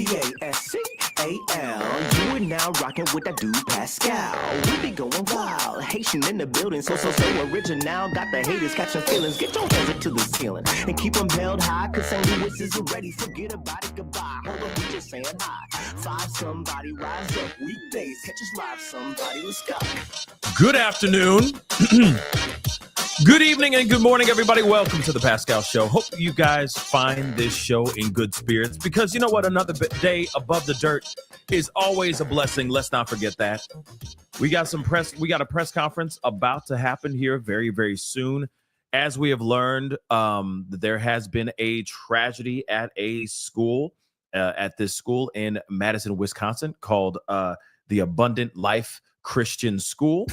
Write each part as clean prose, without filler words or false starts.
Pascal. You are now rocking with that dude Pascal. We be going wild, Haitian in the building, so original. Got the haters catching feelings. Get your hands up to the ceiling and keep them held high. Cause St. Louis is ready. Forget about it, goodbye. Hold on, we just saying hi. Five somebody rise up. Weekdays catch us live. Somebody, let's go. Good afternoon. Good evening and good morning, everybody. Welcome to the Pascal Show. Hope you guys find this show in good spirits because you know what? Another day above the dirt is always a blessing. Let's not forget that. We got a press conference about to happen here very, very soon. As we have learned, there has been a tragedy at a school, at this school in Madison, Wisconsin, called the Abundant Life Christian School.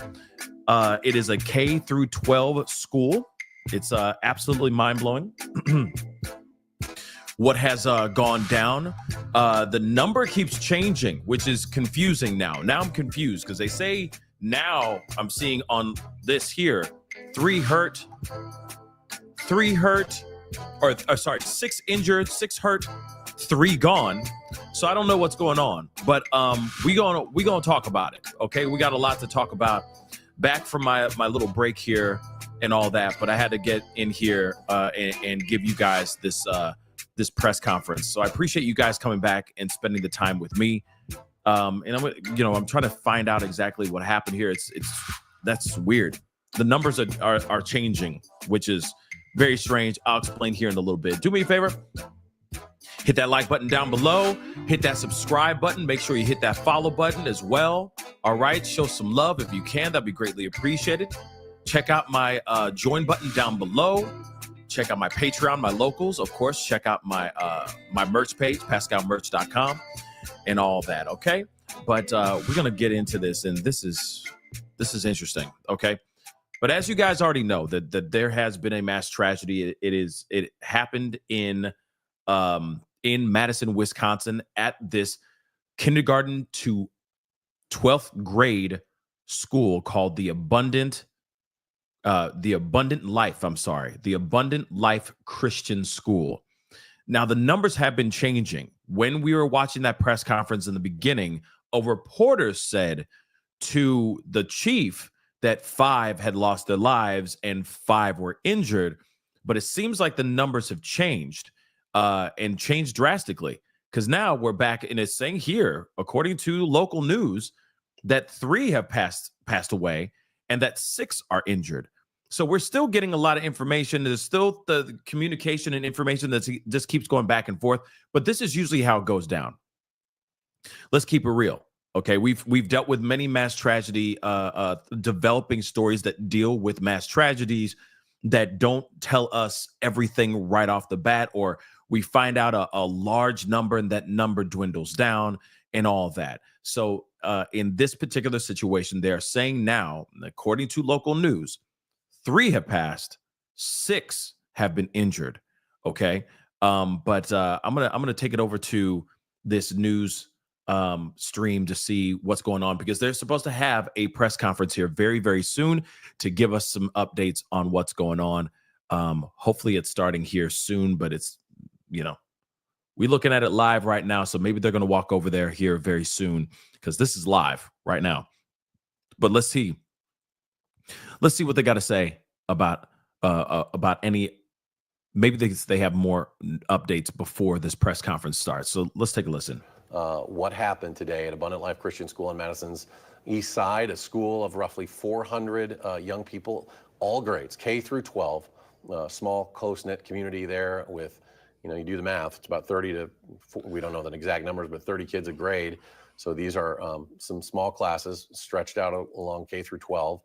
It is a K through 12 school. It's absolutely mind-blowing what has gone down. The number keeps changing, which is confusing now. Now I'm confused because they say now I'm seeing on this here 6 injured, 6 hurt, 3 gone. So I don't know what's going on, but we gonna talk about it. Okay, we got a lot to talk about. Back from my little break here and all that, but I had to get in here and give you guys this press conference. So I appreciate you guys coming back and spending the time with me. And I'm trying to find out exactly what happened here. That's weird. The numbers are changing, which is very strange. I'll explain here in a little bit. Do me a favor. Hit that like button down below. Hit that subscribe button. Make sure you hit that follow button as well. All right. Show some love if you can. That'd be greatly appreciated. Check out my join button down below. Check out my Patreon, my locals. Of course, check out my merch page, pascalmerch.com, and all that. Okay. But we're going to get into this. And this is interesting. Okay. But as you guys already know, that there has been a mass tragedy. It happened in Madison, Wisconsin, at this kindergarten to 12th grade school called the Abundant Life Christian School. Now, the numbers have been changing. When we were watching that press conference in the beginning, a reporter said to the chief that 5 had lost their lives and 5 were injured. But it seems like the numbers have changed. And changed drastically, because now we're back and it's saying here, according to local news, that 3 have passed away and that 6 are injured. So we're still getting a lot of information. There's still the communication and information that just keeps going back and forth. But this is usually how it goes down. Let's keep it real. Okay, we've dealt with many mass tragedy, developing stories that deal with mass tragedies that don't tell us everything right off the bat, or we find out a large number and that number dwindles down and all that. So in this particular situation, they're saying now, according to local news, 3 have passed, 6 have been injured. Okay. But I'm gonna take it over to this news stream to see what's going on, because they're supposed to have a press conference here very, very soon to give us some updates on what's going on. Hopefully it's starting here soon, but it's, we're looking at it live right now. So maybe they're going to walk over there here very soon, because this is live right now. But let's see what they got to say about any, maybe they have more updates before this press conference starts. So let's take a listen. What happened today at Abundant Life Christian School in Madison's East Side, a school of roughly 400 young people, all grades, K through 12, small, close-knit community there with, you do the math, it's about 30 to, we don't know the exact numbers, but 30 kids a grade. So these are some small classes stretched out along K through 12.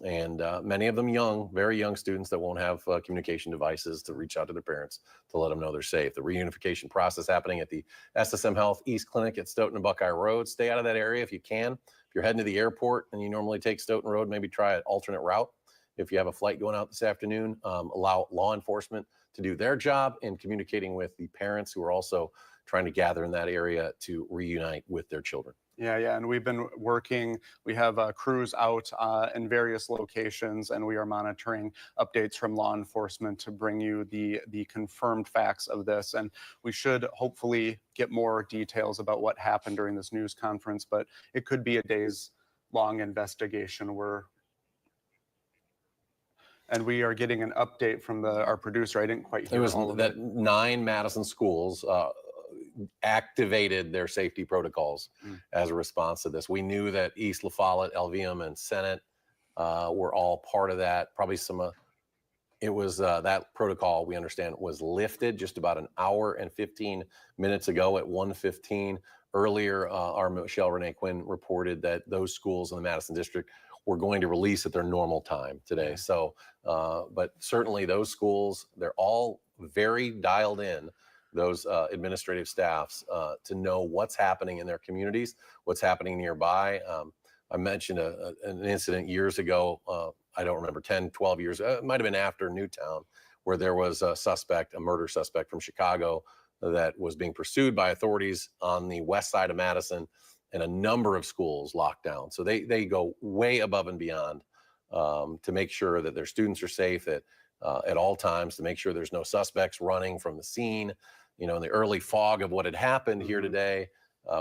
And many of them young, very young students that won't have communication devices to reach out to their parents to let them know they're safe. The reunification process happening at the SSM Health East Clinic at Stoughton and Buckeye Road. Stay out of that area if you can. If you're heading to the airport and you normally take Stoughton Road, maybe try an alternate route. If you have a flight going out this afternoon, allow law enforcement to do their job in communicating with the parents who are also trying to gather in that area to reunite with their children. Yeah, and we've been working. We have crews out in various locations, and we are monitoring updates from law enforcement to bring you the confirmed facts of this. And we should hopefully get more details about what happened during this news conference, but it could be a days-long investigation. And we are getting an update from our producer. I didn't quite hear all of it. 9 Madison schools activated their safety protocols as a response to this. We knew that East La Follette, LVM, and Senate were all part of that. Probably it was that protocol, we understand, was lifted just about an hour and 15 minutes ago at 1:15. Earlier, our Michelle Renee Quinn reported that those schools in the Madison district were going to release at their normal time today. So, but certainly those schools, they're all very dialed in, those administrative staffs, to know what's happening in their communities, what's happening nearby. I mentioned an incident years ago, I don't remember, 10, 12 years, it might have been after Newtown, where there was a murder suspect from Chicago that was being pursued by authorities on the west side of Madison, and a number of schools locked down. So they go way above and beyond to make sure that their students are safe at all times, to make sure there's no suspects running from the scene. You know, in the early fog of what had happened here today,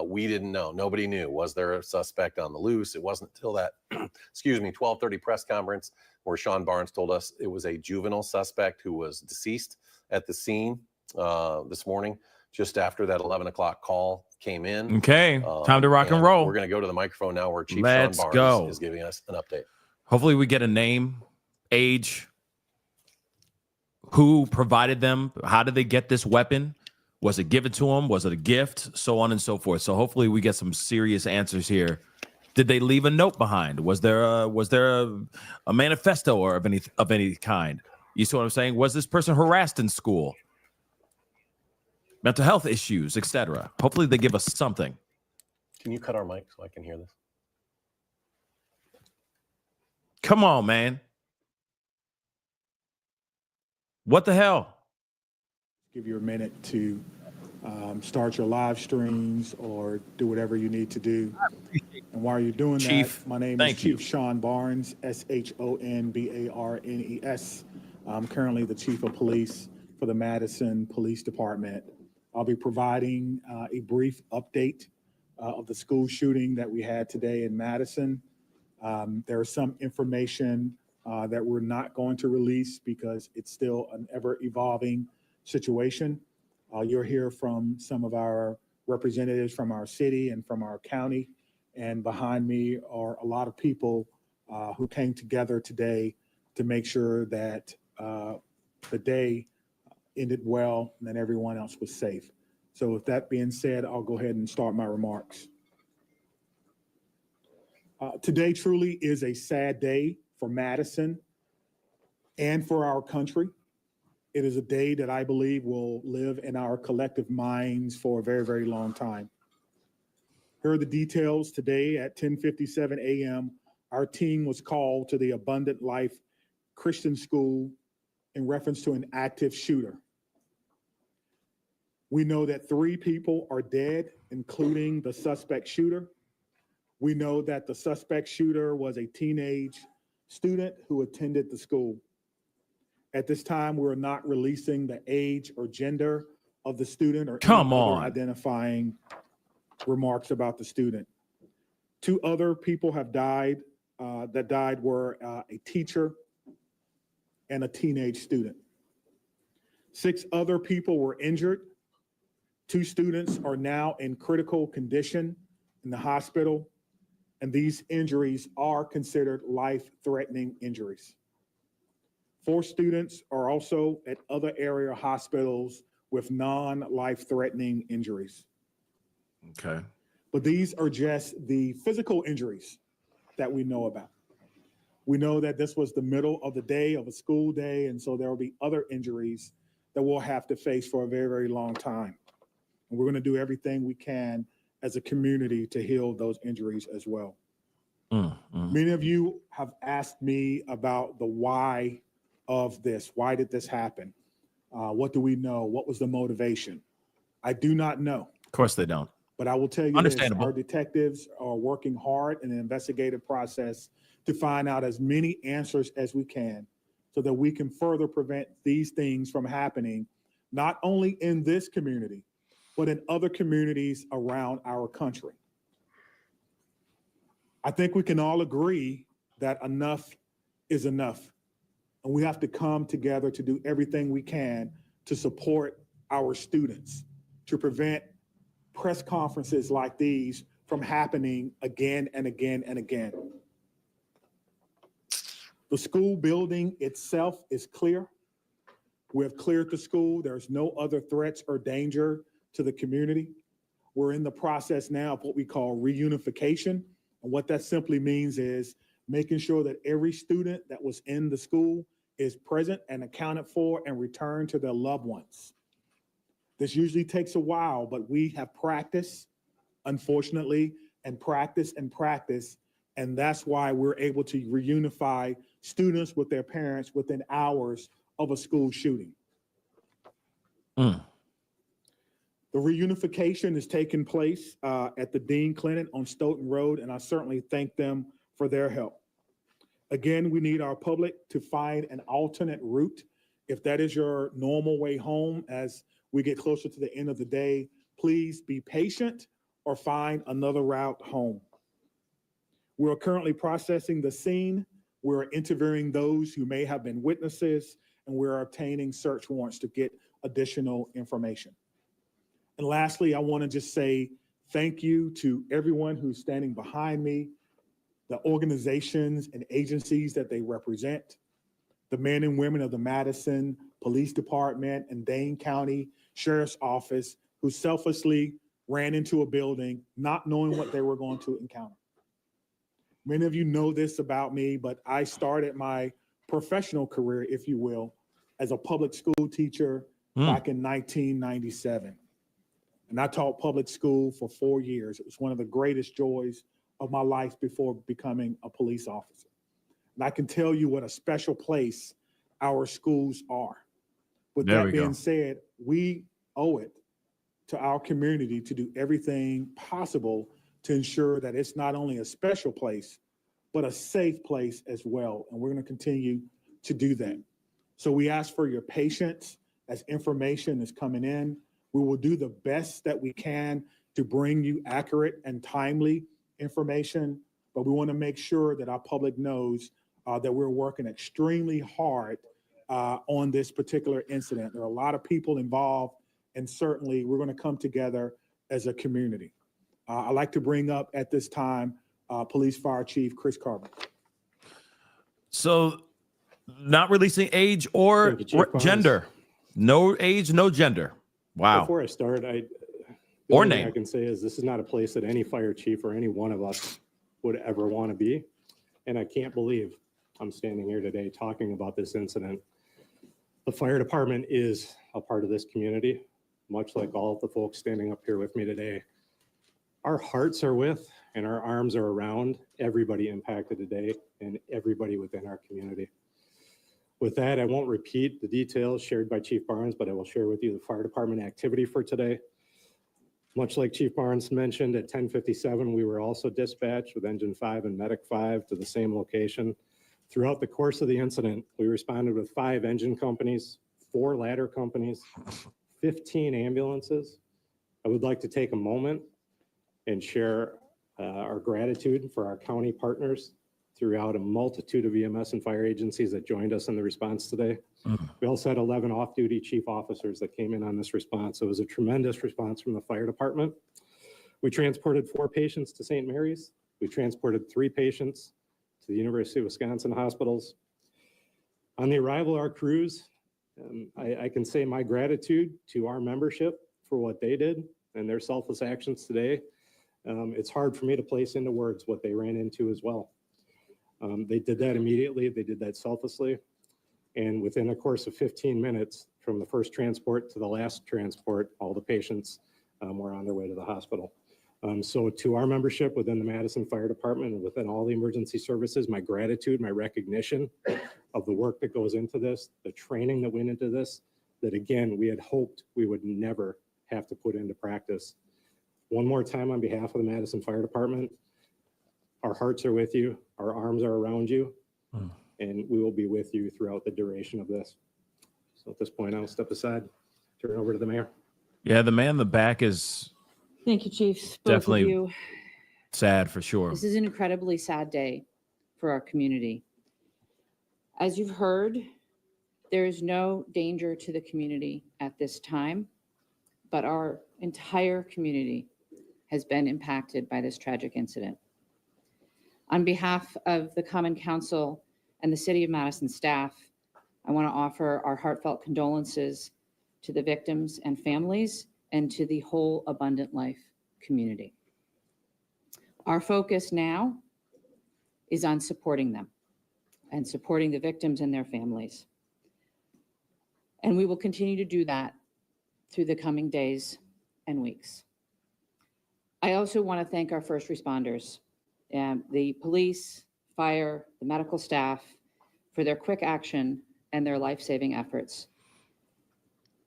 we didn't know. Nobody knew. Was there a suspect on the loose? It wasn't until that, 12:30 press conference where Sean Barnes told us it was a juvenile suspect who was deceased at the scene this morning, just after that 11 o'clock call came in. Okay, time to rock and roll. We're going to go to the microphone now where Chief Let's Sean Barnes go. is giving us an update. Hopefully we get a name, age, who provided them, how did they get this weapon? Was it given to them? Was it a gift? So on and so forth. So hopefully we get some serious answers here. Did they leave a note behind? Was there a manifesto or of any kind? You see what I'm saying? Was this person harassed in school? Mental health issues, etc. Hopefully they give us something. Can you cut our mic so I can hear this? Come on, man. What the hell? Give you a minute to start your live streams or do whatever you need to do. And while you're doing Chief, that, my name is Chief Sean Barnes, SHONBARNES. I'm currently the Chief of Police for the Madison Police Department. I'll be providing a brief update of the school shooting that we had today in Madison. There is some information that we're not going to release because it's still an ever-evolving situation. You'll hear from some of our representatives from our city and from our county. And behind me are a lot of people who came together today to make sure that the day ended well and that everyone else was safe. So with that being said, I'll go ahead and start my remarks. Today truly is a sad day for Madison and for our country. It is a day that I believe will live in our collective minds for a very, very long time. Here are the details. Today at 10:57 a.m., our team was called to the Abundant Life Christian School in reference to an active shooter. We know that 3 people are dead, including the suspect shooter. We know that the suspect shooter was a teenage student who attended the school. At this time, we're not releasing the age or gender of the student or any other identifying remarks about the student. 2 other people have died. That died were a teacher and a teenage student. 6 other people were injured. 2 students are now in critical condition in the hospital, and these injuries are considered life-threatening injuries. 4 students are also at other area hospitals with non-life-threatening injuries. Okay. But these are just the physical injuries that we know about. We know that this was the middle of the day of a school day, and so there will be other injuries that we'll have to face for a very, very long time. And we're going to do everything we can as a community to heal those injuries as well. Many of you have asked me about the why of this. Why did this happen? What do we know? What was the motivation? I do not know. Of course they don't. But I will tell you this, Understandable. our detectives are working hard in an investigative process to find out as many answers as we can so that we can further prevent these things from happening, not only in this community, but in other communities around our country. I think we can all agree that enough is enough. And we have to come together to do everything we can to support our students, to prevent press conferences like these from happening again and again and again. The school building itself is clear. We have cleared the school. There's no other threats or danger to the community. We're in the process now of what we call reunification. And what that simply means is making sure that every student that was in the school is present and accounted for and returned to their loved ones. This usually takes a while, but we have practiced, unfortunately, and practice. And that's why we're able to reunify students with their parents within hours of a school shooting. The reunification is taking place at the Dean Clinic on Stoughton Road, and I certainly thank them for their help. Again, we need our public to find an alternate route. If that is your normal way home as we get closer to the end of the day, please be patient or find another route home. We're currently processing the scene. We're interviewing those who may have been witnesses, and we're obtaining search warrants to get additional information. And lastly, I want to just say thank you to everyone who's standing behind me, the organizations and agencies that they represent, the men and women of the Madison Police Department and Dane County Sheriff's Office who selflessly ran into a building not knowing what they were going to encounter. Many of you know this about me, but I started my professional career, if you will, as a public school teacher back in 1997. And I taught public school for 4 years. It was one of the greatest joys of my life before becoming a police officer. And I can tell you what a special place our schools are. With that being said, we owe it to our community to do everything possible to ensure that it's not only a special place, but a safe place as well. And we're going to continue to do that. So we ask for your patience as information is coming in. We will do the best that we can to bring you accurate and timely information, but we want to make sure that our public knows that we're working extremely hard on this particular incident. There are a lot of people involved, and certainly we're going to come together as a community. I'd like to bring up at this time Police Fire Chief Chris Carver. So not releasing age or gender. No age, no gender. Wow. Before I start, the or only name thing I can say is this is not a place that any fire chief or any one of us would ever want to be. And I can't believe I'm standing here today talking about this incident. The fire department is a part of this community, much like all of the folks standing up here with me today. Our hearts are with and our arms are around everybody impacted today and everybody within our community. With that, I won't repeat the details shared by Chief Barnes, but I will share with you the fire department activity for today. Much like Chief Barnes mentioned, at 10:57, we were also dispatched with Engine 5 and Medic 5 to the same location. Throughout the course of the incident, we responded with 5 engine companies, 4 ladder companies, 15 ambulances. I would like to take a moment and share our gratitude for our county partners throughout a multitude of EMS and fire agencies that joined us in the response today. We also had 11 off-duty chief officers that came in on this response. So it was a tremendous response from the fire department. We transported 4 patients to St. Mary's. We transported 3 patients to the University of Wisconsin hospitals. On the arrival of our crews, I can say my gratitude to our membership for what they did and their selfless actions today. It's hard for me to place into words what they ran into as well. They did that immediately. They did that selflessly. And within a course of 15 minutes, from the first transport to the last transport, all the patients were on their way to the hospital. So to our membership within the Madison Fire Department and within all the emergency services, my gratitude, my recognition of the work that goes into this, the training that went into this, that again, we had hoped we would never have to put into practice. one more time on behalf of the Madison Fire Department, our hearts are with you, our arms are around you, and we will be with you throughout the duration of this. So at this point, I'll step aside, turn it over to the mayor. Yeah, the man in the back is Thank you, Chiefs. Both definitely of you. sad for sure. This is an incredibly sad day for our community. As you've heard, there is no danger to the community at this time, but our entire community has been impacted by this tragic incident. On behalf of the Common Council and the City of Madison staff, I want to offer our heartfelt condolences to the victims and families and to the whole Abundant Life community. Our focus now is on supporting them and supporting the victims and their families. And we will continue to do that through the coming days and weeks. I also want to thank our first responders, the police, fire, the medical staff, for their quick action and their life-saving efforts.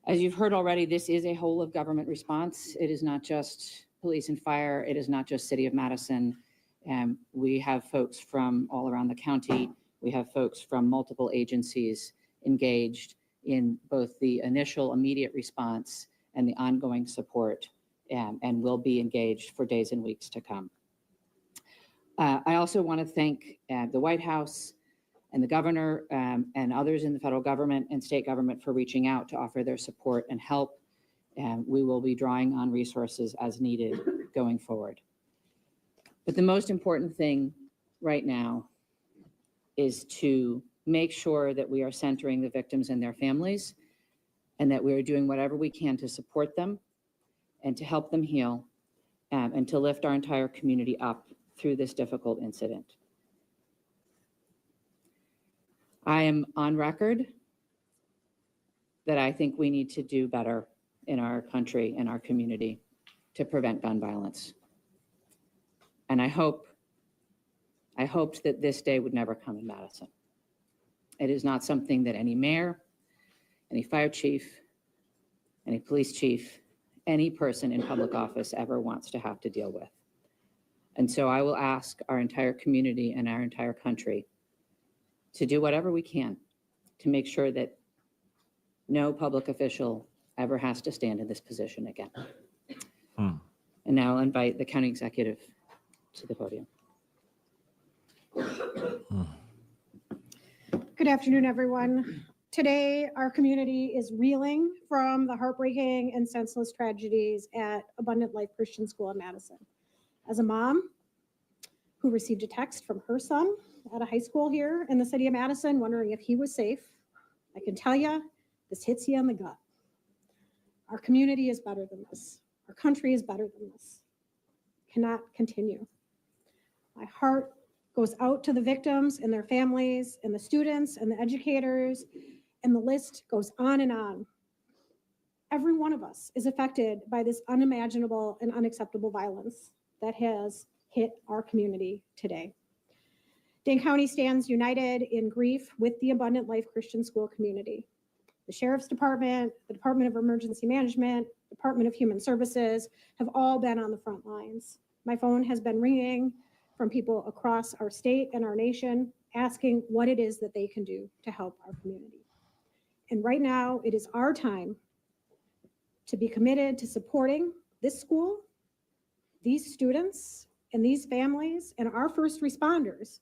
As you've heard already, this is a whole of government response. It is not just police and fire. It is not just City of Madison. We have folks from all around the county. We have folks from multiple agencies engaged in both the initial immediate response and the ongoing support, and will be engaged for days and weeks to come. I also want to thank the White House and the governor and others in the federal government and state government for reaching out to offer their support and help. We will be drawing on resources as needed going forward. But the most important thing right now is to make sure that we are centering the victims and their families, and that we are doing whatever we can to support them and to help them heal, and to lift our entire community up through this difficult incident. I am on record that I think we need to do better in our country and our community to prevent gun violence. And I hoped that this day would never come in Madison. It is not something that any mayor, any fire chief, any police chief, any person in public office ever wants to have to deal with. And so I will ask our entire community and our entire country to do whatever we can to make sure that no public official ever has to stand in this position again. And now I'll invite the county executive to the podium. Good afternoon, everyone. Today, our community is reeling from the heartbreaking and senseless tragedies at Abundant Life Christian School in Madison. As a mom who received a text from her son at a high school here in the city of Madison, wondering if he was safe, I can tell you, this hits you in the gut. Our community is better than this. Our country is better than this. Cannot continue. My heart goes out to the victims and their families and the students and the educators, and the list goes on and on. Every one of us is affected by this unimaginable and unacceptable violence that has hit our community today. Dane County stands united in grief with the Abundant Life Christian School community. The Sheriff's Department, the Department of Emergency Management, Department of Human Services have all been on the front lines. My phone has been ringing from people across our state and our nation asking what it is that they can do to help our community. And right now, it is our time to be committed to supporting this school, these students, and these families, and our first responders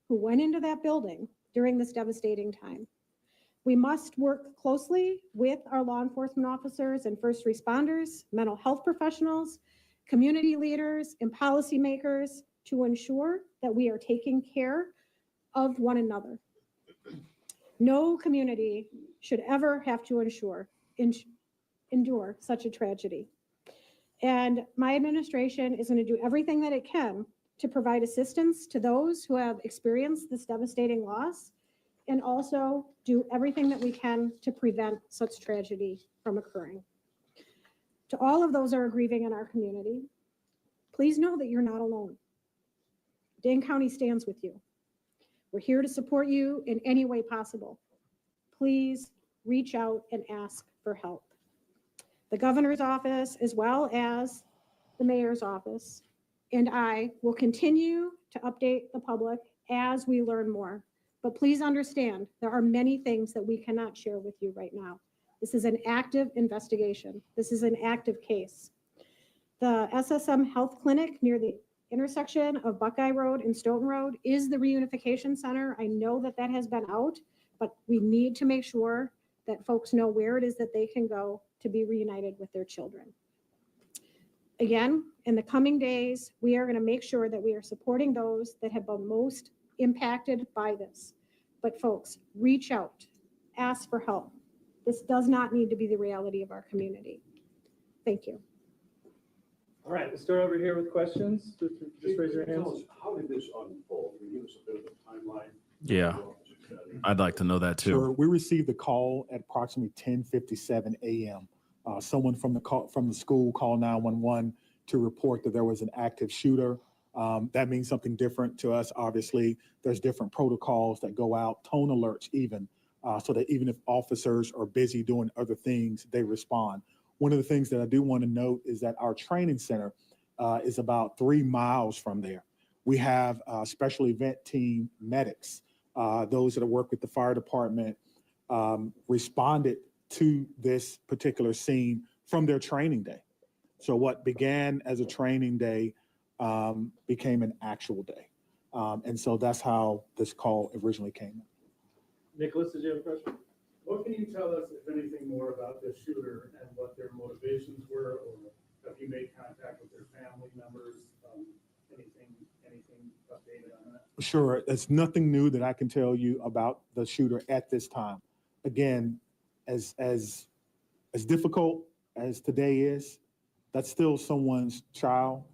who went into that building during this devastating time. We must work closely with our law enforcement officers and first responders, mental health professionals, community leaders, and policymakers to ensure that we are taking care of one another. No community should ever have to endure such a tragedy. And my administration is going to do everything that it can to provide assistance to those who have experienced this devastating loss, and also do everything that we can to prevent such tragedy from occurring. To all of those who are grieving in our community, please know that you're not alone. Dane County stands with you. We're here to support you in any way possible. Please reach out and ask for help. The governor's office, as well as the mayor's office, and I will continue to update the public as we learn more. But please understand, there are many things that we cannot share with you right now. This is an active investigation. This is an active case. The SSM Health Clinic near the intersection of Buckeye Road and Stoughton Road is the reunification center. I know that that has been out, but we need to make sure that folks know where it is that they can go to be reunited with their children. Again, in the coming days, we are going to make sure that we are supporting those that have been most impacted by this. But folks, reach out, ask for help. This does not need to be the reality of our community. Thank you. All right, we'll start over here with questions. Just raise your hands. How did this unfold? Can you give us a bit of a timeline? Yeah, I'd like to know that too. Sure. We received the call at approximately 10:57 a.m. Someone from the school called 911 to report that there was an active shooter. That means something different to us. Obviously, there's different protocols that go out, tone alerts even, so that even if officers are busy doing other things, they respond. One of the things that I do want to note is that our training center is about 3 miles from there. We have special event team medics, those that work with the fire department, responded to this particular scene from their training day. So what began as a training day became an actual day. And so that's how this call originally came in. Nicholas, did you have a question? What can you tell us, if anything, more about this shooter and what their motivations were, or have you made contact with their family members? Anything updated on that? Sure. There's nothing new that I can tell you about the shooter at this time. Again, as difficult as today is, that's still someone's child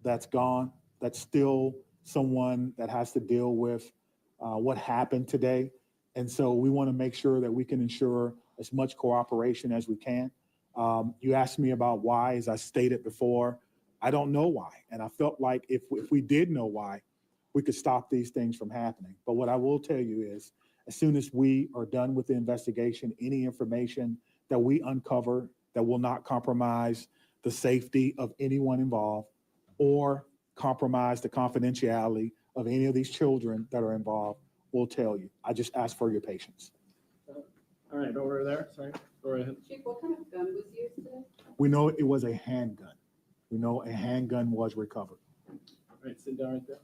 that's gone. That's still someone that has to deal with what happened today. And so we want to make sure that we can ensure as much cooperation as we can. You asked me about why, as I stated before, I don't know why. And I felt like if we did know why, we could stop these things from happening. But what I will tell you is, as soon as we are done with the investigation, any information that we uncover that will not compromise the safety of anyone involved or compromise the confidentiality of any of these children that are involved, we'll tell you. I just ask for your patience. All right, over there. Sorry, go right ahead. Chief, what kind of gun was used today? We know it was a handgun. We know a handgun was recovered. All right, sit down right there.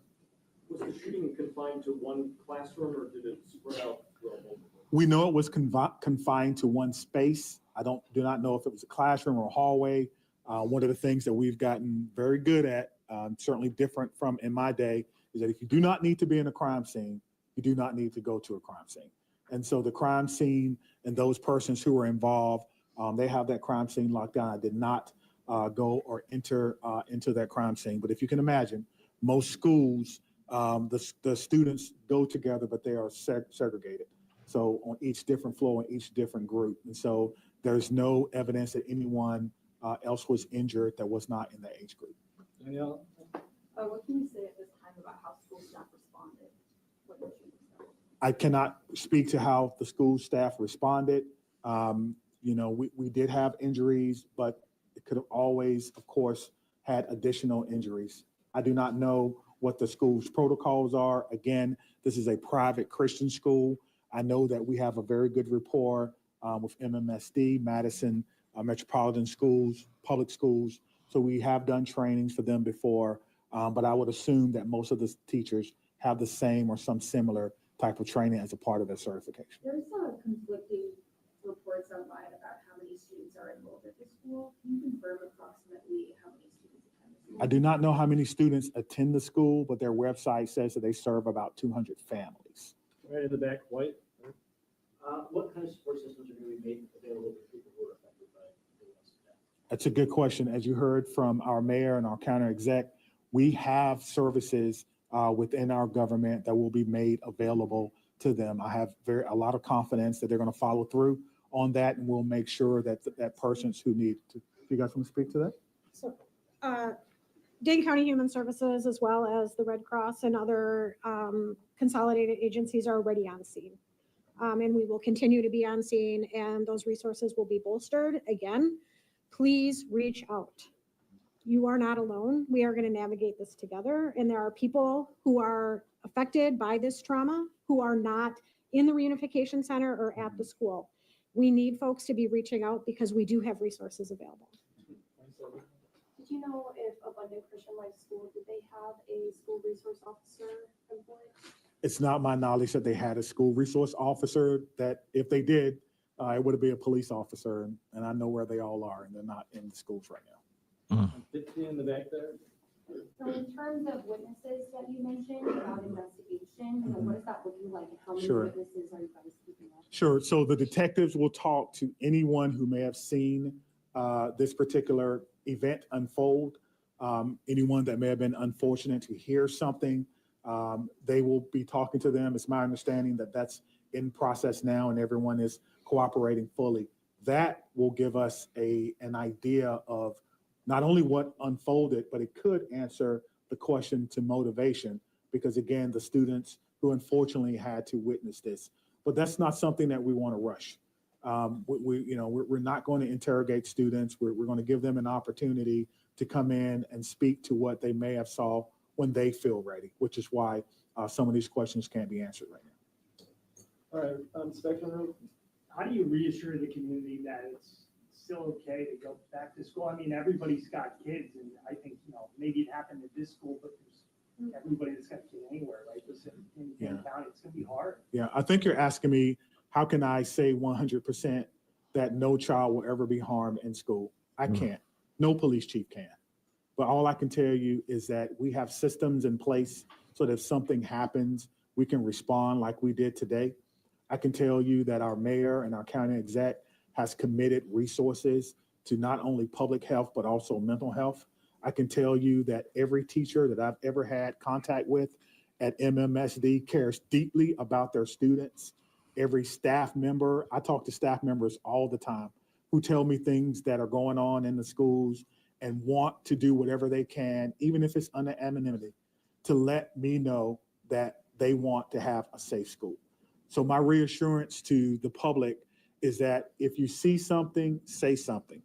Was the shooting confined to one classroom, or did it spread out throughout multiple? We know it was confined to one space. I do not know if it was a classroom or a hallway. One of the things that we've gotten very good at, certainly different from in my day, is that if you do not need to be in a crime scene, you do not need to go to a crime scene. And so the crime scene and those persons who were involved, they have that crime scene locked down. I did not go or enter into that crime scene. But if you can imagine, most schools, the students go together, but they are segregated. So on each different floor, in each different group. And so there's no evidence that anyone else was injured that was not in the age group. Danielle? What can you say at this time about how school staff responded? I cannot speak to how the school staff responded. We did have injuries, but it could have always, of course, had additional injuries. I do not know what the school's protocols are. Again, this is a private Christian school. I know that we have a very good rapport with MMSD, Madison Metropolitan Schools, public schools. So we have done trainings for them before, but I would assume that most of the teachers have the same or some similar type of training as a part of their certification. There's conflicting reports online about how many students are enrolled at the school. Can you confirm approximately how many students attend the school? I do not know how many students attend the school, but their website says that they serve about 200 families. Right in the back, White. What kind of support systems are going to be made available to people who are affected by this? That's a good question. As you heard from our mayor and our county exec, we have services within our government that will be made available to them. I have a lot of confidence that they're going to follow through on that, and we'll make sure that that persons who need to. You guys want to speak to that? So, Dane County Human Services, as well as the Red Cross and other consolidated agencies, are already on scene. And we will continue to be on scene, and those resources will be bolstered. Again, please reach out. you are not alone. We are going to navigate this together. And there are people who are affected by this trauma who are not in the reunification center or at the school. We need folks to be reaching out because we do have resources available. Did you know if Abundant Christian Life School, did they have a school resource officer employed? It's not my knowledge that they had a school resource officer, that if they did, it would be a police officer, and I know where they all are, and they're not in the schools right now. 50 in the back there. So in terms of witnesses that you mentioned about investigation, what is that looking like, and how many Sure. witnesses are you guys keeping up? Sure. So the detectives will talk to anyone who may have seen this particular event unfold, anyone that may have been unfortunate to hear something. They will be talking to them. It's my understanding that that's in process now, and everyone is cooperating fully. That will give us an idea of not only what unfolded, but it could answer the question to motivation, because again, the students who unfortunately had to witness this. But that's not something that we want to rush. We're not going to interrogate students. We're going to give them an opportunity to come in and speak to what they may have saw when they feel ready, which is why some of these questions can't be answered right now. All right, Spectrum. How do you reassure the community that it's still okay to go back to school? I mean, everybody's got kids, and I think, maybe it happened at this school, but there's everybody that's got a kid anywhere, right? This in county, it's gonna be hard. Yeah, I think you're asking me, how can I say 100% that no child will ever be harmed in school? I can't. No police chief can. But all I can tell you is that we have systems in place so that if something happens, we can respond like we did today. I can tell you that our mayor and our county exec has committed resources to not only public health, but also mental health. I can tell you that every teacher that I've ever had contact with at MMSD cares deeply about their students. Every staff member, I talk to staff members all the time who tell me things that are going on in the schools and want to do whatever they can, even if it's under anonymity, to let me know that they want to have a safe school. So my reassurance to the public is that if you see something, say something.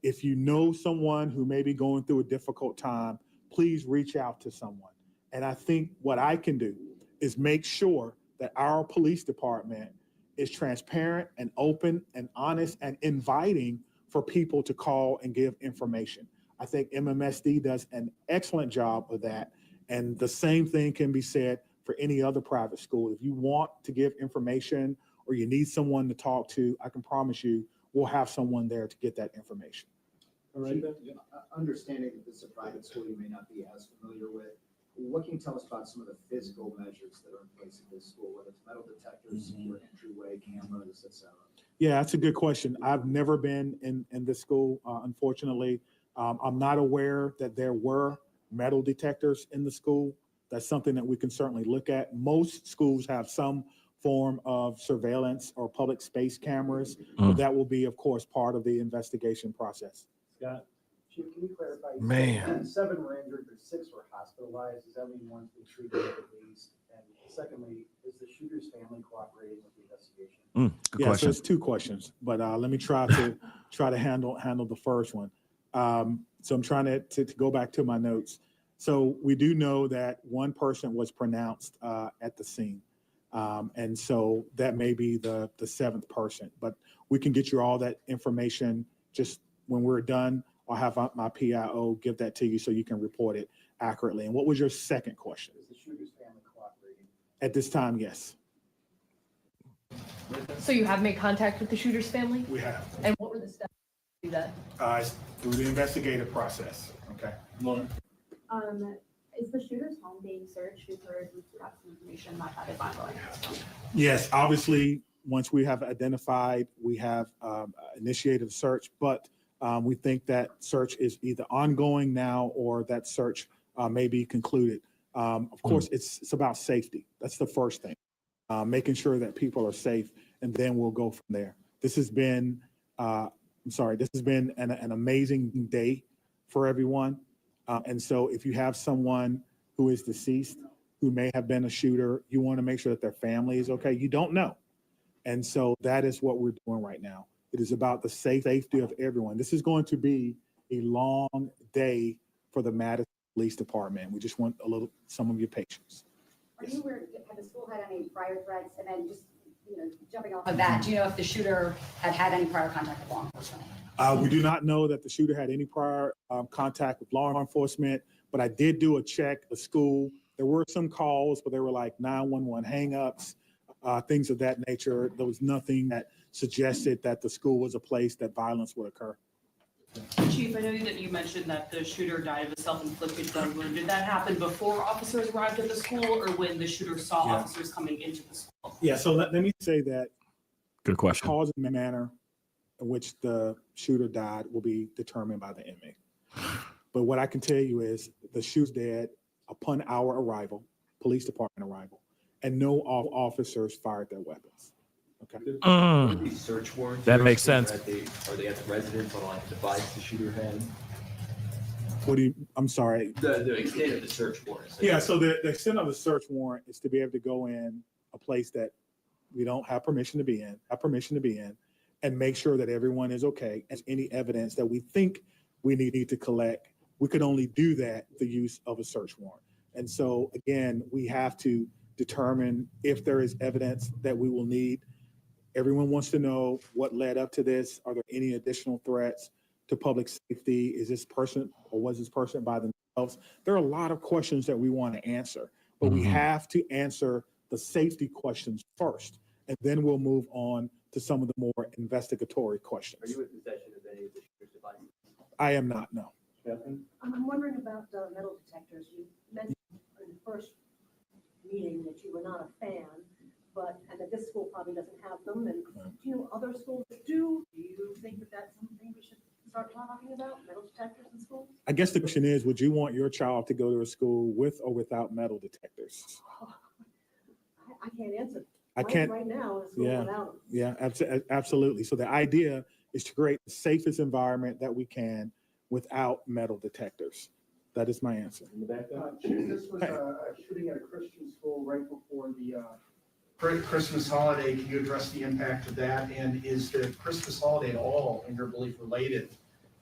If you know someone who may be going through a difficult time, please reach out to someone. And I think what I can do is make sure that our police department is transparent and open and honest and inviting for people to call and give information. I think MMSD does an excellent job of that. And the same thing can be said for any other private school. If you want to give information or you need someone to talk to, I can promise you we'll have someone there to get that information. All right. Understanding that this is a private school you may not be as familiar with, what can you tell us about some of the physical measures that are in place at this school, whether it's metal detectors, secure entryway, cameras, et cetera? Yeah, that's a good question. I've never been in this school, unfortunately. I'm not aware that there were metal detectors in the school. That's something that we can certainly look at. Most schools have some form of surveillance or public space cameras, but that will be, of course, part of the investigation process. Scott. Chief, can you clarify? You Man. said 7 were injured, but 6 were hospitalized. Does that mean one's been treated at least? And secondly, is the shooter's family cooperating with the investigation? Good Yeah, question. so it's 2 questions, but let me try to handle the first one. So I'm trying to go back to my notes. So we do know that one person was pronounced at the scene. And so that may be the 7th person, but we can get you all that information just when we're done. I'll have my PIO give that to you so you can report it accurately. And what was your second question? Is the shooter's family cooperating? At this time, yes. So you have made contact with the shooter's family? We have. And what were the steps to do that? Through the investigative process. Okay. Is the shooter's home being searched? We've heard perhaps information that that is ongoing. Yes, obviously, once we have identified, we have initiated a search, but we think that search is either ongoing now or that search may be concluded. Of course, it's about safety. That's the first thing, making sure that people are safe, and then we'll go from there. This has been, this has been an amazing day for everyone. And so if you have someone who is deceased, who may have been a shooter, you want to make sure that their family is okay. You don't know. And so that is what we're doing right now. It is about the safety of everyone. This is going to be a long day for the Madison Police Department. We just want some of your patience. Are you aware, have the school had any prior threats? And then just, jumping off Of that, do you know if the shooter had any prior contact with law enforcement? We do not know that the shooter had any prior contact with law enforcement, but I did do a check at the school. There were some calls, but they were like 911 hangups, things of that nature. There was nothing that suggested that the school was a place that violence would occur. Chief, I know that you mentioned that the shooter died of a self-inflicted gun wound. Did that happen before officers arrived at the school or when the shooter saw officers coming into the school? Yeah, so let me say that Good question. the cause and manner in which the shooter died will be determined by the inmate. But what I can tell you is the shooter's dead upon our arrival, police department arrival, and no officers fired their weapons. Okay. These search warrants. That makes sense. Are they at the residence on like the device the shooter had? I'm sorry. The extent of the search warrant. Yeah, so the extent of the search warrant is to be able to go in a place that we don't have permission to be in, and make sure that everyone is okay. And any evidence that we think we need to collect, we could only do that with the use of a search warrant. And so again, we have to determine if there is evidence that we will need. Everyone wants to know what led up to this. Are there any additional threats to public safety? Is this person or was this person by themselves? There are a lot of questions that we want to answer, but we have to answer the safety questions first, and then we'll move on to some of the more investigatory questions. Are you in possession of any of the shooter's devices? I am not, no. I'm wondering about metal detectors. You mentioned in the first meeting that you were not a fan, and that this school probably doesn't have them, and other schools do. Do you think that that's something we should start talking about, metal detectors in schools? I guess the question is, would you want your child to go to a school with or without metal detectors? I can't answer. I can't. Right now in a school without them. Yeah, absolutely. So the idea is to create the safest environment that we can without metal detectors. That is my answer. This was a shooting at a Christian school right before the Christmas holiday. Can you address the impact of that? And is the Christmas holiday at all, in your belief, related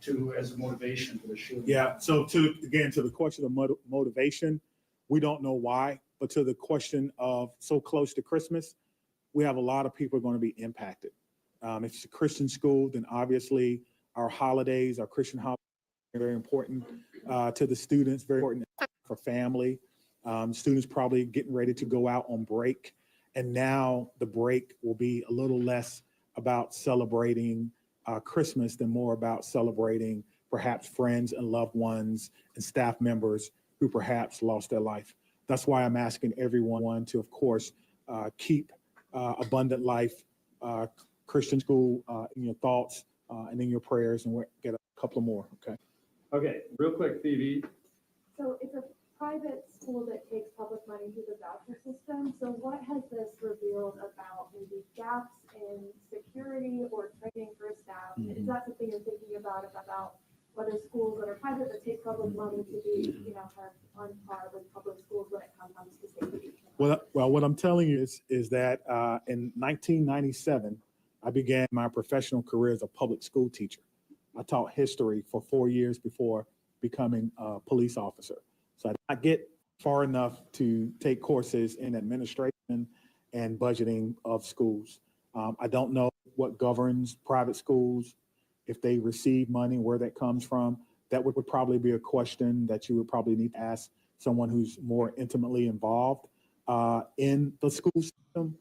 to as a motivation for the shooting? Yeah. So to the question of motivation, we don't know why, but to the question of so close to Christmas, we have a lot of people going to be impacted. If it's a Christian school, then obviously our holidays, our Christian holidays, are very important to the students, very important for family. Students probably getting ready to go out on break. And now the break will be a little less about celebrating Christmas than more about celebrating perhaps friends and loved ones and staff members who perhaps lost their life. That's why I'm asking everyone to, of course, keep Abundant Life Christian School in your thoughts and in your prayers, and we'll get a couple more, okay? Okay, real quick, Phoebe. So it's a private school that takes public money through the voucher system. So what has this revealed about maybe gaps in security or training for staff? Is that something you're thinking about whether schools that are private that take public money to be, kind of on par with public schools when it comes to safety? Well, what I'm telling you is that in 1997, I began my professional career as a public school teacher. I taught history for 4 years before becoming a police officer. So I did not get far enough to take courses in administration and budgeting of schools. I don't know what governs private schools, if they receive money, where that comes from. That would probably be a question that you would probably need to ask someone who's more intimately involved in the school system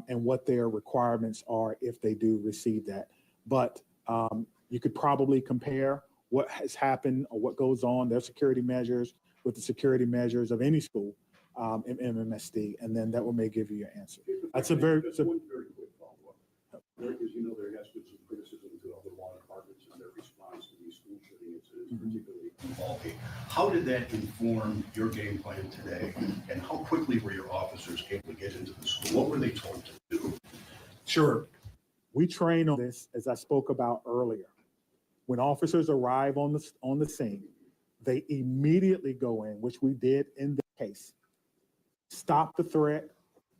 and what their requirements are if they do receive that. But you could probably compare what has happened or what goes on, their security measures, with the security measures of any school in MMSD, and then that will may give you your answer. That's a very quick follow-up. Because there has been some criticism to other law departments in their response to these school shooting incidents, particularly involving. How did that inform your game plan today, and how quickly were your officers able to get into the school? What were they told to do? Sure. We train on this, as I spoke about earlier. When officers arrive on the scene, they immediately go in, which we did in the case. Stop the threat,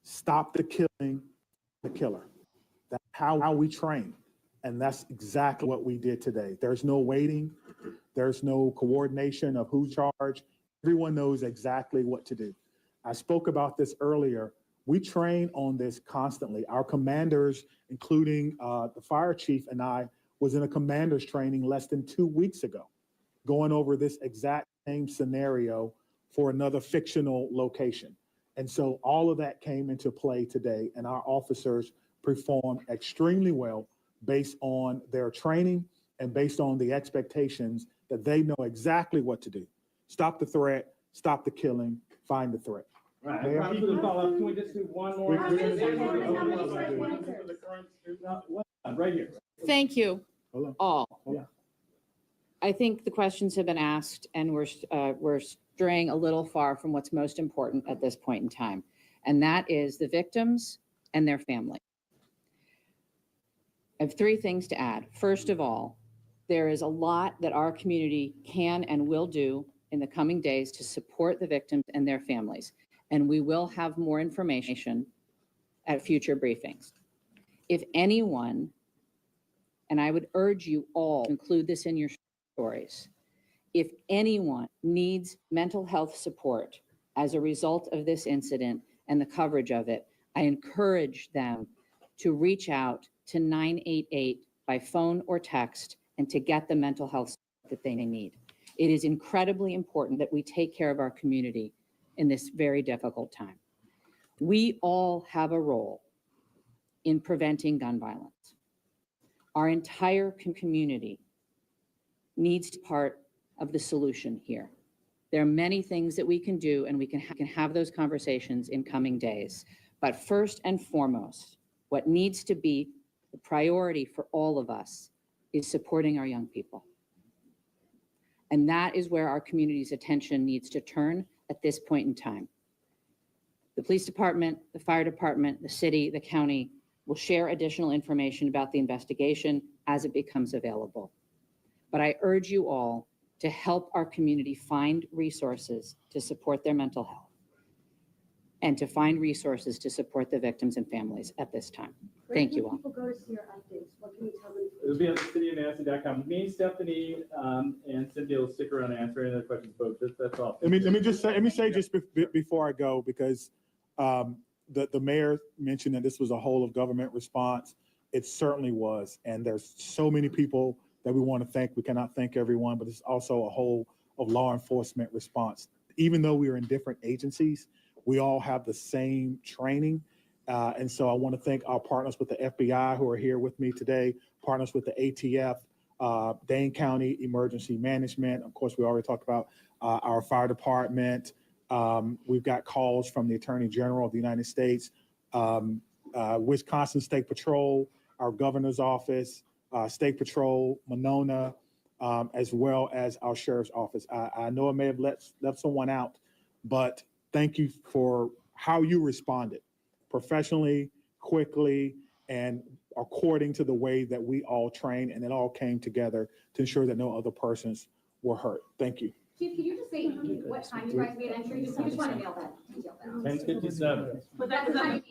stop the killing, the killer. That's how we train. And that's exactly what we did today. There's no waiting. There's no coordination of who's charged. Everyone knows exactly what to do. I spoke about this earlier. We train on this constantly. Our commanders, including the fire chief and I, was in a commander's training less than 2 weeks ago, going over this exact same scenario for another fictional location. And so all of that came into play today, and our officers performed extremely well based on their training and based on the expectations that they know exactly what to do. Stop the threat, stop the killing, find the threat. Right. Mayor? Can we just do one more? Right here. Thank you all. Hold on. I think the questions have been asked, and we're straying a little far from what's most important at this point in time, and that is the victims and their family. I have 3 things to add. First of all, there is a lot that our community can and will do in the coming days to support the victims and their families, and we will have more information at future briefings. If anyone, and I would urge you all to include this in your stories, if anyone needs mental health support as a result of this incident and the coverage of it, I encourage them to reach out to 988 by phone or text and to get the mental health support that they need. It is incredibly important that we take care of our community in this very difficult time. We all have a role in preventing gun violence. Our entire community needs to be part of the solution here. There are many things that we can do, and we can have those conversations in coming days. But first and foremost, what needs to be the priority for all of us is supporting our young people. And that is where our community's attention needs to turn at this point in time. The police department, the fire department, the city, the county will share additional information about the investigation as it becomes available. But I urge you all to help our community find resources to support their mental health and to find resources to support the victims and families at this time. Thank you all. Where can people go to see your updates? What can you tell them? It'll be on cityofmadison.com. Me, Stephanie, and Cynthia will stick around and answer any other questions, folks. That's all. Let me say just before I go, because the mayor mentioned that this was a whole of government response. It certainly was, and there's so many people that we want to thank. We cannot thank everyone, but it's also a whole of law enforcement response. Even though we are in different agencies, we all have the same training. And so I want to thank our partners with the FBI who are here with me today, partners with the ATF, Dane County Emergency Management. Of course, we already talked about our fire department. We've got calls from the Attorney General of the United States, Wisconsin State Patrol, our governor's office, State Patrol, Monona, as well as our sheriff's office. I know I may have left someone out, but thank you for how you responded professionally, quickly, and according to the way that we all train, and it all came together to ensure that no other persons were hurt. Thank you. Chief, could you just say what time you guys made entry? I just want to nail that detail down. 10:57. But that's the time.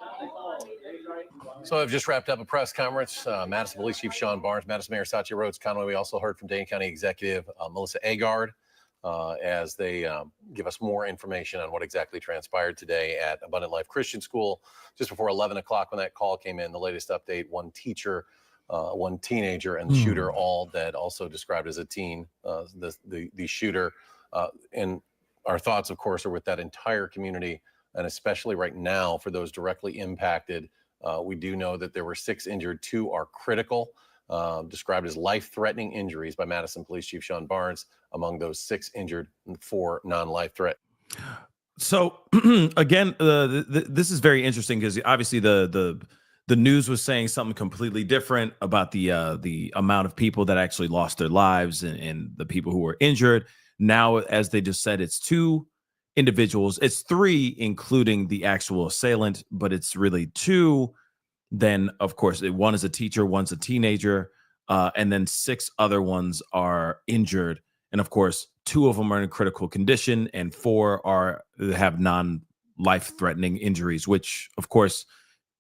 So I've just wrapped up a press conference. Madison Police Chief Sean Barnes, Madison Mayor Satya Rhodes Conway. We also heard from Dane County Executive Melissa Agard as they give us more information on what exactly transpired today at Abundant Life Christian School. Just before 11 o'clock when that call came in, the latest update, one teacher, one teenager, and the shooter, all dead, also described as a teen, the shooter. And our thoughts, of course, are with that entire community, and especially right now for those directly impacted. We do know that there were 6 injured, 2 are critical, described as life-threatening injuries by Madison Police Chief Sean Barnes. Among those 6 injured, 4 non-life threat. So again, this is very interesting because obviously the news was saying something completely different about the amount of people that actually lost their lives and the people who were injured. Now, as they just said, it's 2 individuals. It's 3, including the actual assailant, but it's really 2. Then, of course, one is a teacher, one's a teenager, and then 6 other ones are injured. And of course, 2 of them are in critical condition, and 4 have non-life-threatening injuries. Which, of course,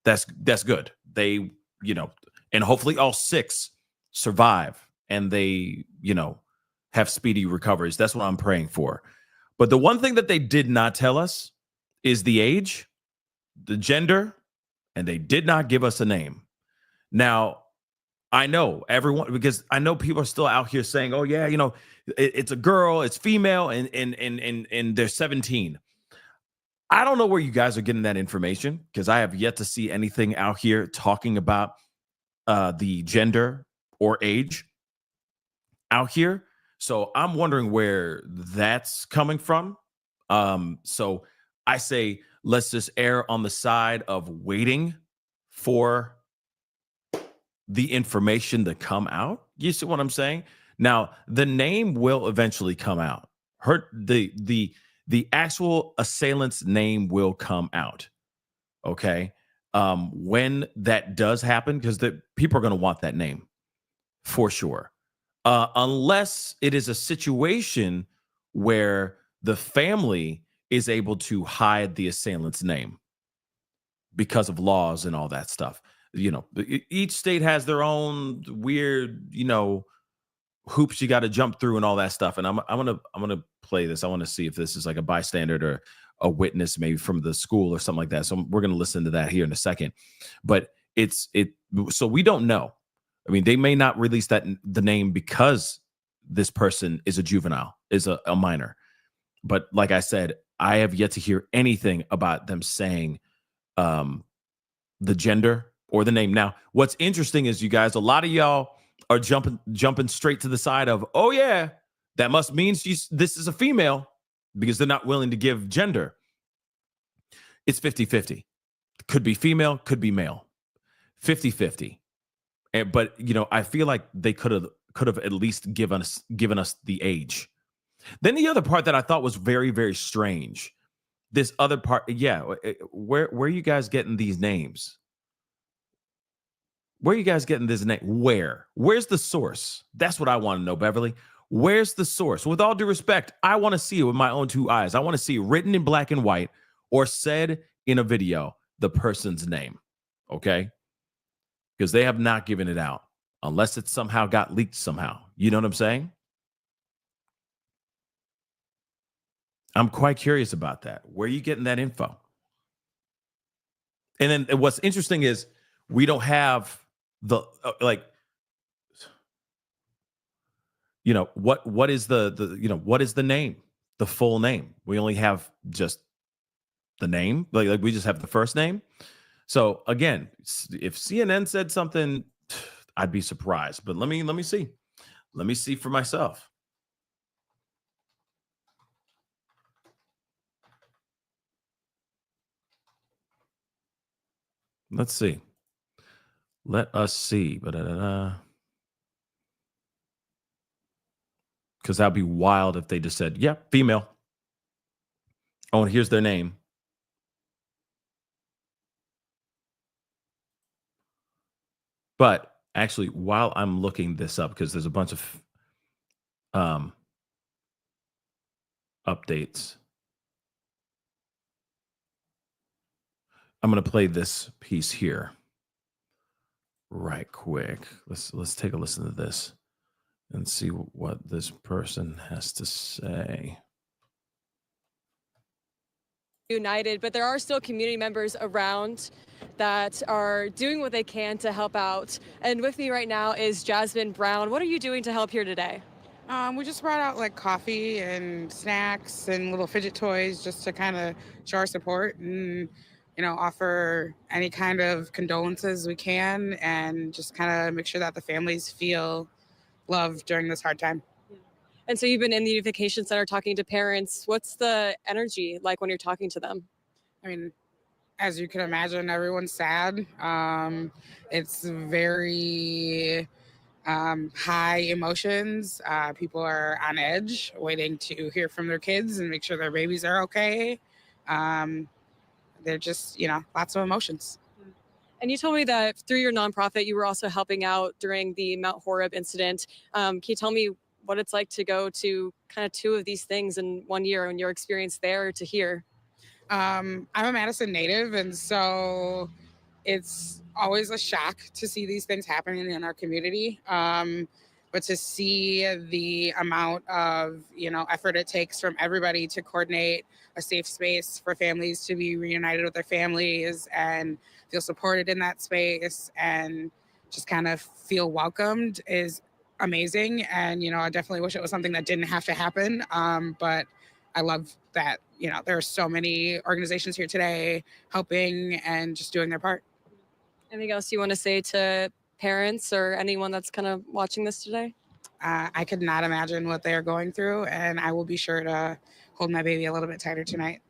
that's good. They, and hopefully all 6 survive and they, have speedy recoveries. That's what I'm praying for. But the one thing that they did not tell us is the age, the gender, and they did not give us a name. Now, I know everyone, because I know people are still out here saying, oh yeah, it's a girl, it's female, and they're 17. I don't know where you guys are getting that information, because I have yet to see anything out here talking about the gender or age out here. So I'm wondering where that's coming from. So I say, let's just err on the side of waiting for the information to come out. You see what I'm saying? Now, the name will eventually come out. The actual assailant's name will come out. Okay. When that does happen, because the people are going to want that name for sure. Unless it is a situation where the family is able to hide the assailant's name because of laws and all that stuff. Each state has their own weird, hoops you got to jump through and all that stuff. And I'm gonna play this. I want to see if this is like a bystander or a witness, maybe from the school or something like that. So we're gonna listen to that here in a second. But so we don't know. I mean, they may not release the name because this person is a juvenile, is a minor. But like I said, I have yet to hear anything about them saying the gender or the name. Now, what's interesting is, you guys, a lot of y'all are jumping straight to the side of, oh yeah, that must mean this is a female, because they're not willing to give gender. It's 50-50. Could be female, could be male. 50-50. But I feel like they could have at least given us the age. Then the other part that I thought was very, very strange. This other part, yeah. Where are you guys getting these names? Where are you guys getting this name? Where's the source? That's what I want to know, Beverly. Where's the source? With all due respect, I want to see it with my own two eyes. I want to see it written in black and white or said in a video, the person's name. Okay? Because they have not given it out unless it somehow got leaked somehow. You know what I'm saying? I'm quite curious about that. Where are you getting that info? And then what's interesting is we don't have the what is what is the name, the full name? We only have just the name, like we just have the first name. So again, if CNN said something, I'd be surprised. But let me see for myself. Let's see. Let us see. Because that'd be wild if they just said, yeah, female. Oh, and here's their name. But actually, while I'm looking this up, because there's a bunch of updates, I'm going to play this piece here right quick. Let's take a listen to this and see what this person has to say. United, but there are still community members around that are doing what they can to help out. And with me right now is Jasmine Brown. What are you doing to help here today? We just brought out like coffee and snacks and little fidget toys just to kind of show our support and, offer any kind of condolences we can and just kind of make sure that the families feel loved during this hard time. And so you've been in the Unification Center talking to parents. What's the energy like when you're talking to them? I mean, as you can imagine, everyone's sad. It's very high emotions. People are on edge, waiting to hear from their kids and make sure their babies are okay. They're just, lots of emotions. And you told me that through your nonprofit, you were also helping out during the Mount Horeb incident. Can you tell me what it's like to go to kind of two of these things in 1 year and your experience there to here? I'm a Madison native, and so it's always a shock to see these things happening in our community. But to see the amount of, effort it takes from everybody to coordinate a safe space for families to be reunited with their families and feel supported in that space and just kind of feel welcomed is amazing. And, I definitely wish it was something that didn't have to happen. But I love that, there are so many organizations here today helping and just doing their part. Anything else you want to say to parents or anyone that's kind of watching this today? I could not imagine what they're going through, and I will be sure to hold my baby a little bit tighter tonight.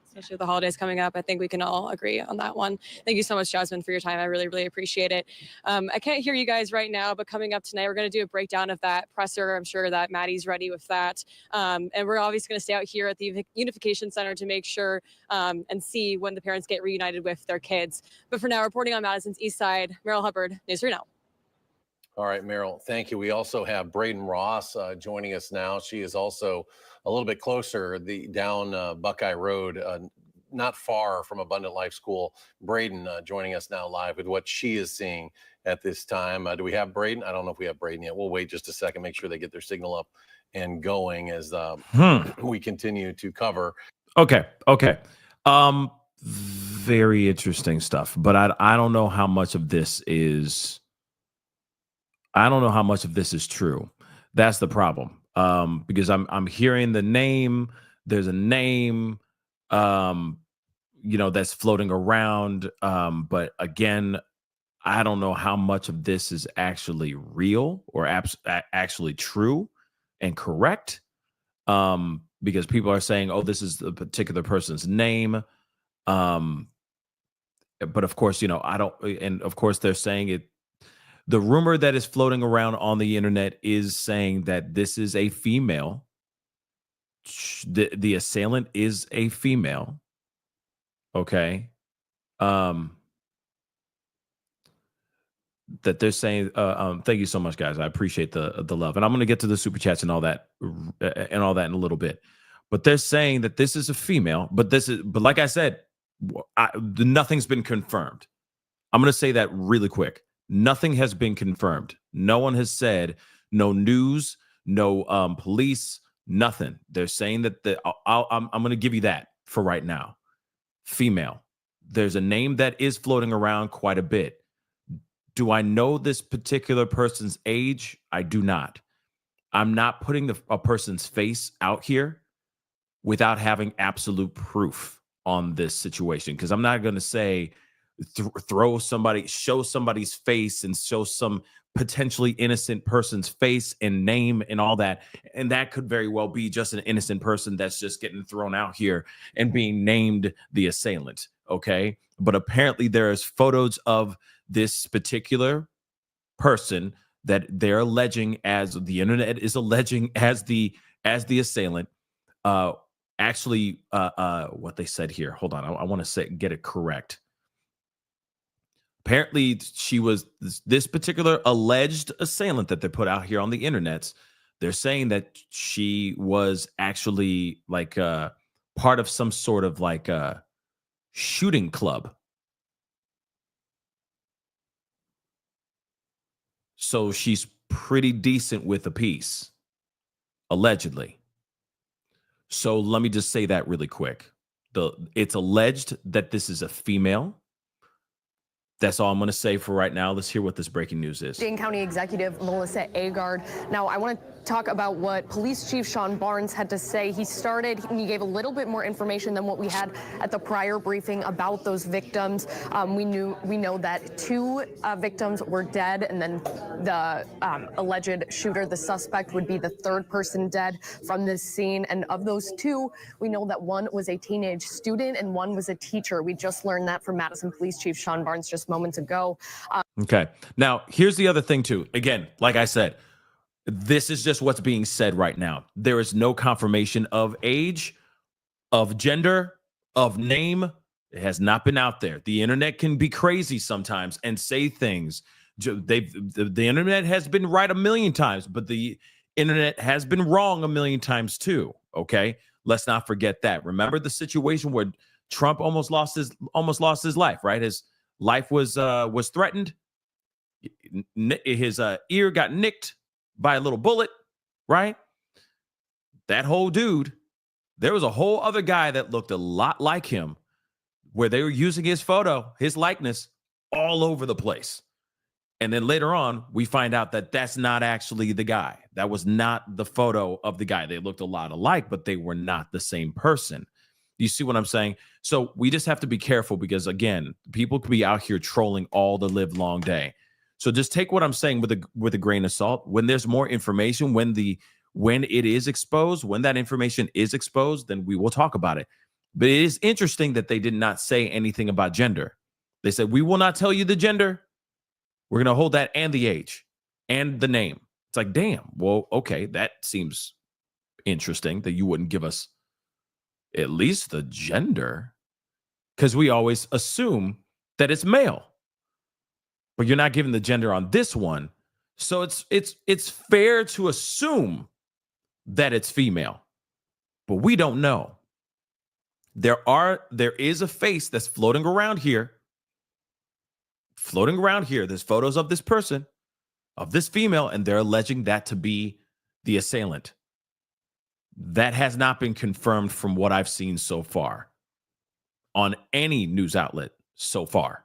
Especially with the holidays coming up. I think we can all agree on that one. Thank you so much, Jasmine, for your time. I really, really appreciate it. I can't hear you guys right now, but coming up tonight, we're going to do a breakdown of that presser. I'm sure that Maddie's ready with that. And we're obviously going to stay out here at the Unification Center to make sure and see when the parents get reunited with their kids. But for now, reporting on Madison's East Side, Meryl Hubbard, News 3 Now. All right, Meryl, thank you. We also have Braden Ross joining us now. She is also a little bit closer down Buckeye Road, not far from Abundant Life School. Braden joining us now live with what she is seeing at this time. Do we have Braden? I don't know if we have Braden yet. We'll wait just a second, make sure they get their signal up and going as we continue to cover. Okay. Very interesting stuff, but I don't know how much of this is. I don't know how much of this is true. That's the problem. Because I'm hearing the name. There's a name, that's floating around. But again, I don't know how much of this is actually real or actually true and correct. Because people are saying, "Oh, this is the particular person's name." But of course, I don't. And of course, they're saying it. The rumor that is floating around on the internet is saying that this is a female. The assailant is a female. Okay. That they're saying, thank you so much, guys. I appreciate the love. And I'm going to get to the super chats and all that in a little bit. But they're saying that this is a female, but like I said, nothing's been confirmed. I'm going to say that really quick. Nothing has been confirmed. No one has said, no news, no police, nothing. They're saying that I'm going to give you that for right now. Female. There's a name that is floating around quite a bit. Do I know this particular person's age? I do not. I'm not putting a person's face out here without having absolute proof on this situation, because I'm not going to say show somebody's face and show some potentially innocent person's face and name and all that. And that could very well be just an innocent person that's just getting thrown out here and being named the assailant. Okay. But apparently there's photos of this particular person that they're alleging, as the internet is alleging, as the assailant. What they said here. Hold on. I want to get it correct. Apparently, she was this particular alleged assailant that they put out here on the internet. They're saying that she was actually like part of some sort of like a shooting club. So she's pretty decent with a piece, allegedly. So let me just say that really quick. It's alleged that this is a female. That's all I'm going to say for right now. Let's hear what this breaking news is. Dane County Executive Melissa Agard. Now, I want to talk about what Police Chief Sean Barnes had to say. He gave a little bit more information than what we had at the prior briefing about those victims. We know that 2 victims were dead, and then the alleged shooter, the suspect, would be the 3rd person dead from this scene. And of those 2, we know that 1 was a teenage student and 1 was a teacher. We just learned that from Madison Police Chief Sean Barnes just moments ago. Okay. Now, here's the other thing, too. Again, like I said, this is just what's being said right now. There is no confirmation of age, of gender, of name. It has not been out there. The internet can be crazy sometimes and say things. The internet has been right a million times, but the internet has been wrong a million times too. Okay, let's not forget that. Remember the situation where Trump almost lost his life, right? His life was threatened. His ear got nicked by a little bullet, right? That whole dude, there was a whole other guy that looked a lot like him where they were using his photo, his likeness all over the place. And then later on, we find out that that's not actually the guy. That was not the photo of the guy. They looked a lot alike, but they were not the same person. You see what I'm saying? So we just have to be careful because, again, people could be out here trolling all the live long day. So just take what I'm saying with a grain of salt. When there's more information, when it is exposed, when that information is exposed, then we will talk about it. But it is interesting that they did not say anything about gender. They said, we will not tell you the gender. We're going to hold that and the age and the name. It's like, damn, well, okay, that seems interesting that you wouldn't give us at least the gender, because we always assume that it's male. But you're not giving the gender on this one. So it's fair to assume that it's female. But we don't know. There is a face that's floating around here. There's photos of this person, of this female, and they're alleging that to be the assailant. That has not been confirmed from what I've seen so far on any news outlet so far.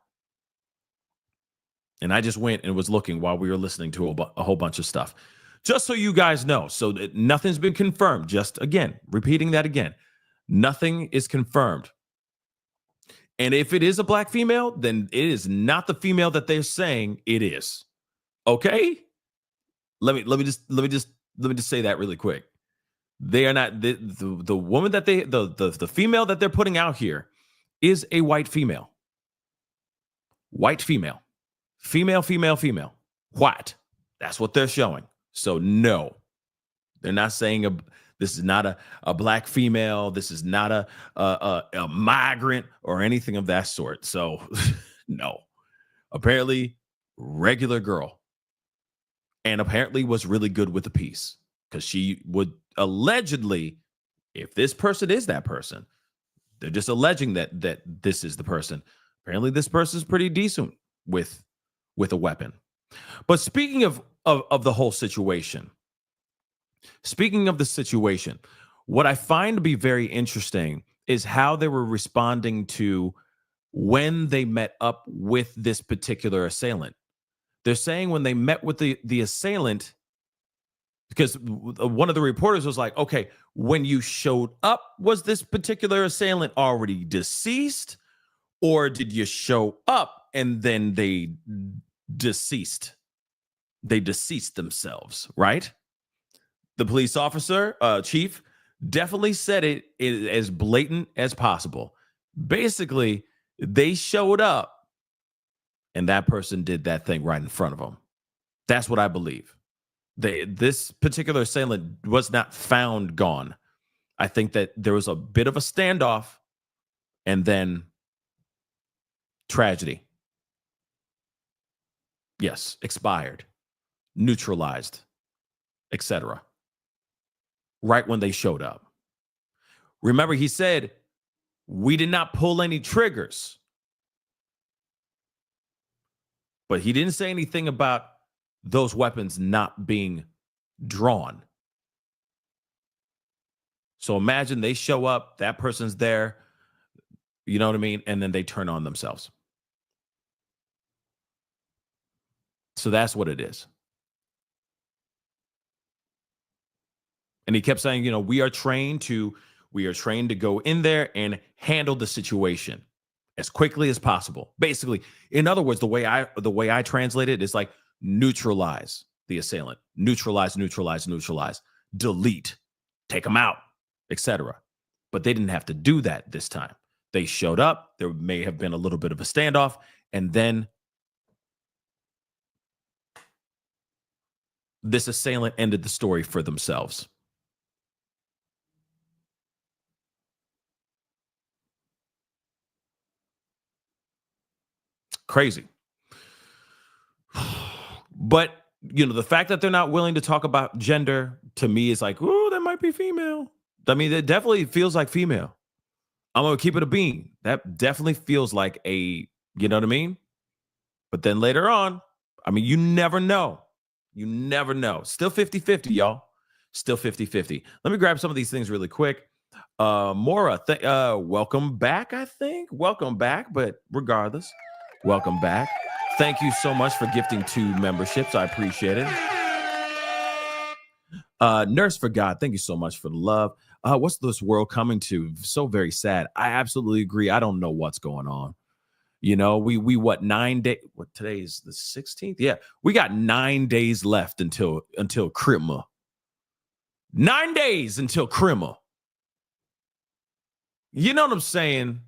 And I just went and was looking while we were listening to a whole bunch of stuff. Just so you guys know, so that nothing's been confirmed. Just again, repeating that again. Nothing is confirmed. And if it is a black female, then it is not the female that they're saying it is. Okay? Let me just say that really quick. They are not the woman that the female that they're putting out here is a white female. White female. Female. White. That's what they're showing. So no, they're not saying this is not a black female. This is not a migrant or anything of that sort. So no, apparently regular girl, and apparently was really good with the piece because she would allegedly, if this person is that person, they're just alleging that this is the person. Apparently this person is pretty decent with a weapon. But speaking of the whole situation, what I find to be very interesting is how they were responding to when they met up with this particular assailant. They're saying when they met with the assailant, because one of the reporters was like, okay, when you showed up, was this particular assailant already deceased? Or did you show up and then they deceased? They deceased themselves, right? The police officer, chief, definitely said it as blatant as possible. Basically, they showed up and that person did that thing right in front of them. That's what I believe. This particular assailant was not found gone. I think that there was a bit of a standoff and then tragedy. Yes, expired, neutralized, etc. Right when they showed up. Remember, he said, we did not pull any triggers. But he didn't say anything about those weapons not being drawn. So imagine they show up, that person's there, you know what I mean? And then they turn on themselves. So that's what it is. And he kept saying, we are trained to go in there and handle the situation as quickly as possible. Basically, in other words, the way I translate it is like neutralize the assailant, neutralize, delete, take them out, etc. But they didn't have to do that this time. They showed up. There may have been a little bit of a standoff, and then this assailant ended the story for themselves. Crazy. But, the fact that they're not willing to talk about gender to me is like, oh, that might be female. I mean, it definitely feels like female. I'm going to keep it a bean. That definitely feels like a You know what I mean? But then later on, I mean, you never know. You never know. Still 50-50, y'all. Still 50-50. Let me grab some of these things really quick. Mora, welcome back, I think. Welcome back, but regardless, welcome back. Thank you so much for gifting 2 memberships. I appreciate it. Nurse for God, thank you so much for the love. What's this world coming to? So very sad. I absolutely agree. I don't know what's going on. You know, we what 9 days? What today is the 16th? Yeah, we got 9 days left until Christmas. 9 days until Christmas. You know what I'm saying?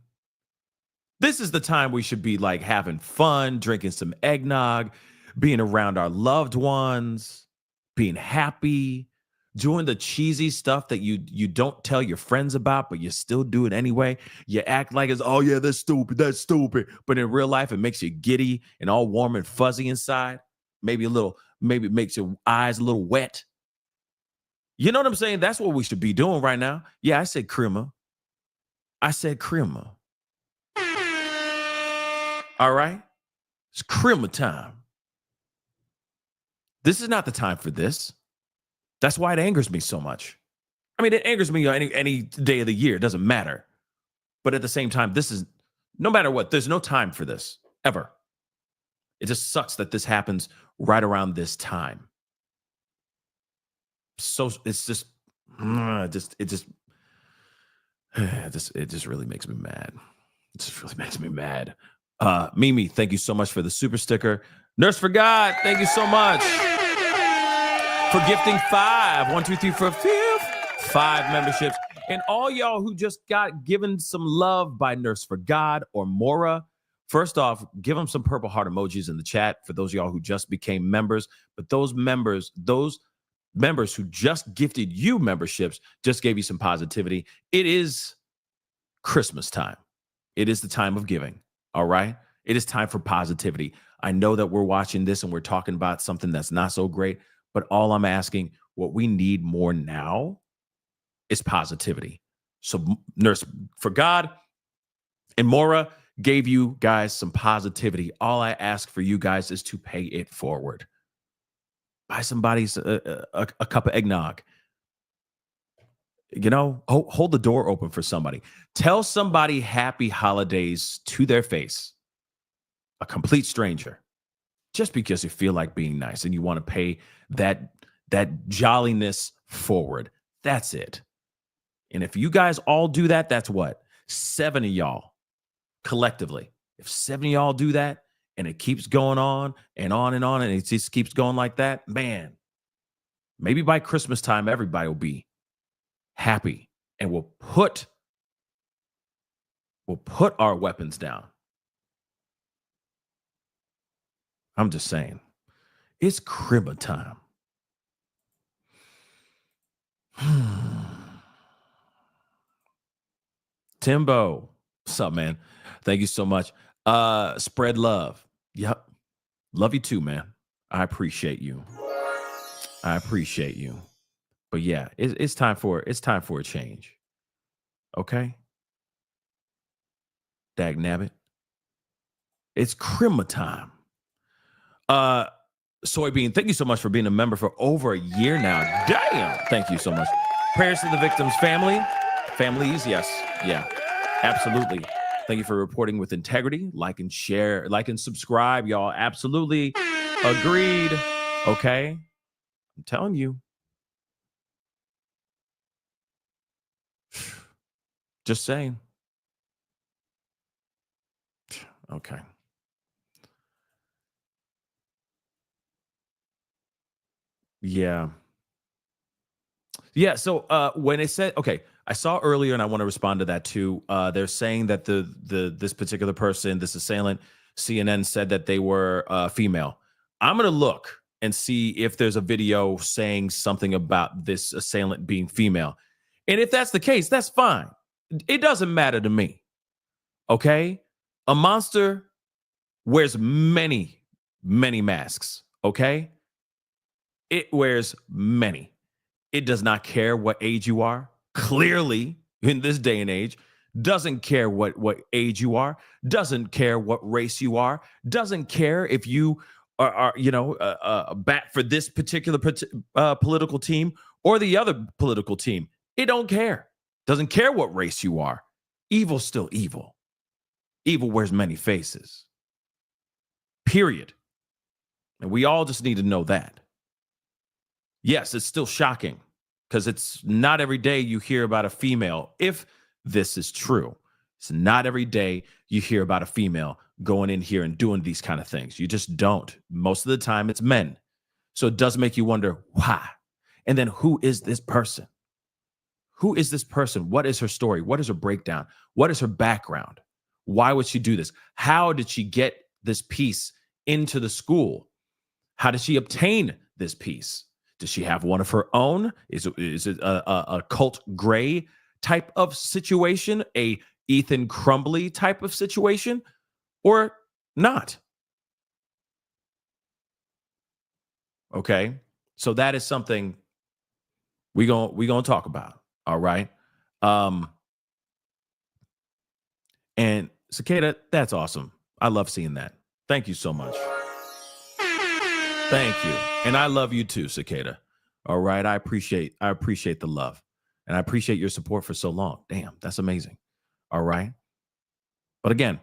This is the time we should be like having fun, drinking some eggnog, being around our loved ones, being happy, doing the cheesy stuff that you don't tell your friends about, but you still do it anyway. You act like it's, oh yeah, that's stupid. But in real life, it makes you giddy and all warm and fuzzy inside. Maybe it makes your eyes a little wet. You know what I'm saying? That's what we should be doing right now. Yeah, I said crema. All right? It's crema time. This is not the time for this. That's why it angers me so much. I mean, it angers me any day of the year. It doesn't matter. But at the same time, this is, no matter what, there's no time for this, ever. It just sucks that this happens right around this time. So it's just, it just really makes me mad. It just really makes me mad. Mimi, thank you so much for the super sticker. Nurse for God, thank you so much for gifting 5. 1, 2, 3, 4, 5 memberships. And all y'all who just got given some love by Nurse for God or Mora, first off, give them some purple heart emojis in the chat for those of y'all who just became members. But those members who just gifted you memberships just gave you some positivity. It is Christmas time. It is the time of giving. All right. It is time for positivity. I know that we're watching this and we're talking about something that's not so great, but all I'm asking, what we need more now is positivity. So Nurse for God and Mora gave you guys some positivity. All I ask for you guys is to pay it forward. Buy somebody a cup of eggnog. You know, hold the door open for somebody. Tell somebody happy holidays to their face. A complete stranger. Just because you feel like being nice and you want to pay that jolliness forward. That's it. And if you guys all do that, that's what? 7 of y'all collectively. If 7 of y'all do that and it keeps going on and on and on and it just keeps going like that, man, maybe by Christmas time, everybody will be happy and we'll put our weapons down. I'm just saying, it's cribba time. Timbo, what's up, man? Thank you so much. Spread love. Yep. Love you too, man. I appreciate you. But yeah, it's time for a change. Okay? Dag nabbit. It's crema time. Soybean, thank you so much for being a member for over a year now. Damn. Thank you so much. Prayers to the victims' families. Yes. Yeah, absolutely. Thank you for reporting with integrity. Like and share, like and subscribe, y'all. Absolutely. Agreed. Okay. I'm telling you. Just saying. Okay. Yeah. Yeah. So when it said, okay, I saw earlier, and I want to respond to that too. They're saying that this particular person, this assailant, CNN said that they were female. I'm gonna look and see if there's a video saying something about this assailant being female. And if that's the case, that's fine. It doesn't matter to me. Okay? A monster wears many, many masks. Okay? It wears many. It does not care what age you are. Clearly, in this day and age, doesn't care what age you are, doesn't care what race you are, doesn't care if you are bat for this particular political team or the other political team. It don't care. Doesn't care what race you are. Evil's still evil. Evil wears many faces. Period. And we all just need to know that. Yes, it's still shocking because it's not every day you hear about a female, if this is true. It's not every day you hear about a female going in here and doing these kind of things. You just don't. Most of the time it's men. So it does make you wonder why. And then who is this person? Who is this person? What is her story? What is her breakdown? What is her background? Why would she do this? How did she get this piece into the school? How did she obtain this piece? Does she have one of her own? Is it a Cult Gray type of situation? A Ethan Crumbly type of situation? Or not? Okay. So that is something we're gonna talk about. All right. And Cicada, that's awesome. I love seeing that. Thank you so much. Thank you. And I love you too, Cicada. All right. I appreciate the love. And I appreciate your support for so long. Damn, that's amazing. All right. But again,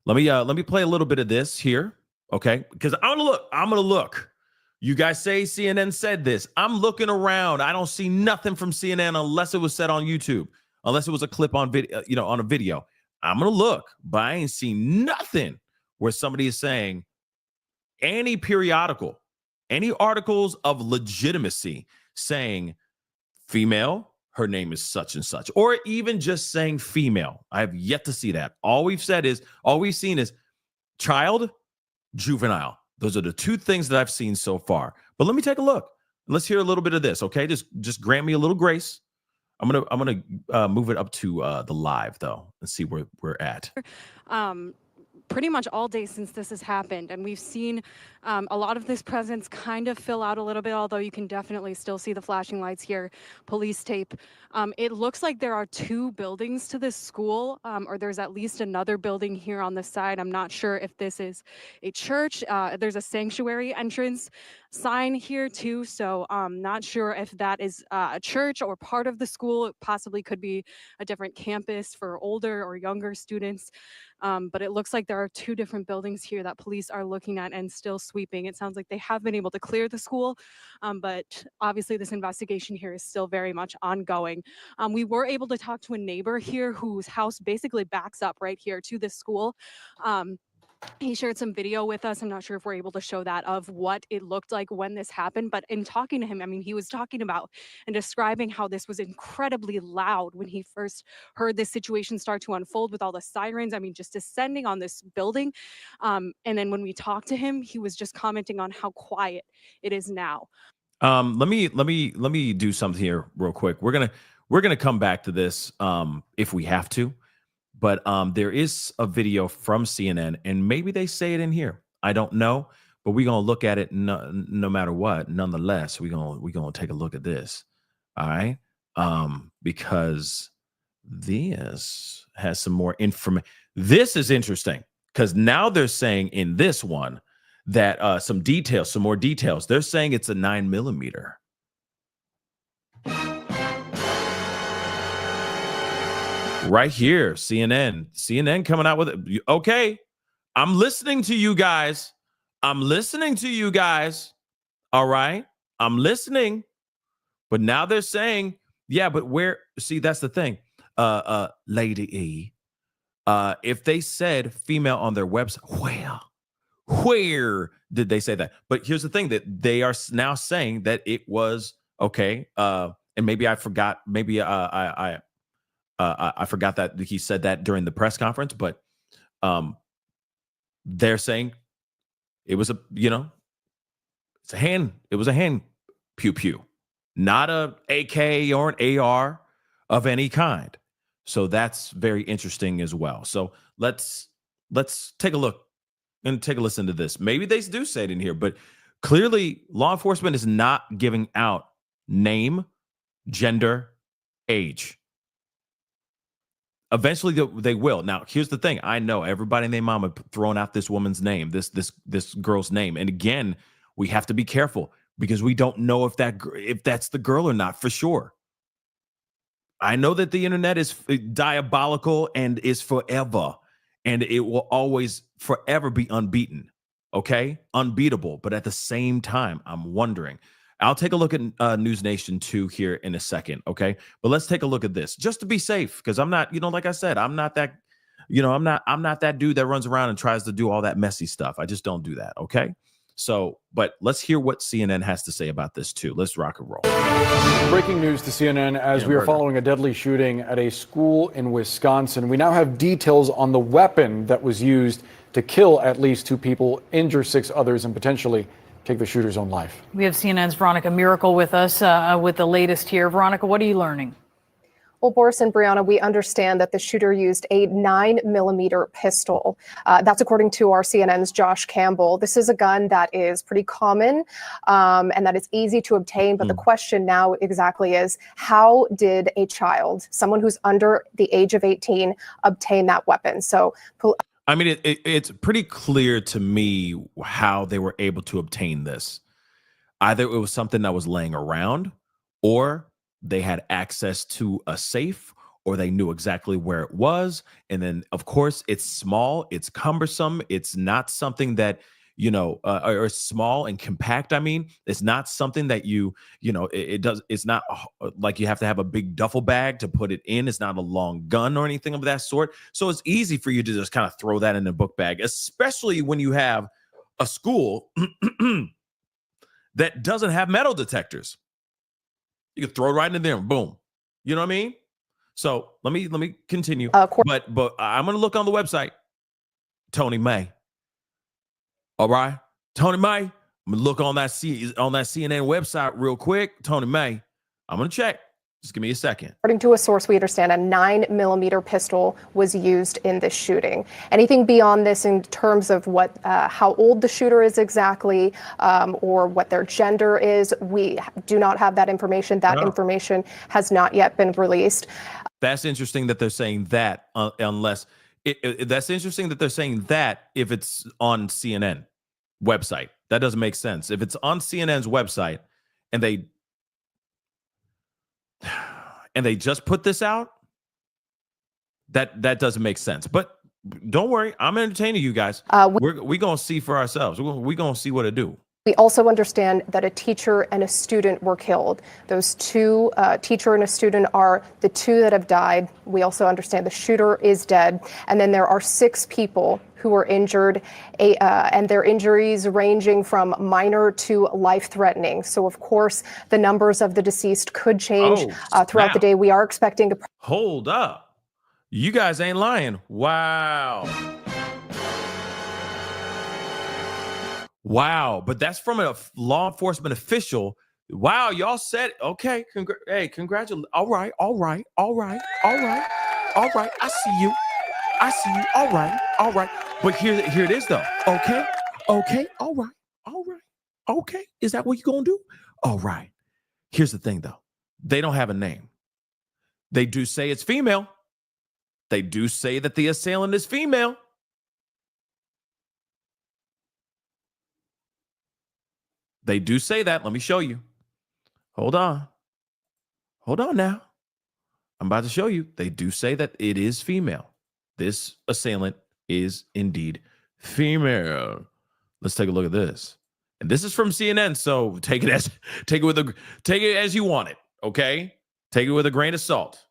let me play a little bit of this here. Okay. Because I'm gonna look. You guys say CNN said this. I'm looking around. I don't see nothing from CNN unless it was said on YouTube, unless it was a clip on video, on a video. I'm gonna look, but I ain't seen nothing where somebody is saying any periodical, any articles of legitimacy saying female, her name is such and such, or even just saying female. I have yet to see that. All we've seen is child, juvenile. Those are the two things that I've seen so far. But let me take a look. Let's hear a little bit of this, okay? Just grant me a little grace. I'm gonna move it up to the live though and see where we're at. Pretty much all day since this has happened, and we've seen a lot of this presence kind of fill out a little bit, although you can definitely still see the flashing lights here, police tape. It looks like there are two buildings to this school, or there's at least another building here on the side. I'm not sure if this is a church. There's a sanctuary entrance sign here too, so I'm not sure if that is a church or part of the school. It possibly could be a different campus for older or younger students. But it looks like there are two different buildings here that police are looking at and still sweeping. It sounds like they have been able to clear the school, but obviously this investigation here is still very much ongoing. We were able to talk to a neighbor here whose house basically backs up right here to this school. He shared some video with us. I'm not sure if we're able to show that of what it looked like when this happened, but in talking to him, I mean, he was talking about and describing how this was incredibly loud when he first heard this situation start to unfold with all the sirens. I mean, just descending on this building. And then when we talked to him, he was just commenting on how quiet it is now. Let me do something here real quick. We're gonna come back to this if we have to. But there is a video from CNN, and maybe they say it in here. I don't know, but we're gonna look at it no matter what. Nonetheless, we're gonna take a look at this. All right, because this has some more information. This is interesting because now they're saying in this one that some more details. They're saying it's a 9mm. Right here, CNN coming out with it. Okay, I'm listening to you guys. All right, I'm listening. But now they're saying, yeah, but where? See, that's the thing, Lady E. If they said female on their website, where did they say that? But here's the thing, that they are now saying that it was okay. And maybe I forgot. Maybe I forgot that he said that during the press conference, but they're saying it was it's a hand. It was a hand pew pew, not a AK or an AR of any kind. So that's very interesting as well. So let's take a look and take a listen to this. Maybe they do say it in here, but clearly law enforcement is not giving out name, gender, age. Eventually they will. Now, here's the thing. I know everybody and their mama throwing out this woman's name, this girl's name. And again, we have to be careful because we don't know if that's the girl or not for sure. I know that the internet is diabolical and is forever, and it will always forever be unbeaten. Okay, unbeatable. But at the same time, I'm wondering. I'll take a look at News Nation 2 here in a second. Okay, but let's take a look at this just to be safe, because I'm not, like I said, I'm not that, I'm not that dude that runs around and tries to do all that messy stuff. I just don't do that. Okay. So, but let's hear what CNN has to say about this too. Let's rock and roll. Breaking news to CNN as we are following a deadly shooting at a school in Wisconsin. We now have details on the weapon that was used to kill at least 2 people, injure 6 others, and potentially take the shooter's own life. We have CNN's Veronica Miracle with us with the latest here. Veronica, what are you learning? Well, Boris and Brianna, we understand that the shooter used a 9mm pistol. That's according to our CNN's Josh Campbell. This is a gun that is pretty common and that is easy to obtain. But the question now exactly is, how did a child, someone who's under the age of 18, obtain that weapon? So, I mean, it's pretty clear to me how they were able to obtain this. Either it was something that was laying around, or they had access to a safe, or they knew exactly where it was. And then, of course, it's small, it's cumbersome, it's not something that, or small and compact. I mean, it's not something that it's not like you have to have a big duffel bag to put it in. It's not a long gun or anything of that sort. So it's easy for you to just kind of throw that in a book bag, especially when you have a school that doesn't have metal detectors. You can throw it right in there and boom. You know what I mean? So let me continue. But I'm gonna look on the website. Tony May. All right, Tony May. I'm gonna look on that CNN website real quick. Tony May. I'm gonna check. Just give me a second. According to a source, we understand a 9mm pistol was used in this shooting. Anything beyond this in terms of what, how old the shooter is exactly, or what their gender is, we do not have that information. That information has not yet been released. That's interesting that they're saying that, that's interesting that they're saying that if it's on CNN website. That doesn't make sense. If it's on CNN's website and they just put this out, that doesn't make sense. But don't worry, I'm entertaining you guys. We're gonna see for ourselves. We're gonna see what it do. We also understand that a teacher and a student were killed. Those 2, teacher and a student, are the 2 that have died. We also understand the shooter is dead. And then there are 6 people who were injured, and their injuries ranging from minor to life-threatening. So, of course, the numbers of the deceased could change throughout the day. We are expecting to... Hold up. You guys ain't lying. Wow. Wow, but that's from a law enforcement official. Wow, y'all said, okay, congratulations. All right. I see you. All right. But here it is, though. Okay, all right. Okay, is that what you're gonna do? All right. Here's the thing, though. They don't have a name. They do say it's female. They do say that the assailant is female. They do say that. Let me show you. Hold on now. I'm about to show you. They do say that it is female. This assailant is indeed female. Let's take a look at this. And this is from CNN, so take it as you want it, okay? Take it with a grain of salt.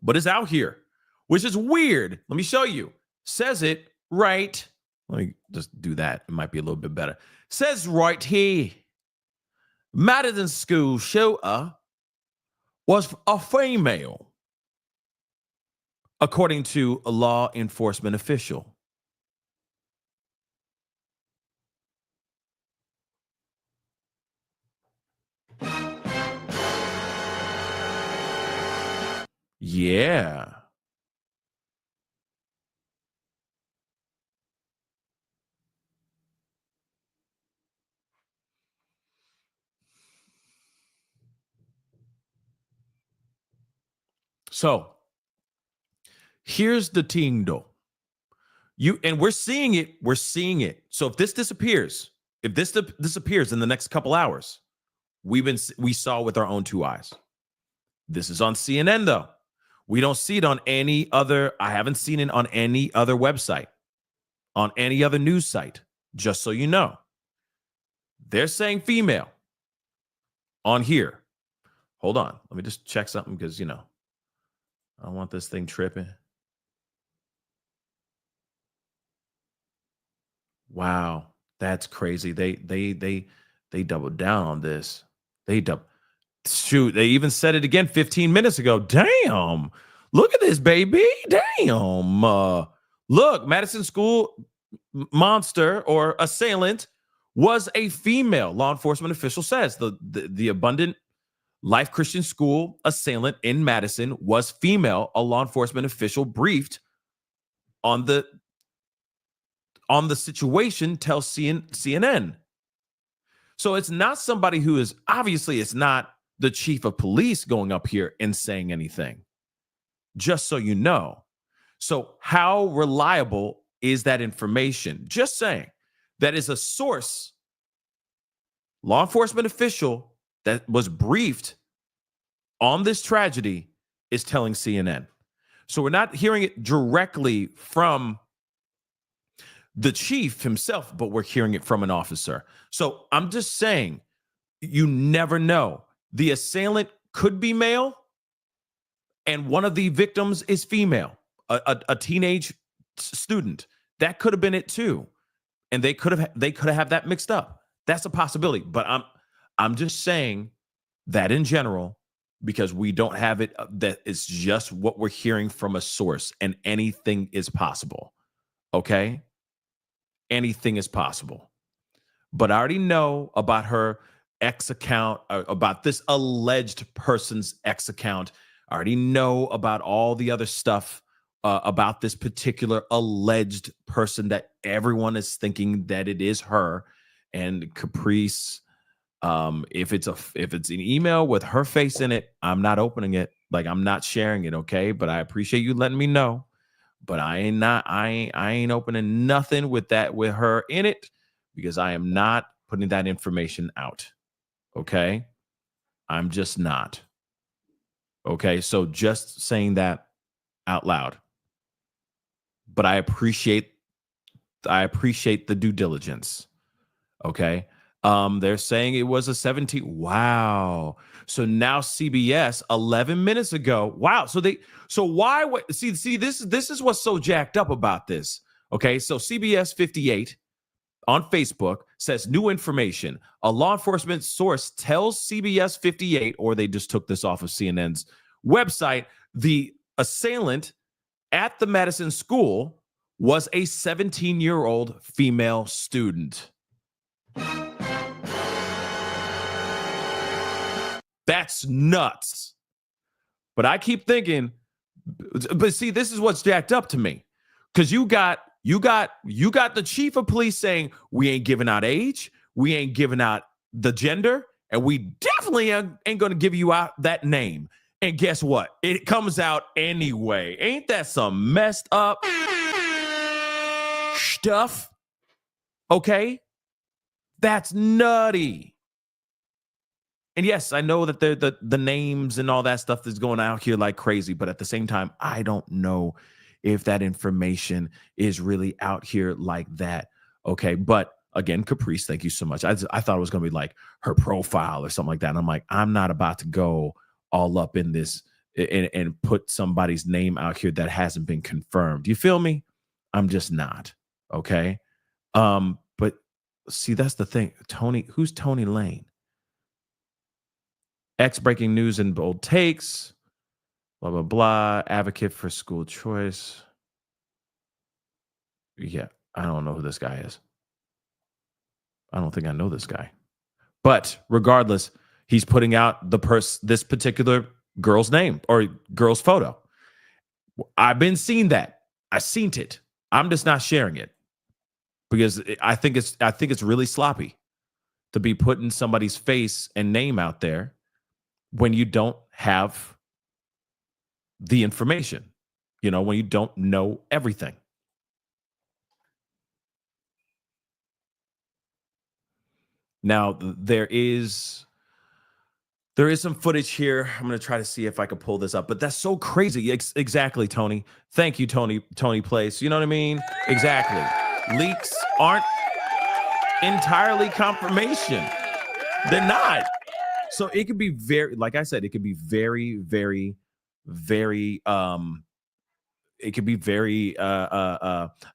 But it's out here, which is weird. Let me show you. Says it right. Let me just do that. It might be a little bit better. Says right here, Madison school shooter was a female, according to a law enforcement official. Yeah. So Here's the thing, though. We're seeing it. We're seeing it. So if this disappears, disappears in the next couple hours, we saw with our own two eyes. This is on CNN, though. We don't see it on any other. I haven't seen it on any other website, on any other news site. Just so you know, they're saying female on here. Hold on. Let me just check something because, I don't want this thing tripping. Wow, that's crazy. They doubled down on this. They even said it again 15 minutes ago. Damn. Look at this, baby. Damn. Look, Madison School monster or assailant was a female. Law enforcement official says the Abundant Life Christian School assailant in Madison was female. A law enforcement official briefed on the situation tells CNN. So it's not somebody who is, obviously it's not the chief of police going up here and saying anything, just so you know. So how reliable is that information? Just saying. That is a source, law enforcement official that was briefed on this tragedy is telling CNN. So we're not hearing it directly from the chief himself, but we're hearing it from an officer. So I'm just saying, you never know. The assailant could be male, and one of the victims is female, a teenage student. That could have been it too, and they could have that mixed up. That's a possibility. But I'm just saying that in general, because we don't have it. That it's just what we're hearing from a source, and anything is possible. Okay. Anything is possible. But I already know about her ex account, about this alleged person's ex account. I already know about all the other stuff about this particular alleged person that everyone is thinking that it is her. And Caprice, if it's an email with her face in it, I'm not opening it. Like, I'm not sharing it. Okay. But I appreciate you letting me know. But I ain't opening nothing with her in it, because I am not putting that information out. Okay. I'm just not. Okay. So just saying that out loud. But I appreciate the due diligence. Okay. They're saying it was a 17. Wow. So now CBS 11 minutes ago. Wow. See, this is what's so jacked up about this. Okay. So CBS 58 on Facebook says new information. A law enforcement source tells CBS 58, or they just took this off of CNN's website, the assailant at the Madison School was a 17-year-old female student. That's nuts. But I keep thinking, but see, this is what's jacked up to me. Because you got the chief of police saying we ain't giving out age, we ain't giving out the gender, and we definitely ain't going to give you out that name. And guess what? It comes out anyway. Ain't that some messed up stuff? Okay? That's nutty. And yes, I know that the names and all that stuff is going out here like crazy, but at the same time, I don't know if that information is really out here like that. Okay, but again, Caprice, thank you so much. I thought it was going to be like her profile or something like that. And I'm like, I'm not about to go all up in this and put somebody's name out here that hasn't been confirmed. You feel me? I'm just not. Okay. But see, that's the thing. Who's Tony Lane? Breaking news and bold takes, blah, blah, blah. Advocate for school choice. Yeah, I don't know who this guy is. I don't think I know this guy. But regardless, he's putting out this particular girl's name or girl's photo. I've been seeing that. I've seen it. I'm just not sharing it because I think it's really sloppy to be putting somebody's face and name out there when you don't have the information. when you don't know everything. Now, there is some footage here. I'm going to try to see if I can pull this up, but that's so crazy. Exactly, Tony. Thank you, Tony Place. You know what I mean? Exactly. Leaks aren't entirely confirmation. They're not. So it could be very, like I said, it could be very, very, very, it could be very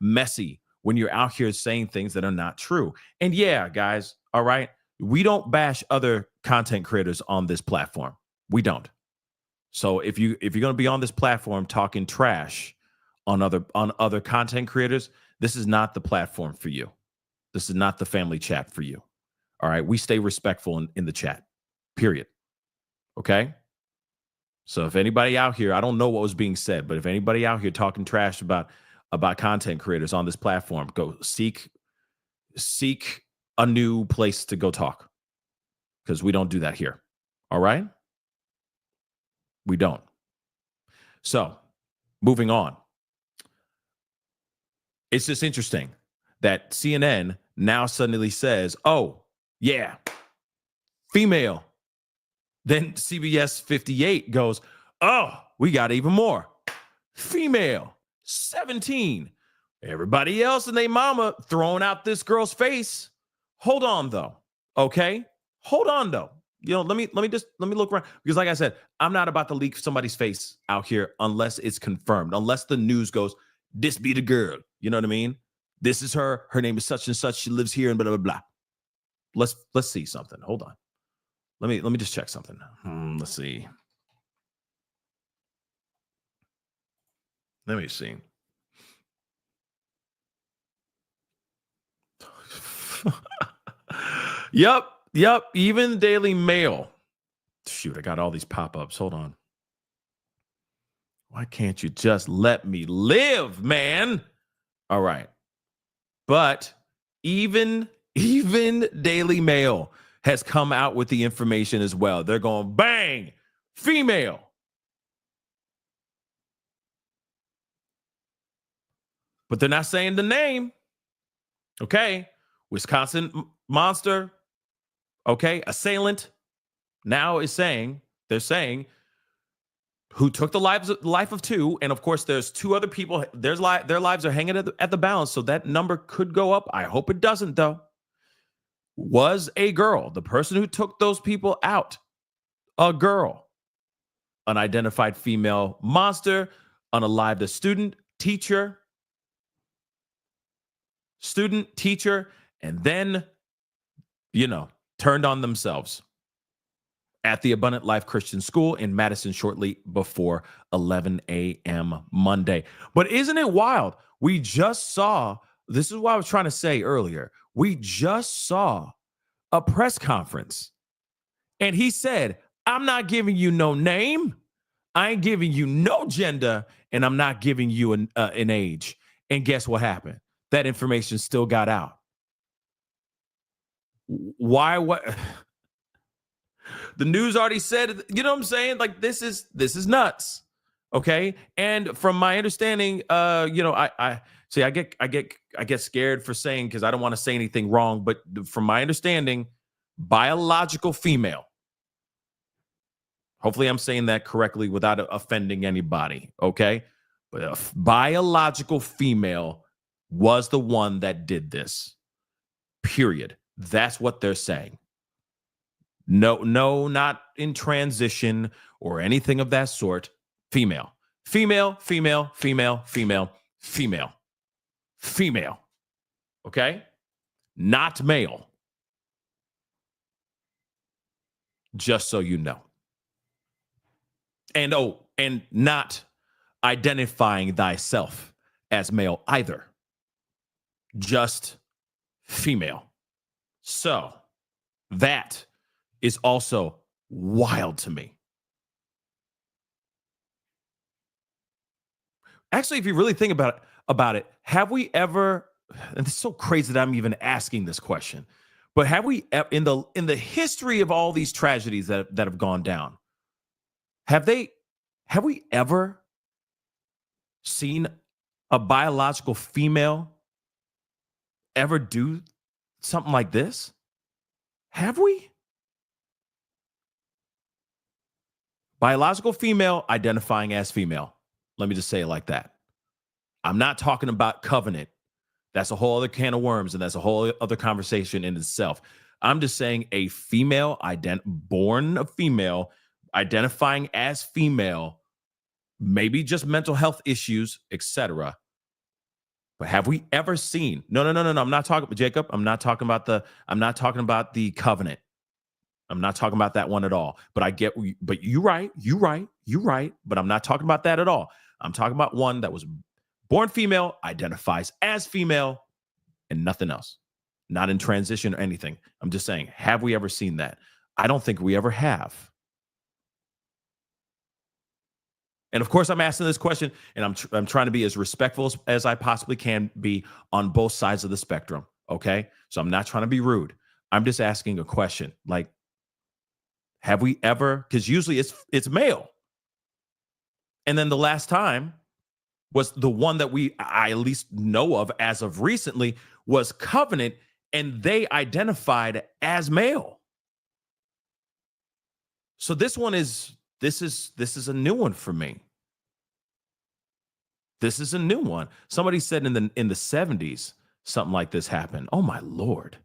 messy when you're out here saying things that are not true. And yeah, guys, all right, we don't bash other content creators on this platform. We don't. So if you're going to be on this platform talking trash on other content creators, this is not the platform for you. This is not the family chat for you. All right, we stay respectful in the chat. Period. Okay? So if anybody out here, I don't know what was being said, but if anybody out here talking trash about content creators on this platform, go seek a new place to go talk, because we don't do that here. All right? We don't. So moving on. It's just interesting that CNN now suddenly says, oh, yeah, female. Then CBS 58 goes, oh, we got even more. Female, 17. Everybody else and their mama throwing out this girl's face. Hold on, though. Okay? Hold on, though. Let me look around, because like I said, I'm not about to leak somebody's face out here unless it's confirmed, unless the news goes, this be the girl. You know what I mean? This is her. Her name is such and such. She lives here and blah, blah, blah. Let's see something. Hold on. Let me just check something. Let's see. Let me see. Yep. Even Daily Mail. Shoot, I got all these pop-ups. Hold on. Why can't you just let me live, man? All right. But even Daily Mail has come out with the information as well. They're going, bang, female. But they're not saying the name. Okay. Wisconsin monster. Okay. Assailant now is saying, they're saying, who took the life of two. And of course, there's two other people. Their lives are hanging at the balance. So that number could go up. I hope it doesn't, though. Was a girl. The person who took those people out, a girl. Unidentified female monster, unalived a student, teacher, and then, turned on themselves at the Abundant Life Christian School in Madison shortly before 11 a.m. Monday. But isn't it wild? We just saw, this is what I was trying to say earlier, we just saw a press conference, and he said, I'm not giving you no name, I ain't giving you no gender, and I'm not giving you an age. And guess what happened? That information still got out. Why? What? The news already said, you know what I'm saying? Like, this is nuts. Okay. And from my understanding, I see, I get scared for saying, because I don't want to say anything wrong, but from my understanding, biological female. Hopefully I'm saying that correctly without offending anybody. Okay. But a biological female was the one that did this. Period. That's what they're saying. No, not in transition or anything of that sort. Female. Okay? Not male. Just so you know. And not identifying thyself as male either. Just female. So that is also wild to me. Actually, if you really think about it, have we ever, and it's so crazy that I'm even asking this question, but have we, in the history of all these tragedies that have gone down, have we ever seen a biological female ever do something like this? Have we? Biological female identifying as female. Let me just say it like that. I'm not talking about covenant. That's a whole other can of worms, and that's a whole other conversation in itself. I'm just saying a female, born a female, identifying as female, maybe just mental health issues, etc. But have we ever seen? No. I'm not talking, Jacob. I'm not talking about the covenant. I'm not talking about that one at all. But I get, but you're right. But I'm not talking about that at all. I'm talking about one that was born female, identifies as female, and nothing else. Not in transition or anything. I'm just saying, have we ever seen that? I don't think we ever have. And of course, I'm asking this question, and I'm trying to be as respectful as I possibly can be on both sides of the spectrum. Okay, so I'm not trying to be rude. I'm just asking a question. Like, have we ever? Because usually it's male, and then the last time was the one that I at least know of as of recently was Covenant, and they identified as male. So this is a new one for me. This is a new one. Somebody said in the 70s something like this happened. Oh my Lord.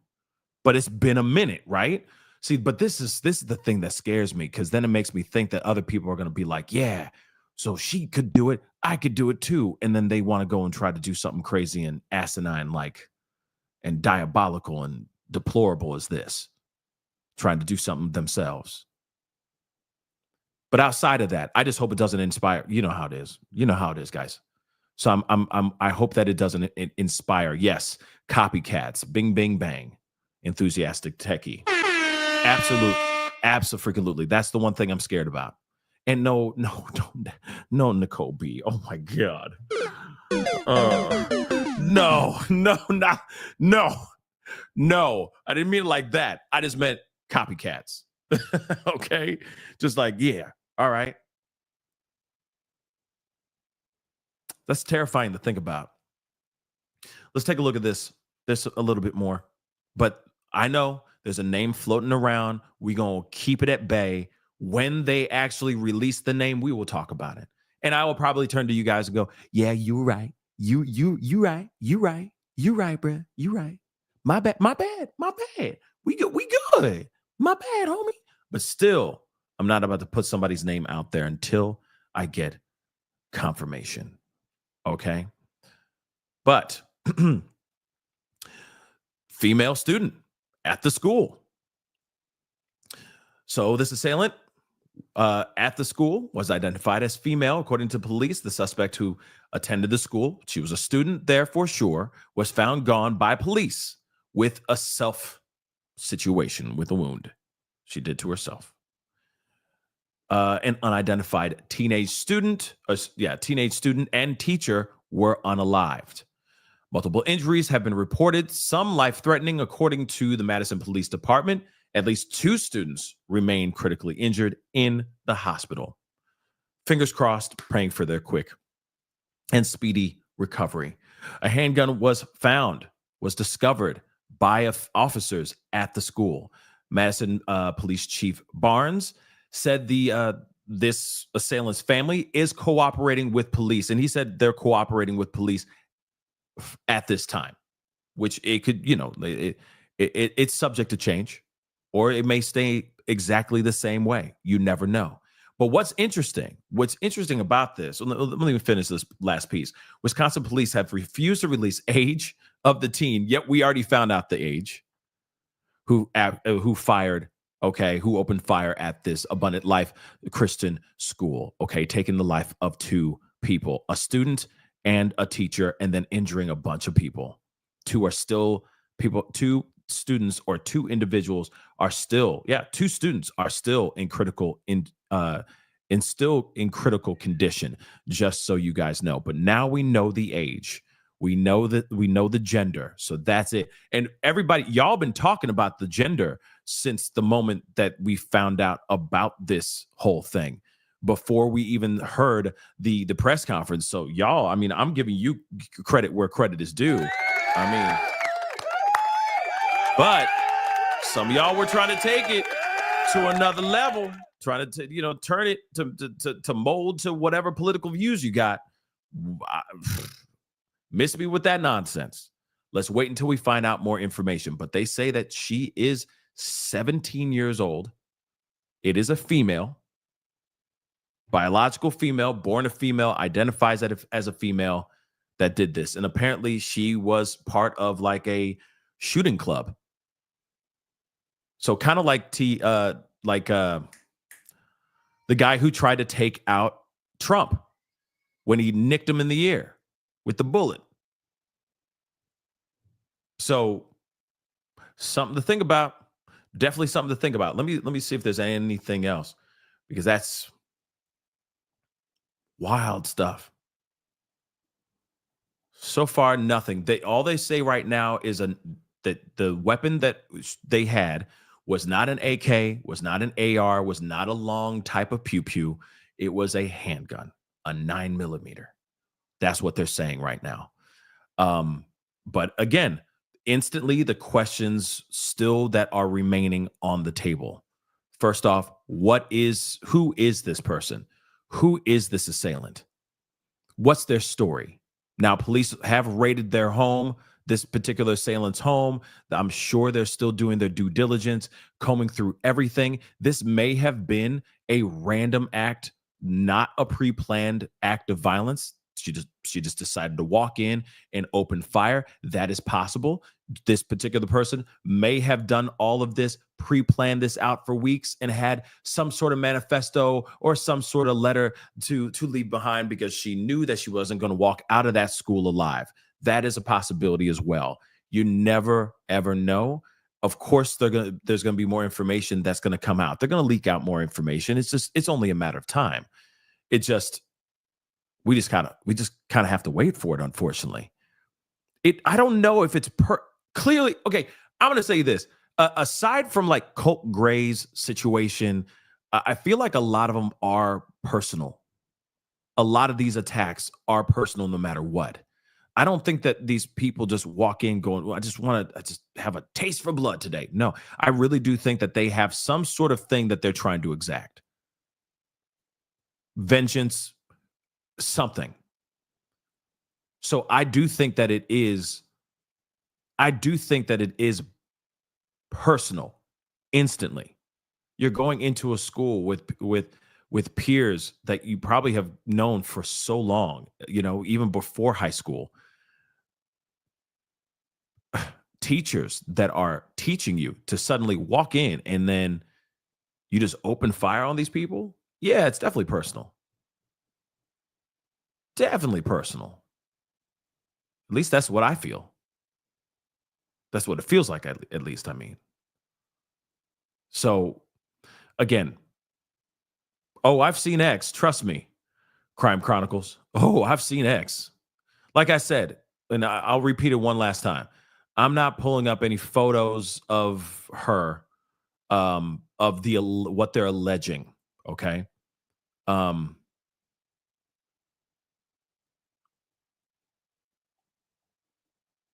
But it's been a minute, right? See, but this is the thing that scares me, because then it makes me think that other people are going to be like, yeah, so she could do it, I could do it too. And then they want to go and try to do something crazy and asinine like and diabolical and deplorable as this, trying to do something themselves. But outside of that, I just hope it doesn't inspire. You know how it is. You know how it is, guys. So I hope that it doesn't inspire. Yes, copycats, bing, bing, bang, enthusiastic techie. Absolutely. That's the one thing I'm scared about. And no, Nicole B. Oh my God. No. I didn't mean it like that. I just meant copycats. Okay, just like, yeah, all right. That's terrifying to think about. Let's take a look at this a little bit more. But I know there's a name floating around. We're going to keep it at bay. When they actually release the name, we will talk about it. And I will probably turn to you guys and go, yeah, you're right. You right. You right, bruh. You right. My bad. We good. My bad, homie. But still, I'm not about to put somebody's name out there until I get confirmation. Okay. But female student at the school. So this assailant at the school was identified as female. According to police, the suspect who attended the school, she was a student there for sure, was found gone by police with a self situation, with a wound she did to herself. An unidentified teenage student and teacher were unalived. Multiple injuries have been reported, some life-threatening, according to the Madison Police Department. At least 2 students remain critically injured in the hospital. Fingers crossed, praying for their quick and speedy recovery. A handgun was discovered by officers at the school. Madison Police Chief Barnes said this assailant's family is cooperating with police, and he said they're cooperating with police at this time, which it could, it's subject to change, or it may stay exactly the same way. You never know. But what's interesting about this, let me finish this last piece. Wisconsin police have refused to release age of the teen, yet we already found out the age who opened fire at this Abundant Life Christian school, taking the life of 2 people, a student and a teacher, and then injuring a bunch of people. 2 students or 2 individuals are still, 2 students are still in critical condition, just so you guys know. But now we know the age. We know the gender. So that's it. And everybody, y'all been talking about the gender since the moment that we found out about this whole thing. before we even heard the press conference. So y'all, I mean, I'm giving you credit where credit is due. I mean, but some of y'all were trying to take it to another level, trying to turn it to mold to whatever political views you got. Miss me with that nonsense. Let's wait until we find out more information. But they say that she is 17 years old. It is a female, biological female, born a female, identifies as a female that did this. And apparently she was part of like a shooting club. So kind of like the guy who tried to take out Trump when he nicked him in the ear with the bullet. So something to think about. Definitely something to think about. Let me see if there's anything else, because that's wild stuff. So far, nothing. All they say right now is that the weapon that they had was not an AK, was not an AR, was not a long type of pew-pew. It was a handgun, a 9mm. That's what they're saying right now. But again, instantly the questions still that are remaining on the table. First off, who is this person? Who is this assailant? What's their story? Now, police have raided their home, this particular assailant's home. I'm sure they're still doing their due diligence, combing through everything. This may have been a random act, not a pre-planned act of violence. She just decided to walk in and open fire. That is possible. This particular person may have done all of this, pre-planned this out for weeks, and had some sort of manifesto or some sort of letter to leave behind because she knew that she wasn't going to walk out of that school alive. That is a possibility as well. You never, ever know. Of course, there's going to be more information that's going to come out. They're going to leak out more information. It's only a matter of time. We just kind of have to wait for it, unfortunately. I don't know if it's clearly okay. I'm going to say this. Aside from like Colt Gray's situation, I feel like a lot of them are personal. A lot of these attacks are personal no matter what. I don't think that these people just walk in going, well, I just have a taste for blood today. No, I really do think that they have some sort of thing that they're trying to exact. Vengeance, something. So I do think that it is personal. Instantly, you're going into a school with peers that you probably have known for so long, even before high school. Teachers that are teaching you to suddenly walk in and then you just open fire on these people. Yeah, it's definitely personal. Definitely personal. At least that's what I feel. That's what it feels like, at least, I mean. So, again, I've seen X. Trust me, Crime Chronicles. I've seen X. Like I said, and I'll repeat it one last time. I'm not pulling up any photos of her, of what they're alleging. Okay.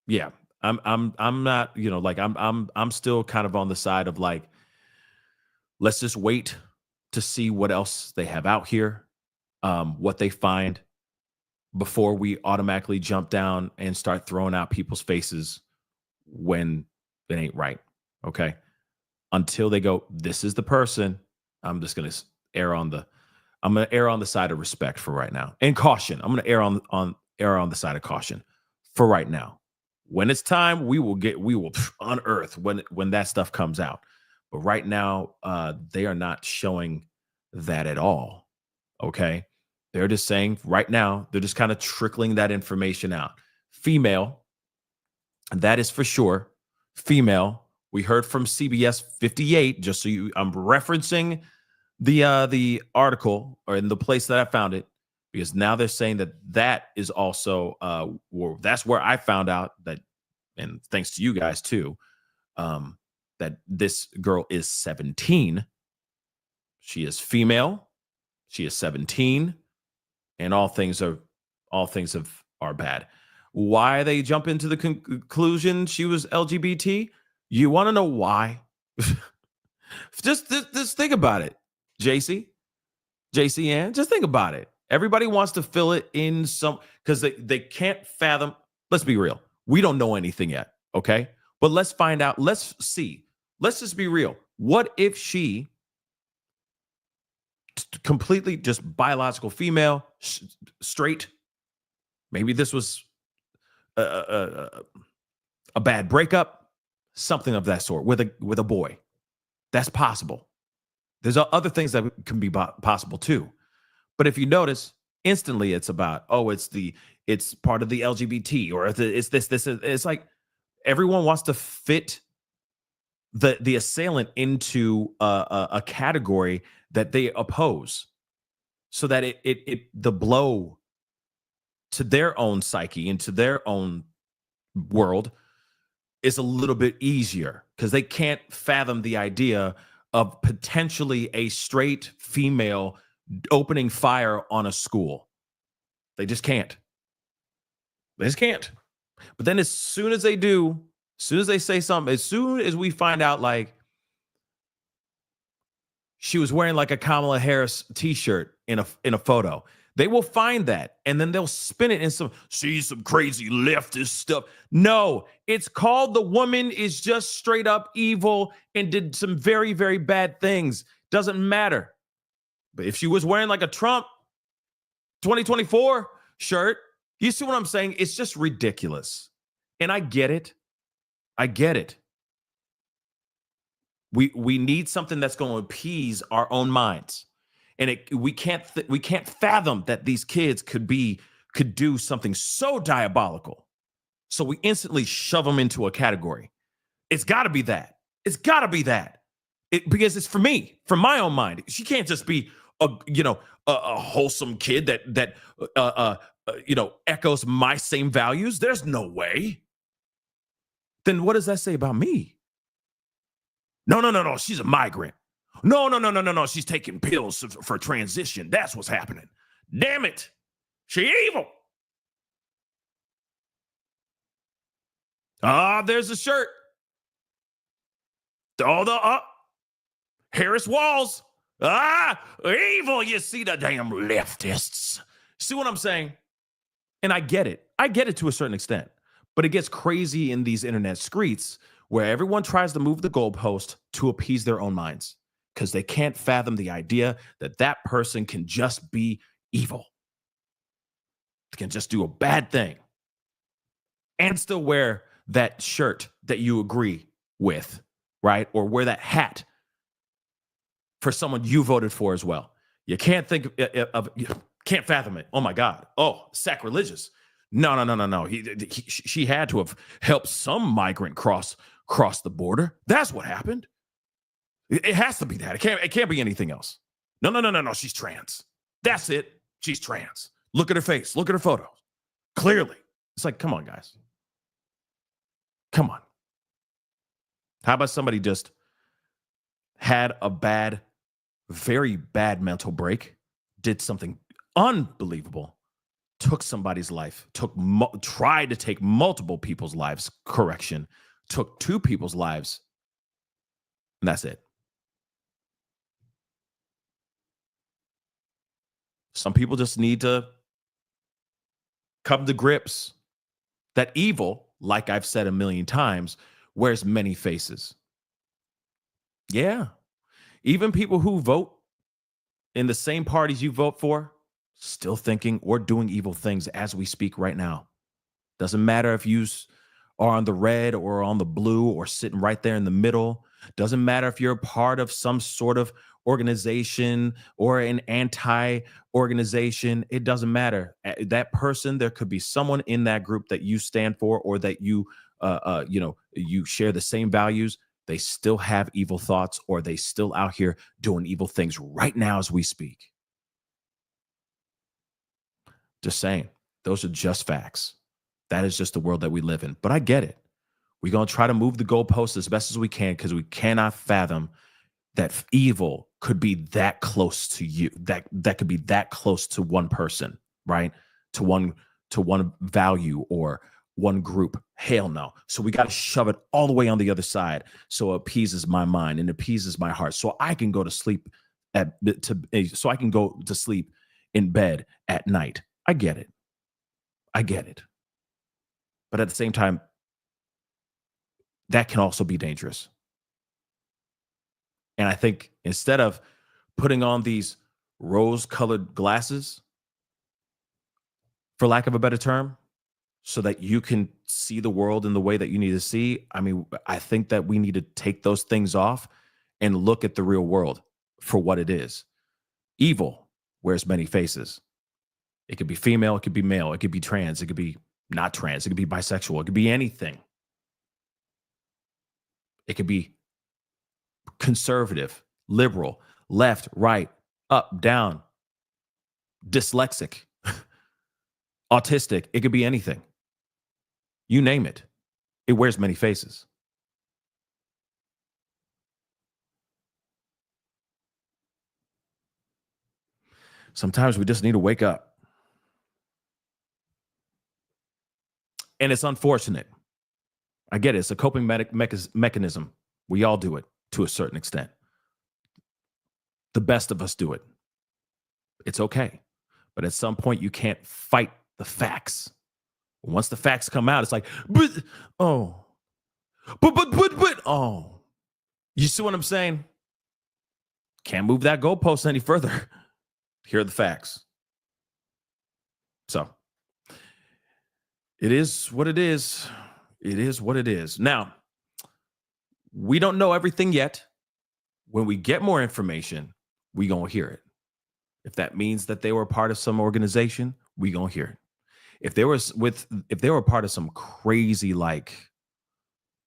Yeah, I'm not, like I'm still kind of on the side of like, let's just wait to see what else they have out here, what they find before we automatically jump down and start throwing out people's faces when it ain't right. Okay. Until they go, this is the person. I'm just going to err on the side of respect for right now, and caution. I'm going to err on the side of caution for right now. When it's time, we will unearth when that stuff comes out. But right now, they are not showing that at all. Okay. They're just saying right now, they're just kind of trickling that information out. Female, that is for sure. Female. We heard from CBS 58, just so I'm referencing the article or in the place that I found it, because now they're saying that is also that's where I found out that, and thanks to you guys too, that this girl is 17. She is female. She is 17, and all things are bad. Why they jump into the conclusion she was LGBT? You want to know why? just think about it, JC Ann. Just think about it. Everybody wants to fill it in some because they can't fathom. Let's be real. We don't know anything yet. Okay, but let's find out. Let's see. Let's just be real. What if she completely just biological female, straight? Maybe this was a bad breakup, something of that sort with a boy. That's possible. There's other things that can be possible too. But if you notice, instantly it's about, it's part of the LGBT, or it's this. It's like everyone wants to fit the assailant into a category that they oppose, so that the blow to their own psyche and to their own world is a little bit easier, because they can't fathom the idea of potentially a straight female opening fire on a school. They just can't. They just can't. But then as soon as they do, as soon as they say something, as soon as we find out, like, she was wearing like a Kamala Harris t-shirt in a photo, they will find that, and then they'll spin it in some crazy leftist stuff. No, it's called the woman is just straight up evil and did some very, very bad things. Doesn't matter. But if she was wearing like a Trump 2024 shirt, you see what I'm saying? It's just ridiculous. And I get it. I get it. We need something that's going to appease our own minds. And we can't fathom that these kids could do something so diabolical. So we instantly shove them into a category. It's got to be that. It's got to be that. Because it's for me, from my own mind. She can't just be a wholesome kid that echoes my same values. There's no way. Then what does that say about me? No. She's a migrant. No. She's taking pills for transition. That's what's happening. Damn it. She evil. There's a shirt. All the Harris Walls. Evil. You see the damn leftists. See what I'm saying? And I get it. I get it to a certain extent. But it gets crazy in these internet streets where everyone tries to move the goalpost to appease their own minds, because they can't fathom the idea that that person can just be evil. They can just do a bad thing and still wear that shirt that you agree with, right? Or wear that hat for someone you voted for as well. You can't can't fathom it. Oh my God. Oh, sacrilegious. No. She had to have helped some migrant cross the border. That's what happened. It has to be that. It can't be anything else. No. She's trans. That's it. She's trans. Look at her face. Look at her photos. Clearly. It's like, come on, guys. Come on. How about somebody just had a very bad mental break, did something unbelievable, took somebody's life, tried to take multiple people's lives, took 2 people's lives, and that's it. Some people just need to come to grips that evil, like I've said a million times, wears many faces. Yeah. Even people who vote in the same parties you vote for, still thinking or doing evil things as we speak right now. Doesn't matter if you are on the red or on the blue or sitting right there in the middle. Doesn't matter if you're a part of some sort of organization or an anti-organization. It doesn't matter. That person, there could be someone in that group that you stand for, or that you share the same values. They still have evil thoughts, or they still out here doing evil things right now as we speak. Just saying, those are just facts. That is just the world that we live in. But I get it. We're going to try to move the goalposts as best as we can, because we cannot fathom that evil could be that close to you, that could be that close to one person, right? To one value or one group. Hell no. So we got to shove it all the way on the other side so it appeases my mind and appeases my heart so I can go to sleep so I can go to sleep in bed at night. I get it. But at the same time, that can also be dangerous. And I think instead of putting on these rose-colored glasses, for lack of a better term, so that you can see the world in the way that you need to see, I mean, I think that we need to take those things off and look at the real world for what it is. Evil wears many faces. It could be female, it could be male, it could be trans, it could be not trans, it could be bisexual, it could be anything. It could be conservative, liberal, left, right, up, down, dyslexic, autistic. It could be anything. You name it. It wears many faces. Sometimes we just need to wake up. And it's unfortunate. I get it. It's a coping mechanism. We all do it to a certain extent. The best of us do it. It's okay. But at some point, you can't fight the facts. Once the facts come out, it's like, oh. You see what I'm saying? Can't move that goalpost any further. Here are the facts. So, it is what it is. It is what it is. Now, we don't know everything yet. When we get more information, we gonna hear it. If that means that they were part of some organization, we gonna hear it. If they were part of some crazy like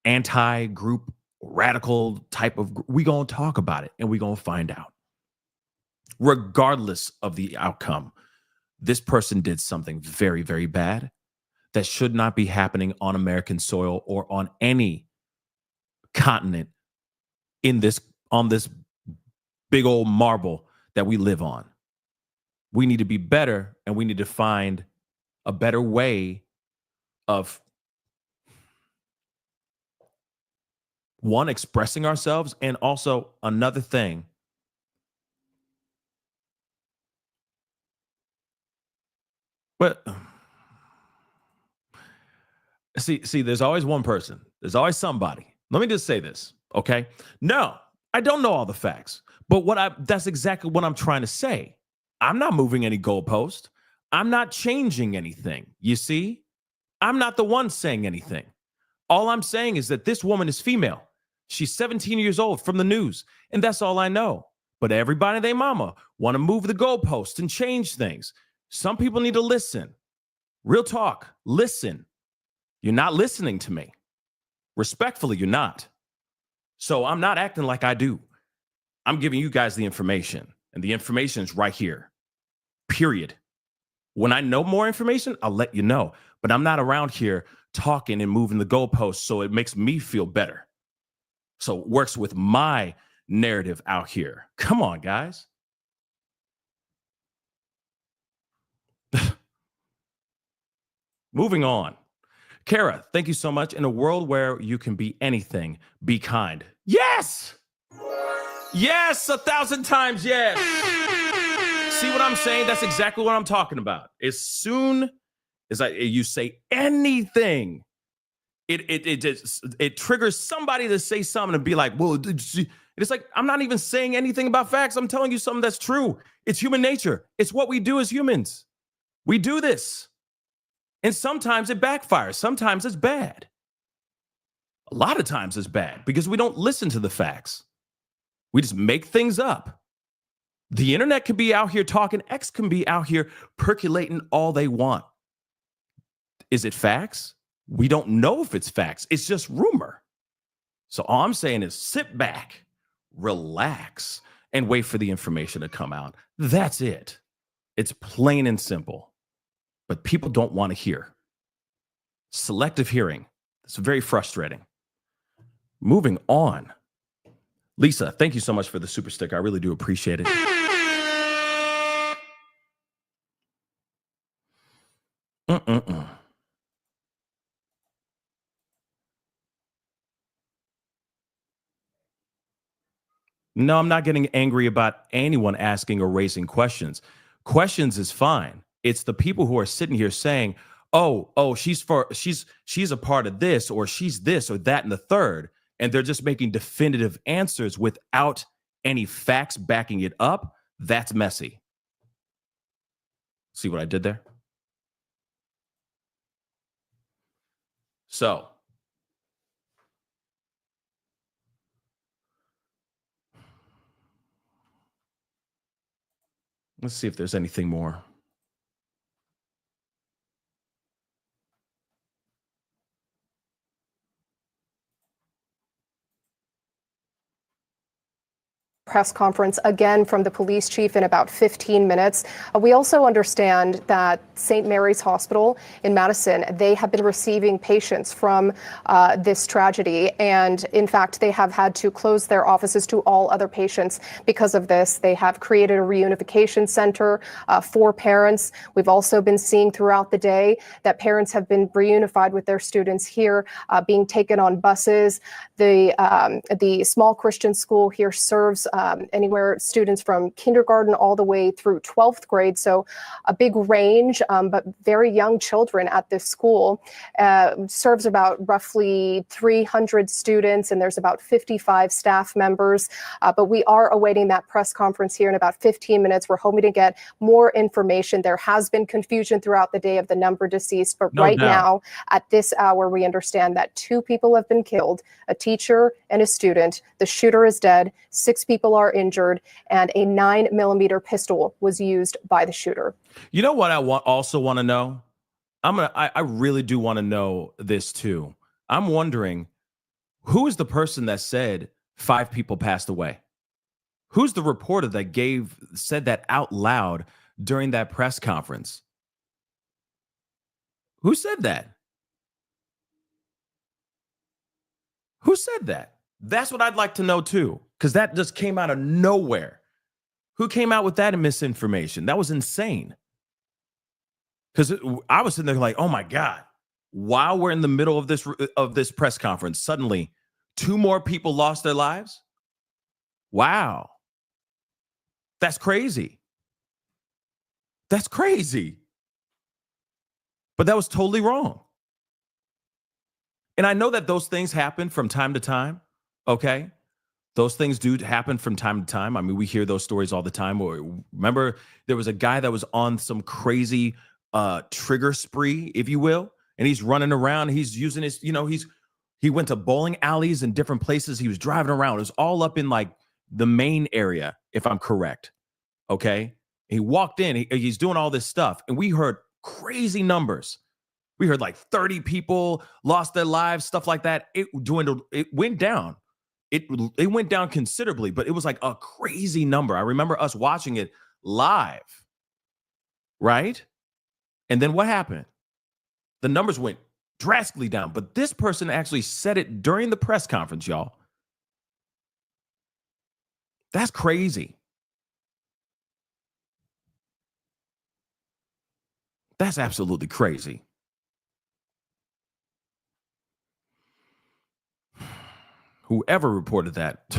anti-group, radical type of, we gonna talk about it and we gonna find out. Regardless of the outcome, this person did something very, very bad that should not be happening on American soil or on any continent on this big old marble that we live on. We need to be better, and we need to find a better way of one, expressing ourselves, and also another thing, but see, there's always one person. There's always somebody. Let me just say this, okay? No, I don't know all the facts, but that's exactly what I'm trying to say. I'm not moving any goalpost. I'm not changing anything. You see? I'm not the one saying anything. All I'm saying is that this woman is female. She's 17 years old from the news, and that's all I know. But everybody and their mama want to move the goalpost and change things. Some people need to listen. Real talk, listen. You're not listening to me. Respectfully, you're not. So I'm not acting like I do. I'm giving you guys the information, and the information is right here. Period. When I know more information, I'll let you know. But I'm not around here talking and moving the goalposts so it makes me feel better. So it works with my narrative out here. Come on, guys. Moving on. Kara, thank you so much. In a world where you can be anything, be kind. Yes! Yes, 1,000 times yes. See what I'm saying? That's exactly what I'm talking about. As soon as you say anything, it triggers somebody to say something and be like, well, it's like, I'm not even saying anything about facts. I'm telling you something that's true. It's human nature. It's what we do as humans. We do this. And sometimes it backfires. Sometimes it's bad. A lot of times it's bad because we don't listen to the facts. We just make things up. The internet can be out here talking. X can be out here percolating all they want. Is it facts? We don't know if it's facts. It's just rumor. So all I'm saying is sit back, relax, and wait for the information to come out. That's it. It's plain and simple. But people don't want to hear. Selective hearing. It's very frustrating. Moving on. Lisa, thank you so much for the super sticker. I really do appreciate it. No, I'm not getting angry about anyone asking or raising questions. Questions is fine. It's the people who are sitting here saying, "Oh, she's a part of this, or she's this or that and the third," and they're just making definitive answers without any facts backing it up. That's messy. See what I did there? So, let's see if there's anything more. Press conference again from the police chief in about 15 minutes. We also understand that St. Mary's Hospital in Madison, they have been receiving patients from this tragedy. And in fact, they have had to close their offices to all other patients because of this. They have created a reunification center for parents. We've also been seeing throughout the day that parents have been reunified with their students here, being taken on buses. The small Christian school here serves anywhere students from kindergarten all the way through 12th grade. So a big range, but very young children at this school. Serves about roughly 300 students, and there's about 55 staff members. But we are awaiting that press conference here in about 15 minutes. We're hoping to get more information. There has been confusion throughout the day of the number deceased, but right now, at this hour, we understand that 2 people have been killed, a teacher and a student. The shooter is dead. 6 people are injured, and a 9mm pistol was used by the shooter. You know what I also want to know? I really do want to know this too. I'm wondering, who is the person that said 5 people passed away? Who's the reporter that said that out loud during that press conference? Who said that? Who said that? That's what I'd like to know too, because that just came out of nowhere. Who came out with that misinformation? That was insane. Because I was sitting there like, oh my God, while we're in the middle of this press conference, suddenly 2 more people lost their lives. Wow. That's crazy. That's crazy. But that was totally wrong. And I know that those things happen from time to time. Okay. Those things do happen from time to time. I mean, we hear those stories all the time. Remember, there was a guy that was on some crazy trigger spree, if you will, and he's running around. He's using his, he went to bowling alleys and different places. He was driving around. It was all up in like the main area, if I'm correct. Okay. He walked in, he's doing all this stuff, and we heard crazy numbers. We heard like 30 people lost their lives, stuff like that. It dwindled. It went down. It went down considerably, but it was like a crazy number. I remember us watching it live, right? And then what happened? The numbers went drastically down, but this person actually said it during the press conference, y'all. That's crazy. That's absolutely crazy. Whoever reported that,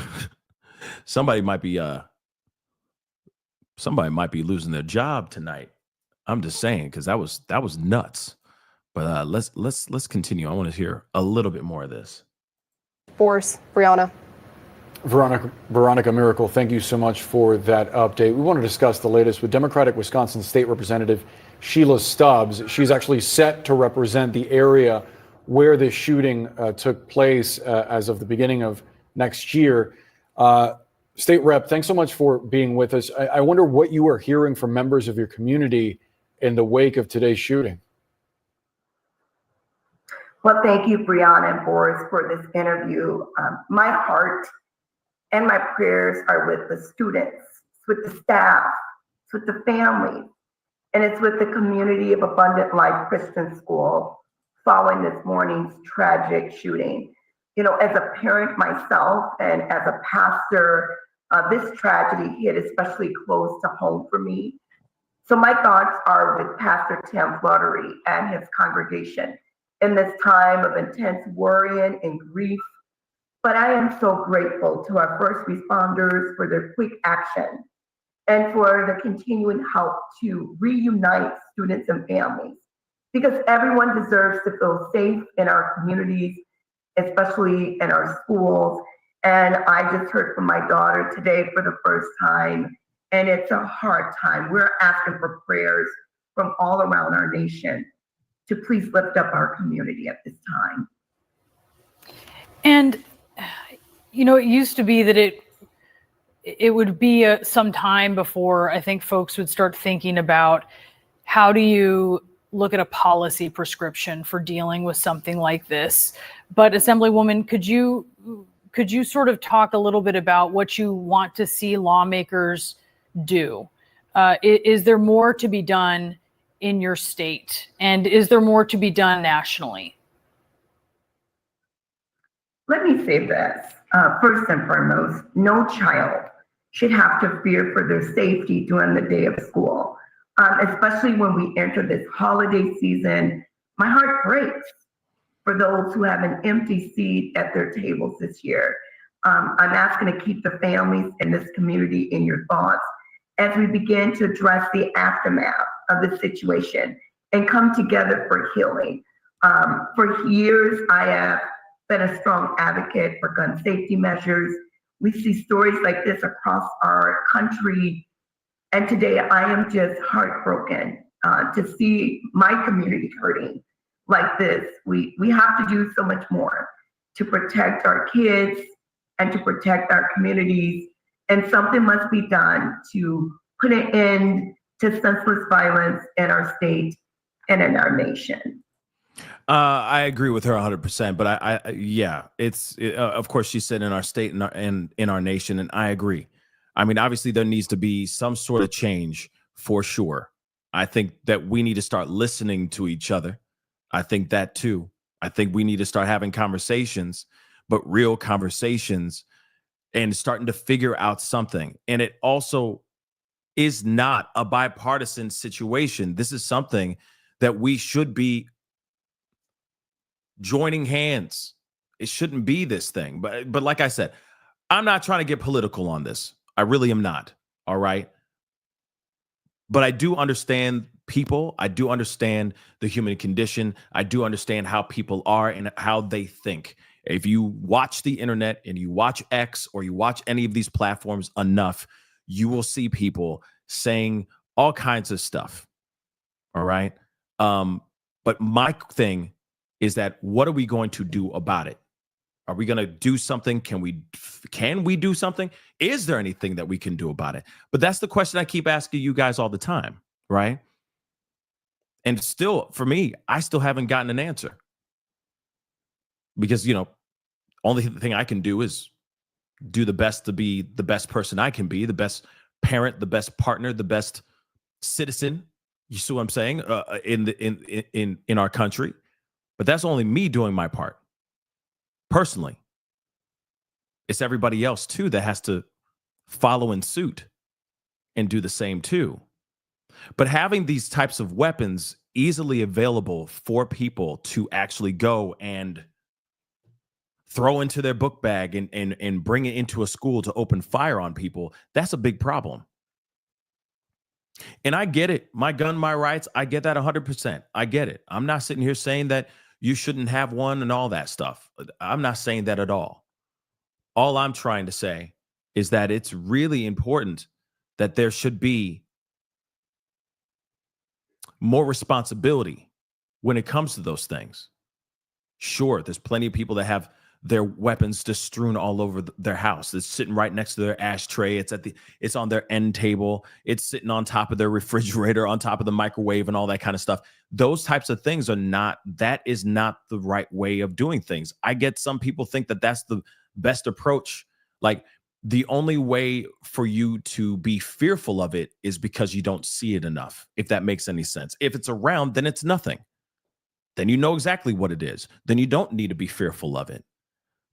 somebody might be losing their job tonight. I'm just saying, because that was nuts. But let's continue. I want to hear a little bit more of this. Boris, Brianna. Veronica Miracle, thank you so much for that update. We want to discuss the latest with Democratic Wisconsin State Representative Sheila Stubbs. She's actually set to represent the area where this shooting took place as of the beginning of next year. State Rep, thanks so much for being with us. I wonder what you are hearing from members of your community in the wake of today's shooting. Well, thank you, Brianna and Boris, for this interview. My heart and my prayers are with the students, it's with the staff, it's with the families, and it's with the community of Abundant Life Christian School following this morning's tragic shooting. as a parent myself and as a pastor, this tragedy hit especially close to home for me. So my thoughts are with Pastor Tim Fluttery and his congregation in this time of intense worrying and grief. But I am so grateful to our first responders for their quick action and for the continuing help to reunite students and families, because everyone deserves to feel safe in our communities, especially in our schools. And I just heard from my daughter today for the first time, and it's a hard time. We're asking for prayers from all around our nation to please lift up our community at this time. And, it used to be that it would be some time before I think folks would start thinking about how do you look at a policy prescription for dealing with something like this. But Assemblywoman, could you sort of talk a little bit about what you want to see lawmakers do? Is there more to be done in your state? And is there more to be done nationally? Let me say this. First and foremost, no child should have to fear for their safety during the day of school, especially when we enter this holiday season. My heart breaks for those who have an empty seat at their tables this year. I'm asking to keep the families in this community in your thoughts as we begin to address the aftermath of the situation and come together for healing. For years, I have been a strong advocate for gun safety measures. We see stories like this across our country. And today I am just heartbroken to see my community hurting like this. We have to do so much more to protect our kids and to protect our communities. And something must be done to put an end to senseless violence in our state and in our nation. I agree with her 100%, but of course she said in our state and in our nation, and I agree. I mean, obviously there needs to be some sort of change for sure. I think that we need to start listening to each other. I think that too. I think we need to start having conversations, but real conversations, and starting to figure out something. And it also is not a bipartisan situation. This is something that we should be joining hands. It shouldn't be this thing. But like I said, I'm not trying to get political on this. I really am not. All right. But I do understand people. I do understand the human condition. I do understand how people are and how they think. If you watch the internet and you watch X or you watch any of these platforms enough, you will see people saying all kinds of stuff. All right. But my thing is that what are we going to do about it? Are we going to do something? Can we do something? Is there anything that we can do about it? But that's the question I keep asking you guys all the time, right? And still, for me, I still haven't gotten an answer. Because, only thing I can do is do the best to be the best person I can be, the best parent, the best partner, the best citizen. You see what I'm saying? In our country. But that's only me doing my part. Personally, it's everybody else too that has to follow in suit and do the same too. But having these types of weapons easily available for people to actually go and throw into their book bag and bring it into a school to open fire on people, that's a big problem. And I get it. My gun, my rights. I get that 100%. I get it. I'm not sitting here saying that you shouldn't have one and all that stuff. I'm not saying that at all. All I'm trying to say is that it's really important that there should be more responsibility when it comes to those things. Sure, there's plenty of people that have their weapons just strewn all over their house. It's sitting right next to their ashtray. It's on their end table. It's sitting on top of their refrigerator, on top of the microwave and all that kind of stuff. Those types of things that is not the right way of doing things. I get some people think that that's the best approach. Like, the only way for you to be fearful of it is because you don't see it enough, if that makes any sense. If it's around, then it's nothing. Then you know exactly what it is. Then you don't need to be fearful of it.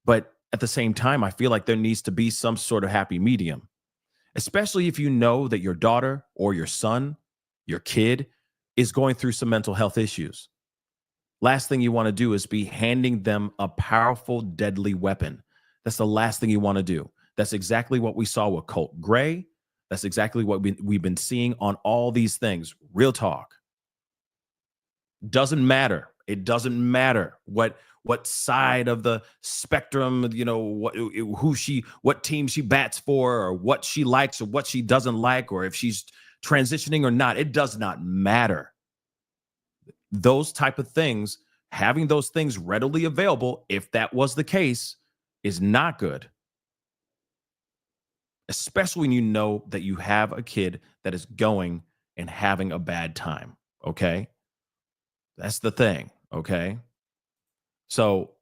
But at the same time, I feel like there needs to be some sort of happy medium, especially if you know that your daughter or your son, your kid, is going through some mental health issues. Last thing you want to do is be handing them a powerful, deadly weapon. That's the last thing you want to do. That's exactly what we saw with Colt Gray. That's exactly what we've been seeing on all these things. Real talk. Doesn't matter. It doesn't matter what side of the spectrum, what team she bats for, or what she likes or what she doesn't like, or if she's transitioning or not. It does not matter. Those type of things, having those things readily available, if that was the case, is not good. Especially when you know that you have a kid that is going and having a bad time. Okay. That's the thing. Okay. So,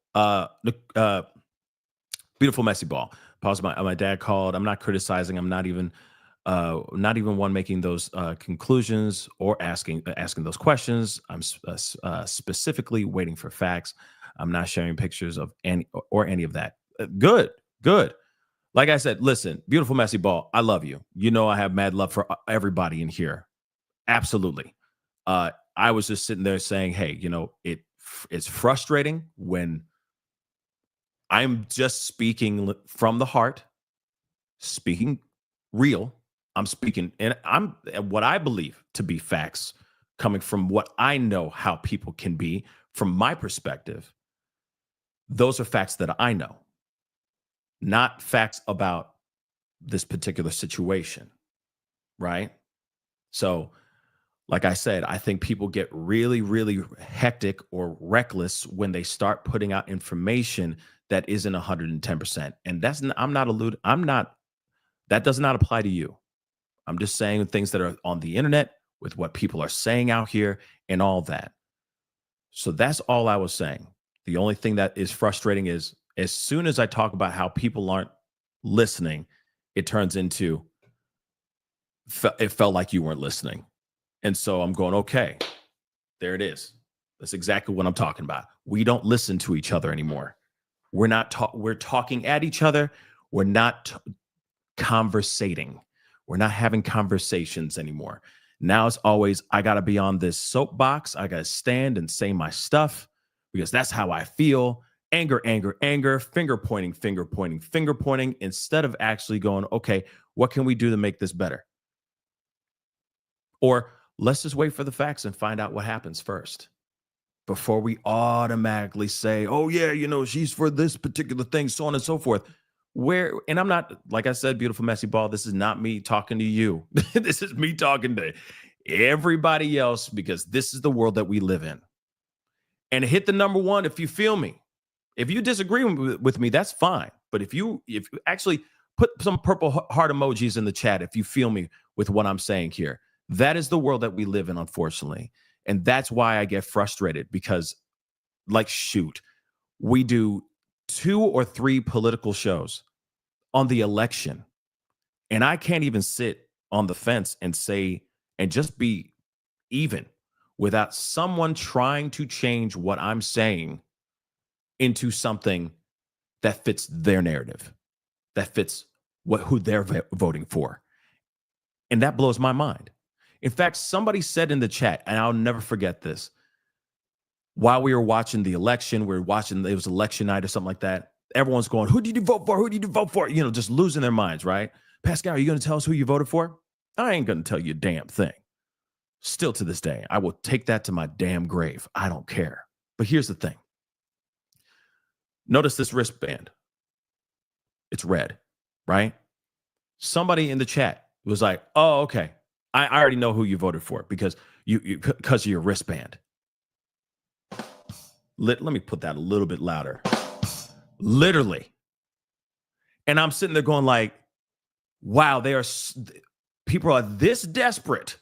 beautiful messy ball. Pause. My dad called. I'm not criticizing. I'm not even one making those conclusions or asking those questions. I'm specifically waiting for facts. I'm not sharing pictures of any of that. Good. Like I said, listen, beautiful messy ball. I love you. You know, I have mad love for everybody in here. Absolutely. I was just sitting there saying, hey, it's frustrating when I'm just speaking from the heart, speaking real. I'm speaking, and I'm what I believe to be facts coming from what I know how people can be from my perspective. Those are facts that I know, not facts about this particular situation, right? So, like I said, I think people get really, really hectic or reckless when they start putting out information that isn't 110%. And that does not apply to you. I'm just saying things that are on the internet with what people are saying out here and all that. So that's all I was saying. The only thing that is frustrating is as soon as I talk about how people aren't listening, it turns into it felt like you weren't listening. And so I'm going, okay, there it is. That's exactly what I'm talking about. We don't listen to each other anymore. We're talking at each other. We're not conversating. We're not having conversations anymore. Now it's always, I got to be on this soapbox. I got to stand and say my stuff because that's how I feel. Anger, finger pointing, instead of actually going, okay, what can we do to make this better? Or let's just wait for the facts and find out what happens first before we automatically say, oh yeah, she's for this particular thing, so on and so forth. And I'm not, like I said, beautiful messy ball, this is not me talking to you. This is me talking to everybody else because this is the world that we live in. And hit the number 1 if you feel me. If you disagree with me, that's fine. But if you actually put some purple heart emojis in the chat if you feel me with what I'm saying here. That is the world that we live in, unfortunately. And that's why I get frustrated because, shoot, we do 2 or 3 political shows on the election. And I can't even sit on the fence and say, and just be even without someone trying to change what I'm saying into something that fits their narrative, that fits who they're voting for. And that blows my mind. In fact, somebody said in the chat, and I'll never forget this, while we were watching the election, it was election night or something like that. Everyone's going, who did you vote for? Who did you vote for? Just losing their minds, right? Pascal, are you going to tell us who you voted for? I ain't going to tell you a damn thing. Still to this day, I will take that to my damn grave. I don't care. But here's the thing. Notice this wristband. It's red, right? Somebody in the chat was like, oh, okay. I already know who you voted for because of your wristband. Let me put that a little bit louder. Literally. And I'm sitting there going like, wow, people are this desperate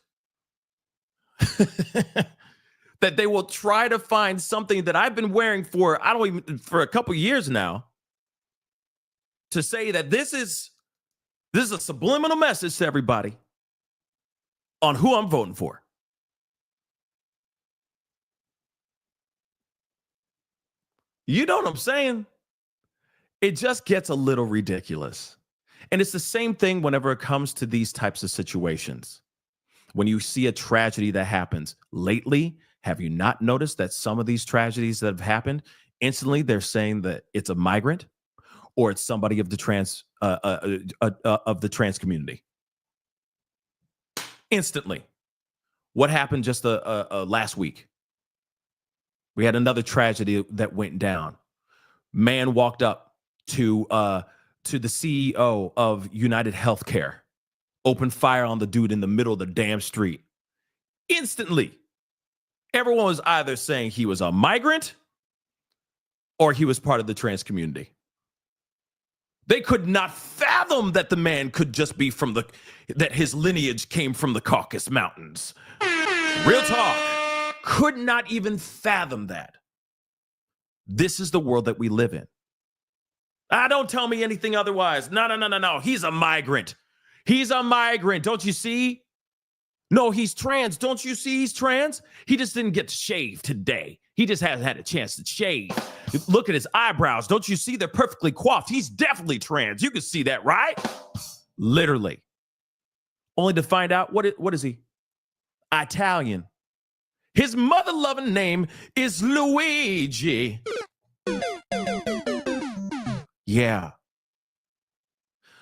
that they will try to find something that I've been wearing for a couple years now to say that this is a subliminal message to everybody on who I'm voting for. You know what I'm saying? It just gets a little ridiculous. And it's the same thing whenever it comes to these types of situations. When you see a tragedy that happens lately, have you not noticed that some of these tragedies that have happened, instantly they're saying that it's a migrant or it's somebody of the trans community? Instantly. What happened just last week? We had another tragedy that went down. Man walked up to the CEO of United Healthcare, opened fire on the dude in the middle of the damn street. Instantly, everyone was either saying he was a migrant or he was part of the trans community. They could not fathom that the man could just be that his lineage came from the Caucasus Mountains. Real talk. Could not even fathom that. This is the world that we live in. Don't tell me anything otherwise. No. He's a migrant. He's a migrant. Don't you see? No, he's trans. Don't you see he's trans? He just didn't get to shave today. He just hasn't had a chance to shave. Look at his eyebrows. Don't you see they're perfectly coiffed? He's definitely trans. You can see that, right? Literally. Only to find out, what is he? Italian. His mother-loving name is Luigi. Yeah.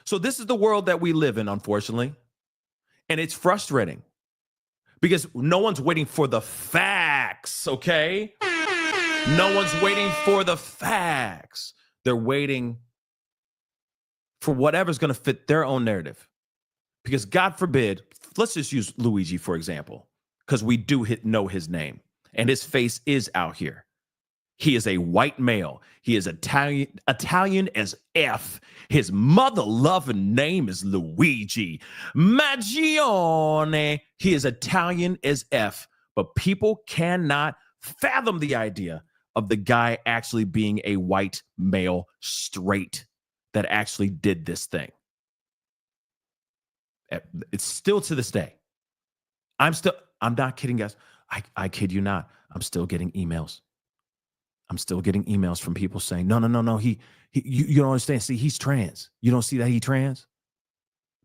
So this is the world that we live in, unfortunately. And it's frustrating because no one's waiting for the facts, okay? No one's waiting for the facts. They're waiting for whatever's going to fit their own narrative. Because God forbid, let's just use Luigi, for example, because we do know his name and his face is out here. He is a white male. He is Italian as F. His mother-loving name is Luigi Maggione. He is Italian as F. But people cannot fathom the idea of the guy actually being a white male straight that actually did this thing. It's still to this day. I'm not kidding, guys. I kid you not. I'm still getting emails. I'm still getting emails from people saying, no. You don't understand. See, he's trans. You don't see that he trans?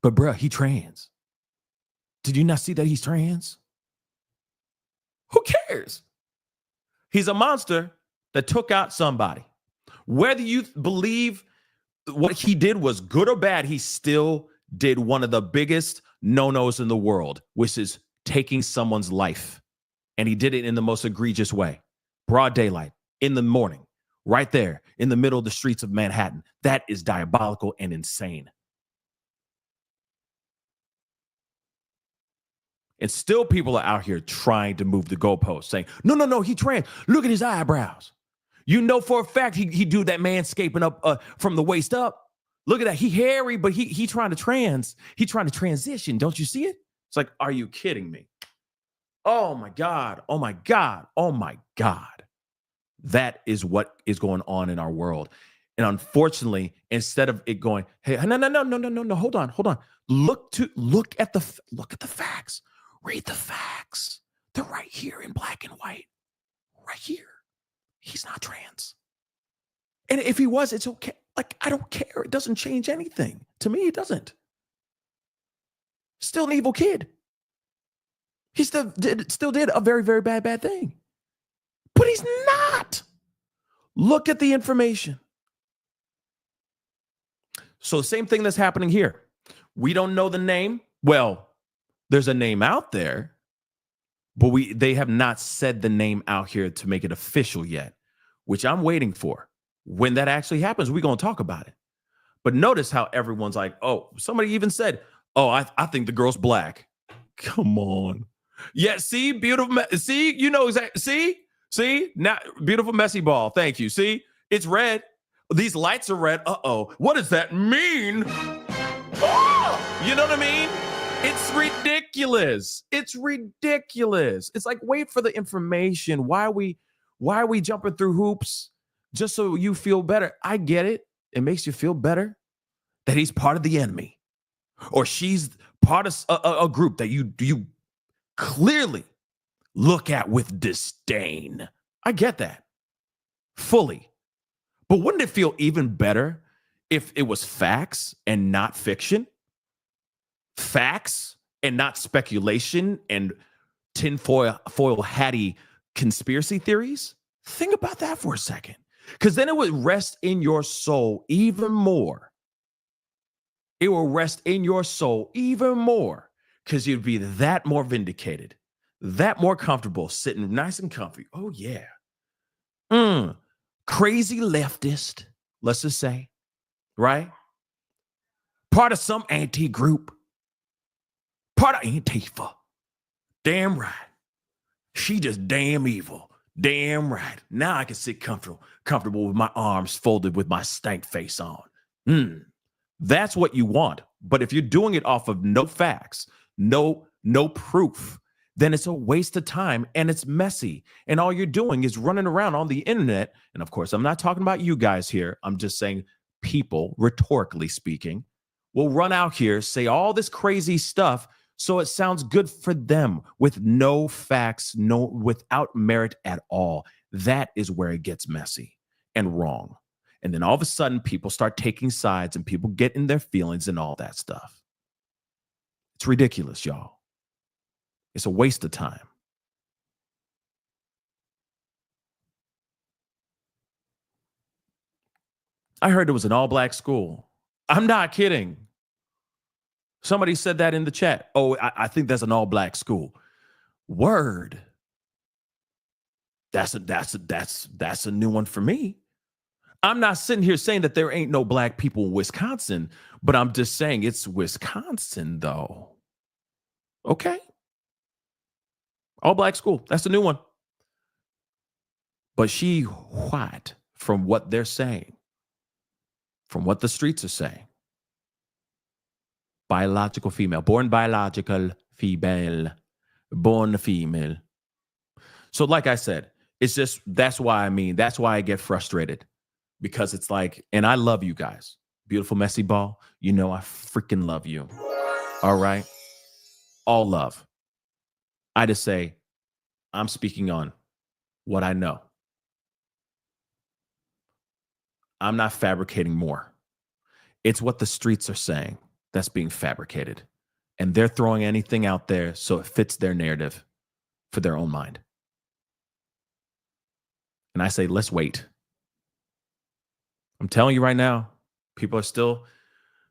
But bruh, he trans. Did you not see that he's trans? Who cares? He's a monster that took out somebody. Whether you believe what he did was good or bad, he still did one of the biggest no-nos in the world, which is taking someone's life. And he did it in the most egregious way. Broad daylight. In the morning, right there in the middle of the streets of Manhattan. That is diabolical and insane. And still people are out here trying to move the goalposts, saying, no, he trans. Look at his eyebrows. You know for a fact he do that manscaping up from the waist up. Look at that. He hairy, but he trying to transition. Don't you see it? It's like, are you kidding me? Oh my God. Oh my God. Oh my God. That is what is going on in our world. And unfortunately, instead of it going, hey, no, hold on. Look at the facts. Read the facts. They're right here in black and white. Right here. He's not trans. And if he was, it's okay. Like, I don't care. It doesn't change anything. To me, it doesn't. Still an evil kid. He still did a very, very bad thing. But he's not. Look at the information. So same thing that's happening here. We don't know the name. Well, there's a name out there, but they have not said the name out here to make it official yet, which I'm waiting for. When that actually happens, we're going to talk about it. But notice how everyone's like, oh, somebody even said, oh, I think the girl's black. Come on. Yeah, see, beautiful. See, you know exactly. See, now beautiful messy ball. Thank you. See, it's red. These lights are red. Uh-oh. What does that mean? Oh, you know what I mean? It's ridiculous. It's ridiculous. It's like, wait for the information. Why are we jumping through hoops just so you feel better? I get it. It makes you feel better that he's part of the enemy or she's part of a group that you clearly look at with disdain. I get that fully. But wouldn't it feel even better if it was facts and not fiction, facts and not speculation and tinfoil hatty conspiracy theories. Think about that for a second, because then it would rest in your soul even more. It will rest in your soul even more, because you'd be that more vindicated, that more comfortable, sitting nice and comfy. Oh, yeah. Crazy leftist, let's just say, right? Part of some anti-group, part of Antifa. Damn right. She just damn evil. Damn right. Now I can sit comfortable with my arms folded with my stank face on. That's what you want. But if you're doing it off of no facts, no proof, then it's a waste of time and it's messy. And all you're doing is running around on the internet. And of course, I'm not talking about you guys here. I'm just saying people, rhetorically speaking, will run out here, say all this crazy stuff so it sounds good for them with no facts, without merit at all. That is where it gets messy and wrong. And then all of a sudden, people start taking sides and people get in their feelings and all that stuff. It's ridiculous, y'all. It's a waste of time. I heard it was an all-black school. I'm not kidding. Somebody said that in the chat. Oh, I think that's an all-black school. Word. That's a new one for me. I'm not sitting here saying that there ain't no black people in Wisconsin, but I'm just saying it's Wisconsin, though. Okay. All black school. That's the new one. But she white from what they're saying, from what the streets are saying. Biological female, born biological female, born female. So like I said, it's just, that's why I get frustrated, because it's like, and I love you guys. Beautiful messy ball. You know, I freaking love you. All right. All love. I just say, I'm speaking on what I know. I'm not fabricating more. It's what the streets are saying that's being fabricated. And they're throwing anything out there so it fits their narrative for their own mind. And I say, let's wait. I'm telling you right now, people are still,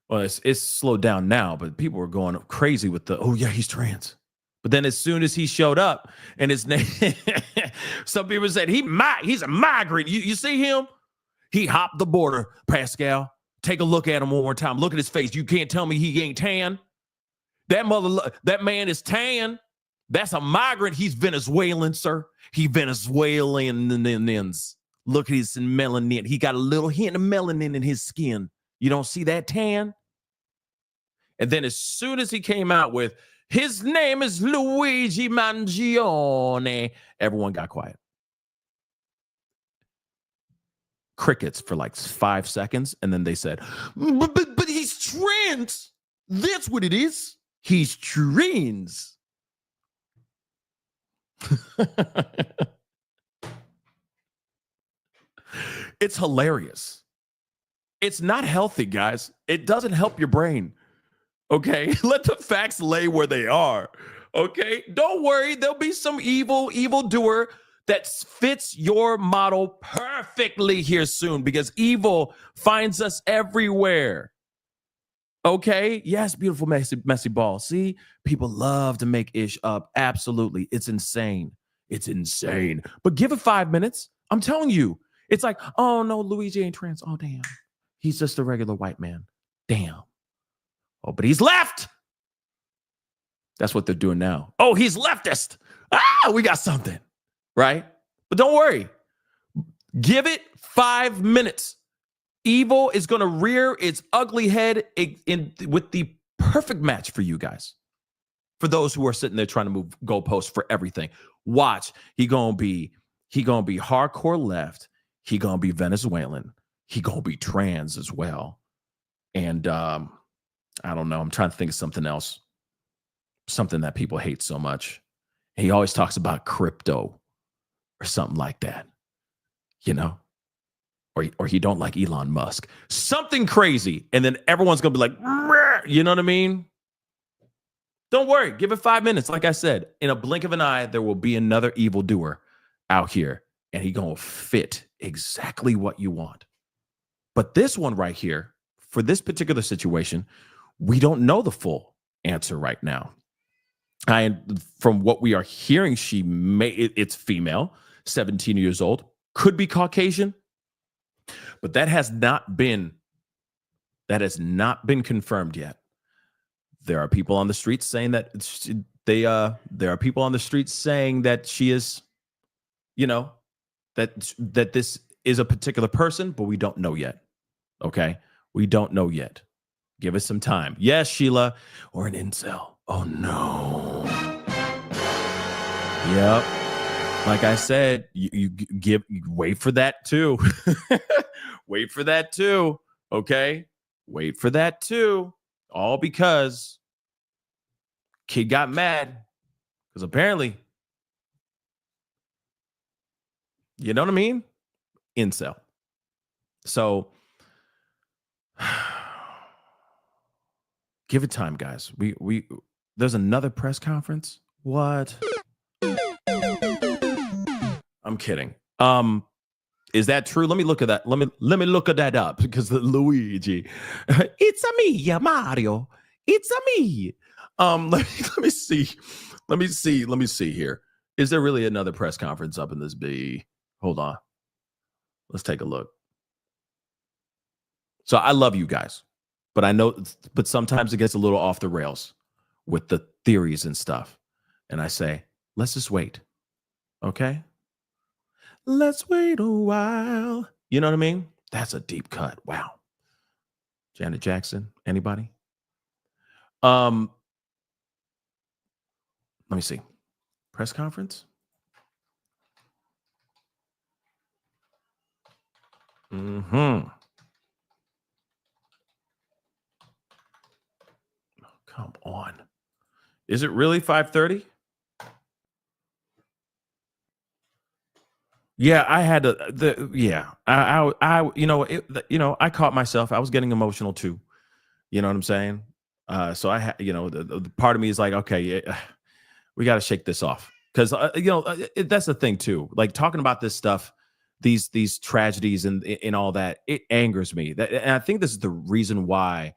well, it's slowed down now, but people were going crazy with the, oh yeah, he's trans. But then as soon as he showed up and his name, some people said he's a migrant. You see him? He hopped the border, Pascal. Take a look at him one more time. Look at his face. You can't tell me he ain't tan. That man is tan. That's a migrant. He's Venezuelan, sir. He Venezuelan. Look at his melanin. He got a little hint of melanin in his skin. You don't see that tan? And then as soon as he came out with, his name is Luigi Mangione, everyone got quiet. Crickets for like 5 seconds. And then they said, but he's trans. That's what it is. He's trans. It's hilarious. It's not healthy, guys. It doesn't help your brain. Okay? Let the facts lay where they are. Okay? Don't worry. There'll be some evildoer that fits your model perfectly here soon, because evil finds us everywhere. Okay? Yes, beautiful, messy ball. See? People love to make ish up. Absolutely. It's insane. It's insane. But give it 5 minutes. I'm telling you. It's like, oh, no, Luigi ain't trans. Oh, damn. He's just a regular white man. Damn. Oh, but he's left. That's what they're doing now. Oh, he's leftist. We got something. Right? But don't worry. Give it 5 minutes. Evil is going to rear its ugly head with the perfect match for you guys. For those who are sitting there trying to move goalposts for everything. Watch. He gonna be hardcore left. He gonna be Venezuelan. He gonna be trans as well. And I don't know. I'm trying to think of something else. Something that people hate so much. He always talks about crypto or something like that. You know? or he don't like Elon Musk. Something crazy. And then everyone's going to be like, "Meh," you know what I mean? Don't worry. Give it 5 minutes. Like I said, in a blink of an eye, there will be another evildoer out here, and he going to fit exactly what you want. But this one right here, for this particular situation, we don't know the full answer right now. From what we are hearing, it's female, 17 years old, could be Caucasian, but that has not been confirmed yet. There are people on the streets saying that there are people on the streets saying that she is, that this is a particular person, but we don't know yet. Okay, we don't know yet. Give us some time. Yes, Sheila, or an incel. Oh no. Yep. Like I said, you wait for that too. Wait for that too. Okay. Wait for that too. All because kid got mad because apparently, you know what I mean? Incel. So give it time, guys. There's another press conference. What? I'm kidding. Is that true? Let me look at that. Let me look at that up because Luigi. It's a me, Mario. It's a me. Let me see. Let me see here. Is there really another press conference up in this B? Hold on. Let's take a look. So I love you guys, but sometimes it gets a little off the rails with the theories and stuff. And I say, let's just wait. Okay? Let's wait a while. You know what I mean? That's a deep cut. Wow. Janet Jackson, anybody? Let me see. Press conference? Mm-hmm. Come on. Is it really 5:30? Yeah, I had to. I caught myself. I was getting emotional too. You know what I'm saying? So I had, the part of me is like, okay, we got to shake this off because that's the thing too. Like talking about this stuff, these tragedies and all that, it angers me. And I think this is the reason why,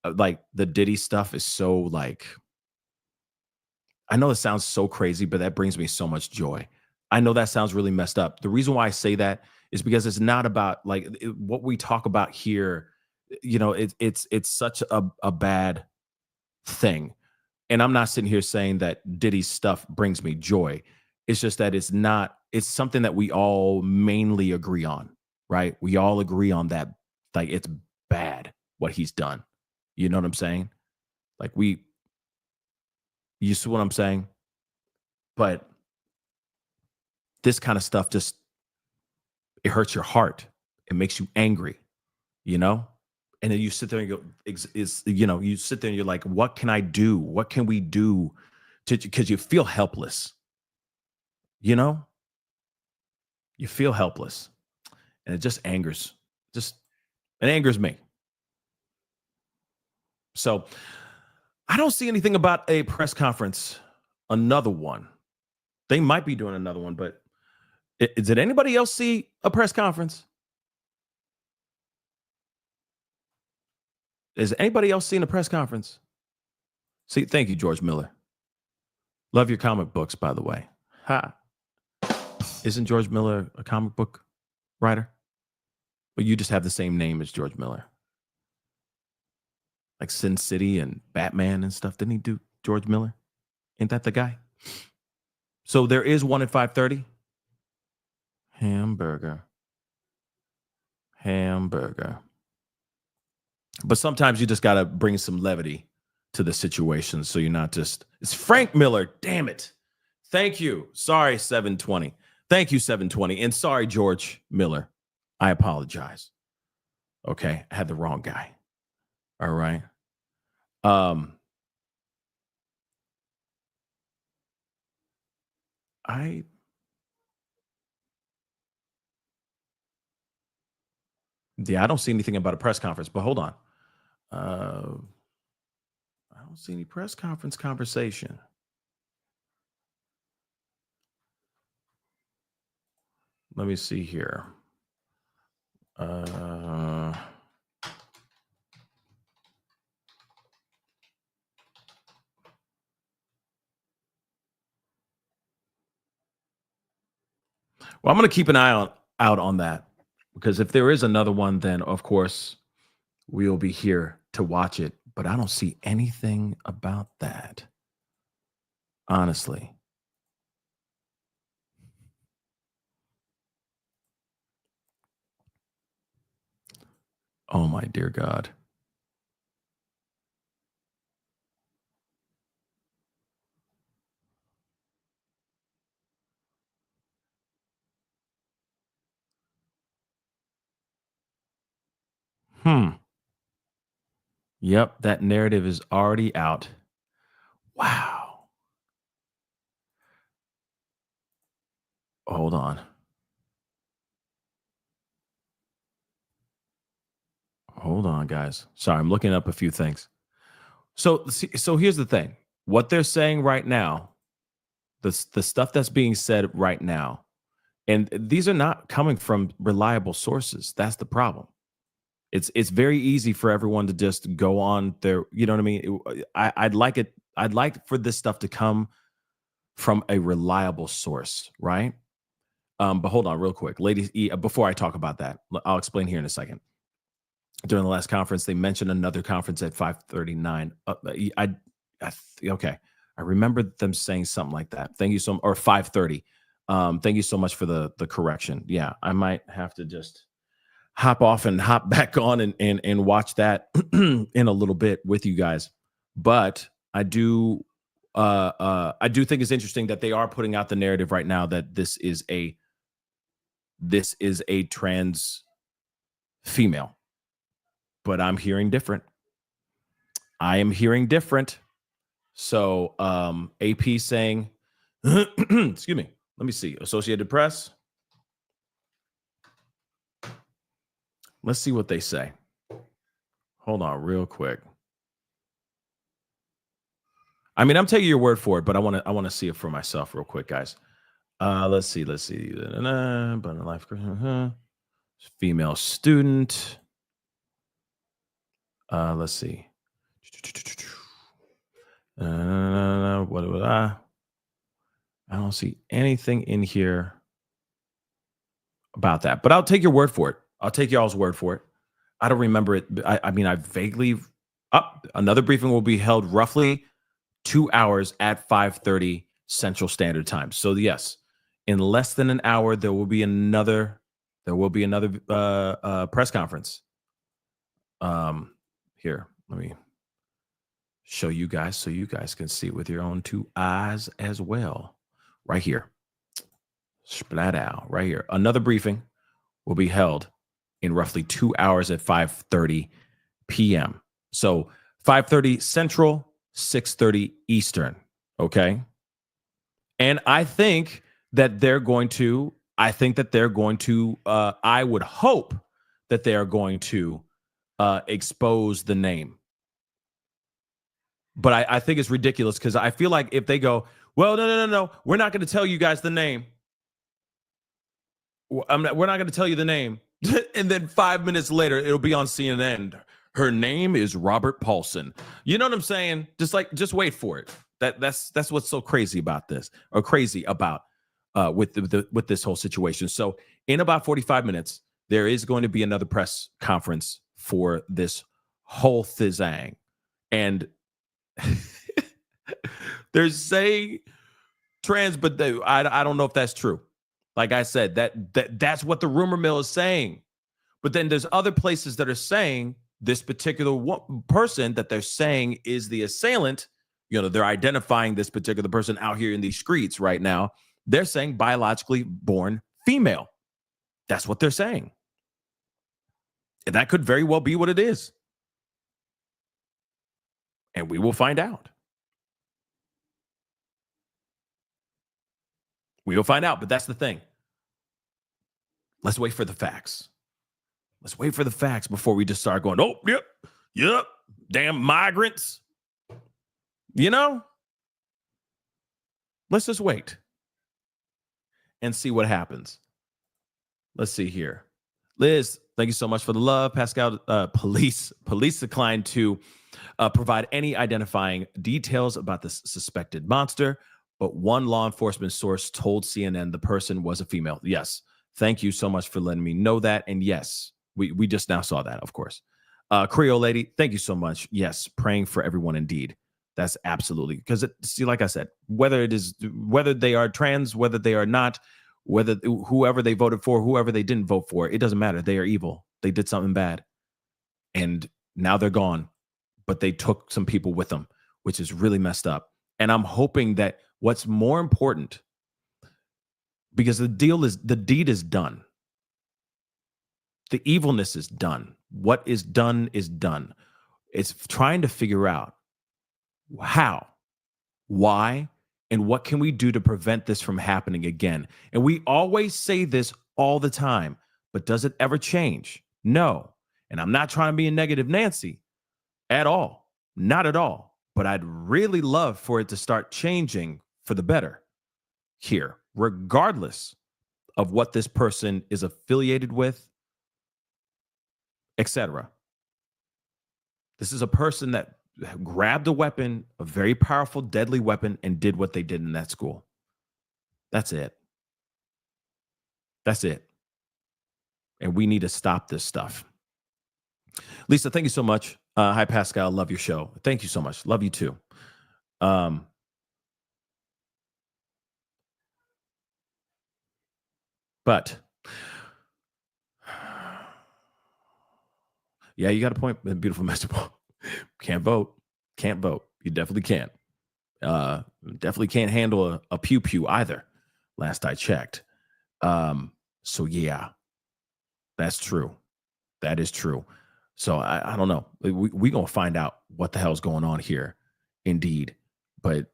like the Diddy stuff is so like. I know it sounds so crazy, but that brings me so much joy. I know that sounds really messed up. The reason why I say that is because it's not about like what we talk about here. It's such a bad thing. And I'm not sitting here saying that Diddy's stuff brings me joy. It's just that it's something that we all mainly agree on, right? We all agree on that. Like it's bad what he's done. You know what I'm saying? Like you see what I'm saying? But this kind of stuff it hurts your heart. It makes you angry, And then you sit there and go, you sit there and you're like, what can I do? What can we do? Because you feel helpless, You feel helpless. And it just it angers me. So I don't see anything about a press conference, another one. They might be doing another one, but did anybody else see a press conference? Is anybody else seen a press conference? See, thank you, George Miller. Love your comic books, by the way. Ha. Isn't George Miller a comic book writer? But you just have the same name as George Miller. Like Sin City and Batman and stuff. Didn't he do George Miller? Ain't that the guy? So there is one at 5:30. Hamburger. But sometimes you just got to bring some levity to the situation. So you're not it's Frank Miller. Damn it. Thank you. Sorry, 720. Thank you, 720. And sorry, George Miller. I apologize. Okay. I had the wrong guy. All right. Yeah, I don't see anything about a press conference, but hold on. I don't see any press conference conversation. Let me see here. Well, I'm going to keep an eye out on that, because if there is another one, then of course we'll be here to watch it. But I don't see anything about that, honestly. Oh my dear God. Yep, that narrative is already out. Wow. Hold on. Hold on, guys. Sorry, I'm looking up a few things. So here's the thing. What they're saying right now, the stuff that's being said right now, and these are not coming from reliable sources. That's the problem. It's very easy for everyone to just go on their, you know what I mean? I'd like for this stuff to come from a reliable source, right? But hold on real quick. Ladies, before I talk about that, I'll explain here in a second. During the last conference, they mentioned another conference at 5:39. Okay. I remember them saying something like that. Thank you or 5:30. Thank you so much for the correction. Yeah, I might have to just hop off and hop back on and watch that in a little bit with you guys. But I do think it's interesting that they are putting out the narrative right now that this is a trans female. But I'm hearing different. I am hearing different. So AP saying, excuse me, let me see. Associated Press. Let's see what they say. Hold on real quick. I mean, I'm taking your word for it, but I want to see it for myself real quick, guys. Let's see. Female student. Let's see. I don't see anything in here about that, but I'll take your word for it. I'll take y'all's word for it. I don't remember it. I mean, I vaguely. Another briefing will be held roughly 2 hours at 5:30 Central Standard Time. So yes, in less than an hour, there will be another press conference. Here, let me show you guys so you guys can see it with your own two eyes as well. Right here. Splat out. Right here. Another briefing will be held in roughly 2 hours at 5:30 p.m. So 5:30 Central, 6:30 Eastern. Okay. And I think that they're going to, I would hope that they are going to expose the name. But I think it's ridiculous because I feel like if they go, well, no, we're not going to tell you guys the name. We're not going to tell you the name. And then 5 minutes later, it'll be on CNN. Her name is Robert Paulson. You know what I'm saying? Just wait for it. That's what's so crazy about this, or crazy about with this whole situation. So in about 45 minutes, there is going to be another press conference for this whole thizang. And they're saying trans, but I don't know if that's true. Like I said, that's what the rumor mill is saying. But then there's other places that are saying this particular person that they're saying is the assailant. You know, they're identifying this particular person out here in these streets right now. They're saying biologically born female. That's what they're saying. And that could very well be what it is. And we will find out. We will find out, but that's the thing. Let's wait for the facts. Let's wait for the facts before we just start going, oh, yep, damn migrants. You know? Let's just wait and see what happens. Let's see here. Liz, thank you so much for the love. Pascal, police declined to provide any identifying details about the suspected monster, but one law enforcement source told CNN the person was a female. Yes. Thank you so much for letting me know that. And yes, we just now saw that, of course. Creole lady, thank you so much. Yes, praying for everyone indeed. That's absolutely, because see, like I said, whether they are trans, whether they are not, whether whoever they voted for, whoever they didn't vote for, it doesn't matter. They are evil. They did something bad. And now they're gone. But they took some people with them, which is really messed up. And I'm hoping that what's more important, because the deed is done. The evilness is done. What is done is done. It's trying to figure out how, why, and what can we do to prevent this from happening again? And we always say this all the time, but does it ever change? No. And I'm not trying to be a negative Nancy at all. Not at all. But I'd really love for it to start changing for the better here, regardless of what this person is affiliated with, etc. This is a person that grabbed a weapon, a very powerful, deadly weapon, and did what they did in that school. That's it. That's it. And we need to stop this stuff. Lisa, thank you so much. Hi, Pascal. Love your show. Thank you so much. Love you too. But yeah, you got a point. Beautiful message. Can't vote. Can't vote. You definitely can't. Definitely can't handle a pew pew either. Last I checked. So yeah, that's true. That is true. So I don't know. We gonna find out what the hell's going on here, indeed. But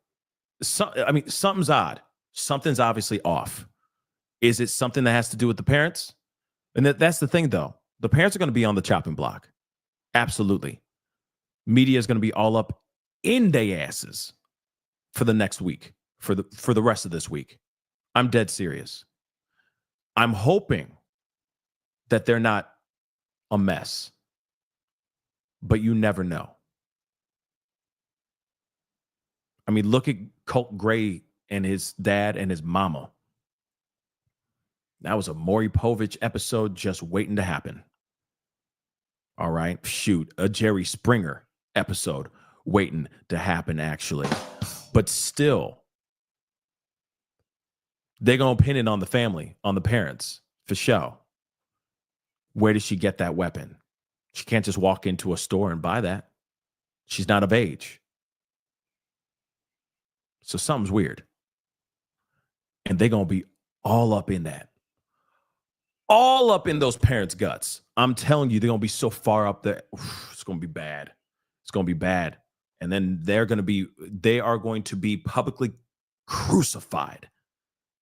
something's odd. Something's obviously off. Is it something that has to do with the parents? And that's the thing, though. The parents are going to be on the chopping block. Absolutely. Media is going to be all up in their asses for the next week, for the rest of this week. I'm dead serious. I'm hoping that they're not a mess, but you never know. I mean, look at Colt Gray and his dad and his mama. That was a Maury Povich episode just waiting to happen. All right. Shoot, a Jerry Springer episode waiting to happen, actually. But still, they're going to pin it on the family, on the parents, for sure. Where did she get that weapon? She can't just walk into a store and buy that. She's not of age. So something's weird. And they're going to be all up in that. All up in those parents' guts. I'm telling you, they're going to be so far up there. It's going to be bad. It's going to be bad. And then they are going to be publicly crucified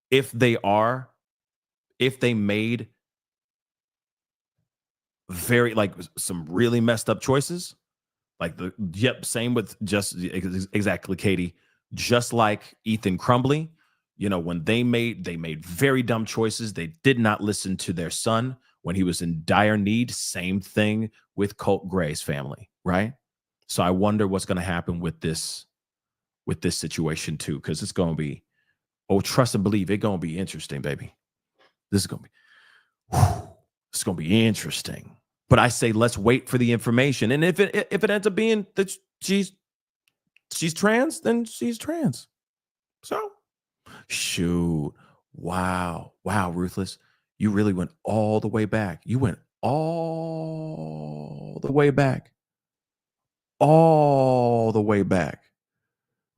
if they made some really messed up choices. Same with exactly, Katie. Just like Ethan Crumbly. You know, when they made very dumb choices. They did not listen to their son when he was in dire need. Same thing with Colt Gray's family, right? So I wonder what's going to happen with this situation too, because it's going to be, trust and believe, it's going to be interesting, baby. It's going to be interesting. But I say let's wait for the information, and if it ends up being that she's trans, then she's trans. So. Shoot. Wow, Ruthless. You really went all the way back. You went all the way back. All the way back.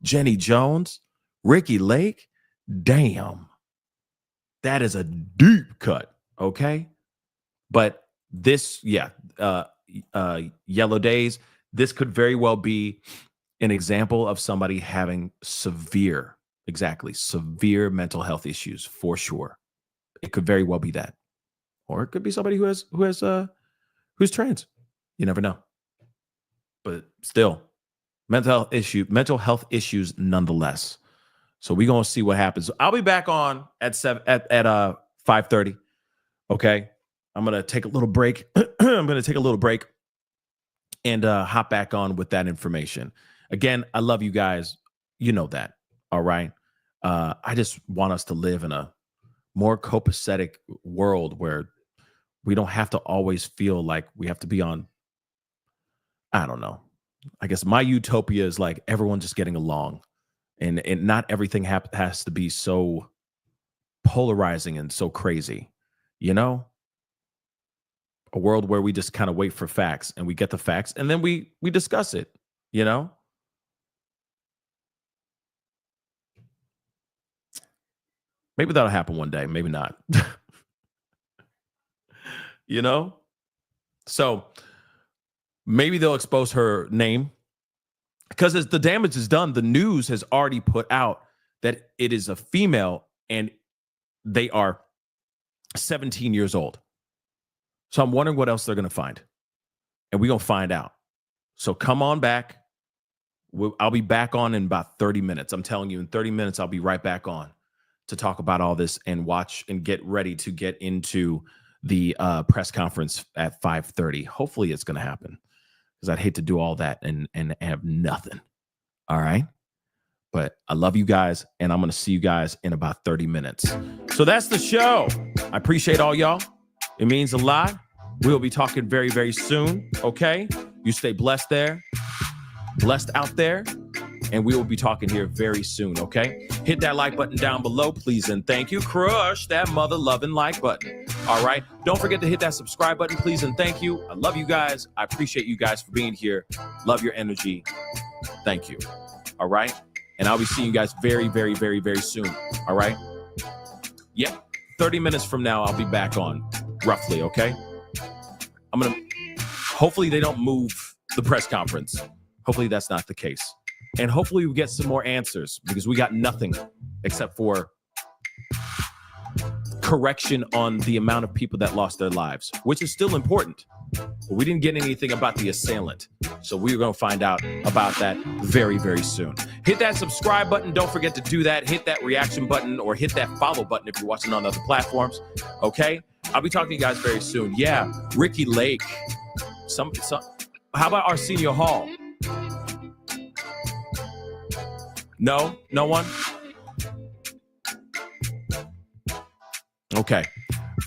Jenny Jones, Ricky Lake. Damn. That is a deep cut, okay? But this, Yellow Days, this could very well be an example of somebody having severe mental health issues, for sure. It could very well be that. Or it could be somebody who has who's trans. You never know. But still, mental health issues nonetheless. So we're gonna see what happens. I'll be back on at 5:30. Okay. I'm gonna take a little break. And hop back on with that information. Again, I love you guys. You know that. All right. I just want us to live in a more copacetic world where we don't have to always feel like we have to be on, I don't know. I guess my utopia is like everyone just getting along, and not everything has to be so polarizing and so crazy, you know? A world where we just kind of wait for facts and we get the facts and then we discuss it, you know? Maybe that'll happen one day, maybe not. You know? So maybe they'll expose her name because as the damage is done, the news has already put out that it is a female and they are 17 years old. So I'm wondering what else they're going to find. And we're going to find out. So come on back. I'll be back on in about 30 minutes. I'm telling you, in 30 minutes, I'll be right back on to talk about all this and watch and get ready to get into the press conference at 5:30. Hopefully it's going to happen because I'd hate to do all that and have nothing. All right. But I love you guys, and I'm going to see you guys in about 30 minutes. So that's the show. I appreciate all y'all. It means a lot. We'll be talking very, very soon. Okay. You stay blessed out there. And we will be talking here very soon. Okay. Hit that like button down below, please. And thank you. Crush that mother loving like button. All right. Don't forget to hit that subscribe button, please. And thank you. I love you guys. I appreciate you guys for being here. Love your energy. Thank you. All right. And I'll be seeing you guys very, very, very, very soon. All right. Yep. 30 minutes from now, I'll be back on. Roughly, okay? Hopefully they don't move the press conference. Hopefully that's not the case. And hopefully we get some more answers because we got nothing except for correction on the amount of people that lost their lives, which is still important. But we didn't get anything about the assailant. So we're going to find out about that very, very soon. Hit that subscribe button. Don't forget to do that. Hit that reaction button or hit that follow button if you're watching on other platforms. Okay? I'll be talking to you guys very soon. Yeah, Ricky Lake. How about Arsenio Hall? No? No one? Okay.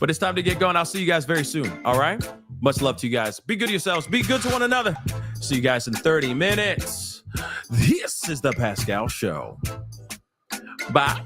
But it's time to get going. I'll see you guys very soon. All right? Much love to you guys. Be good to yourselves. Be good to one another. See you guys in 30 minutes. This is the Pascal Show. Bye.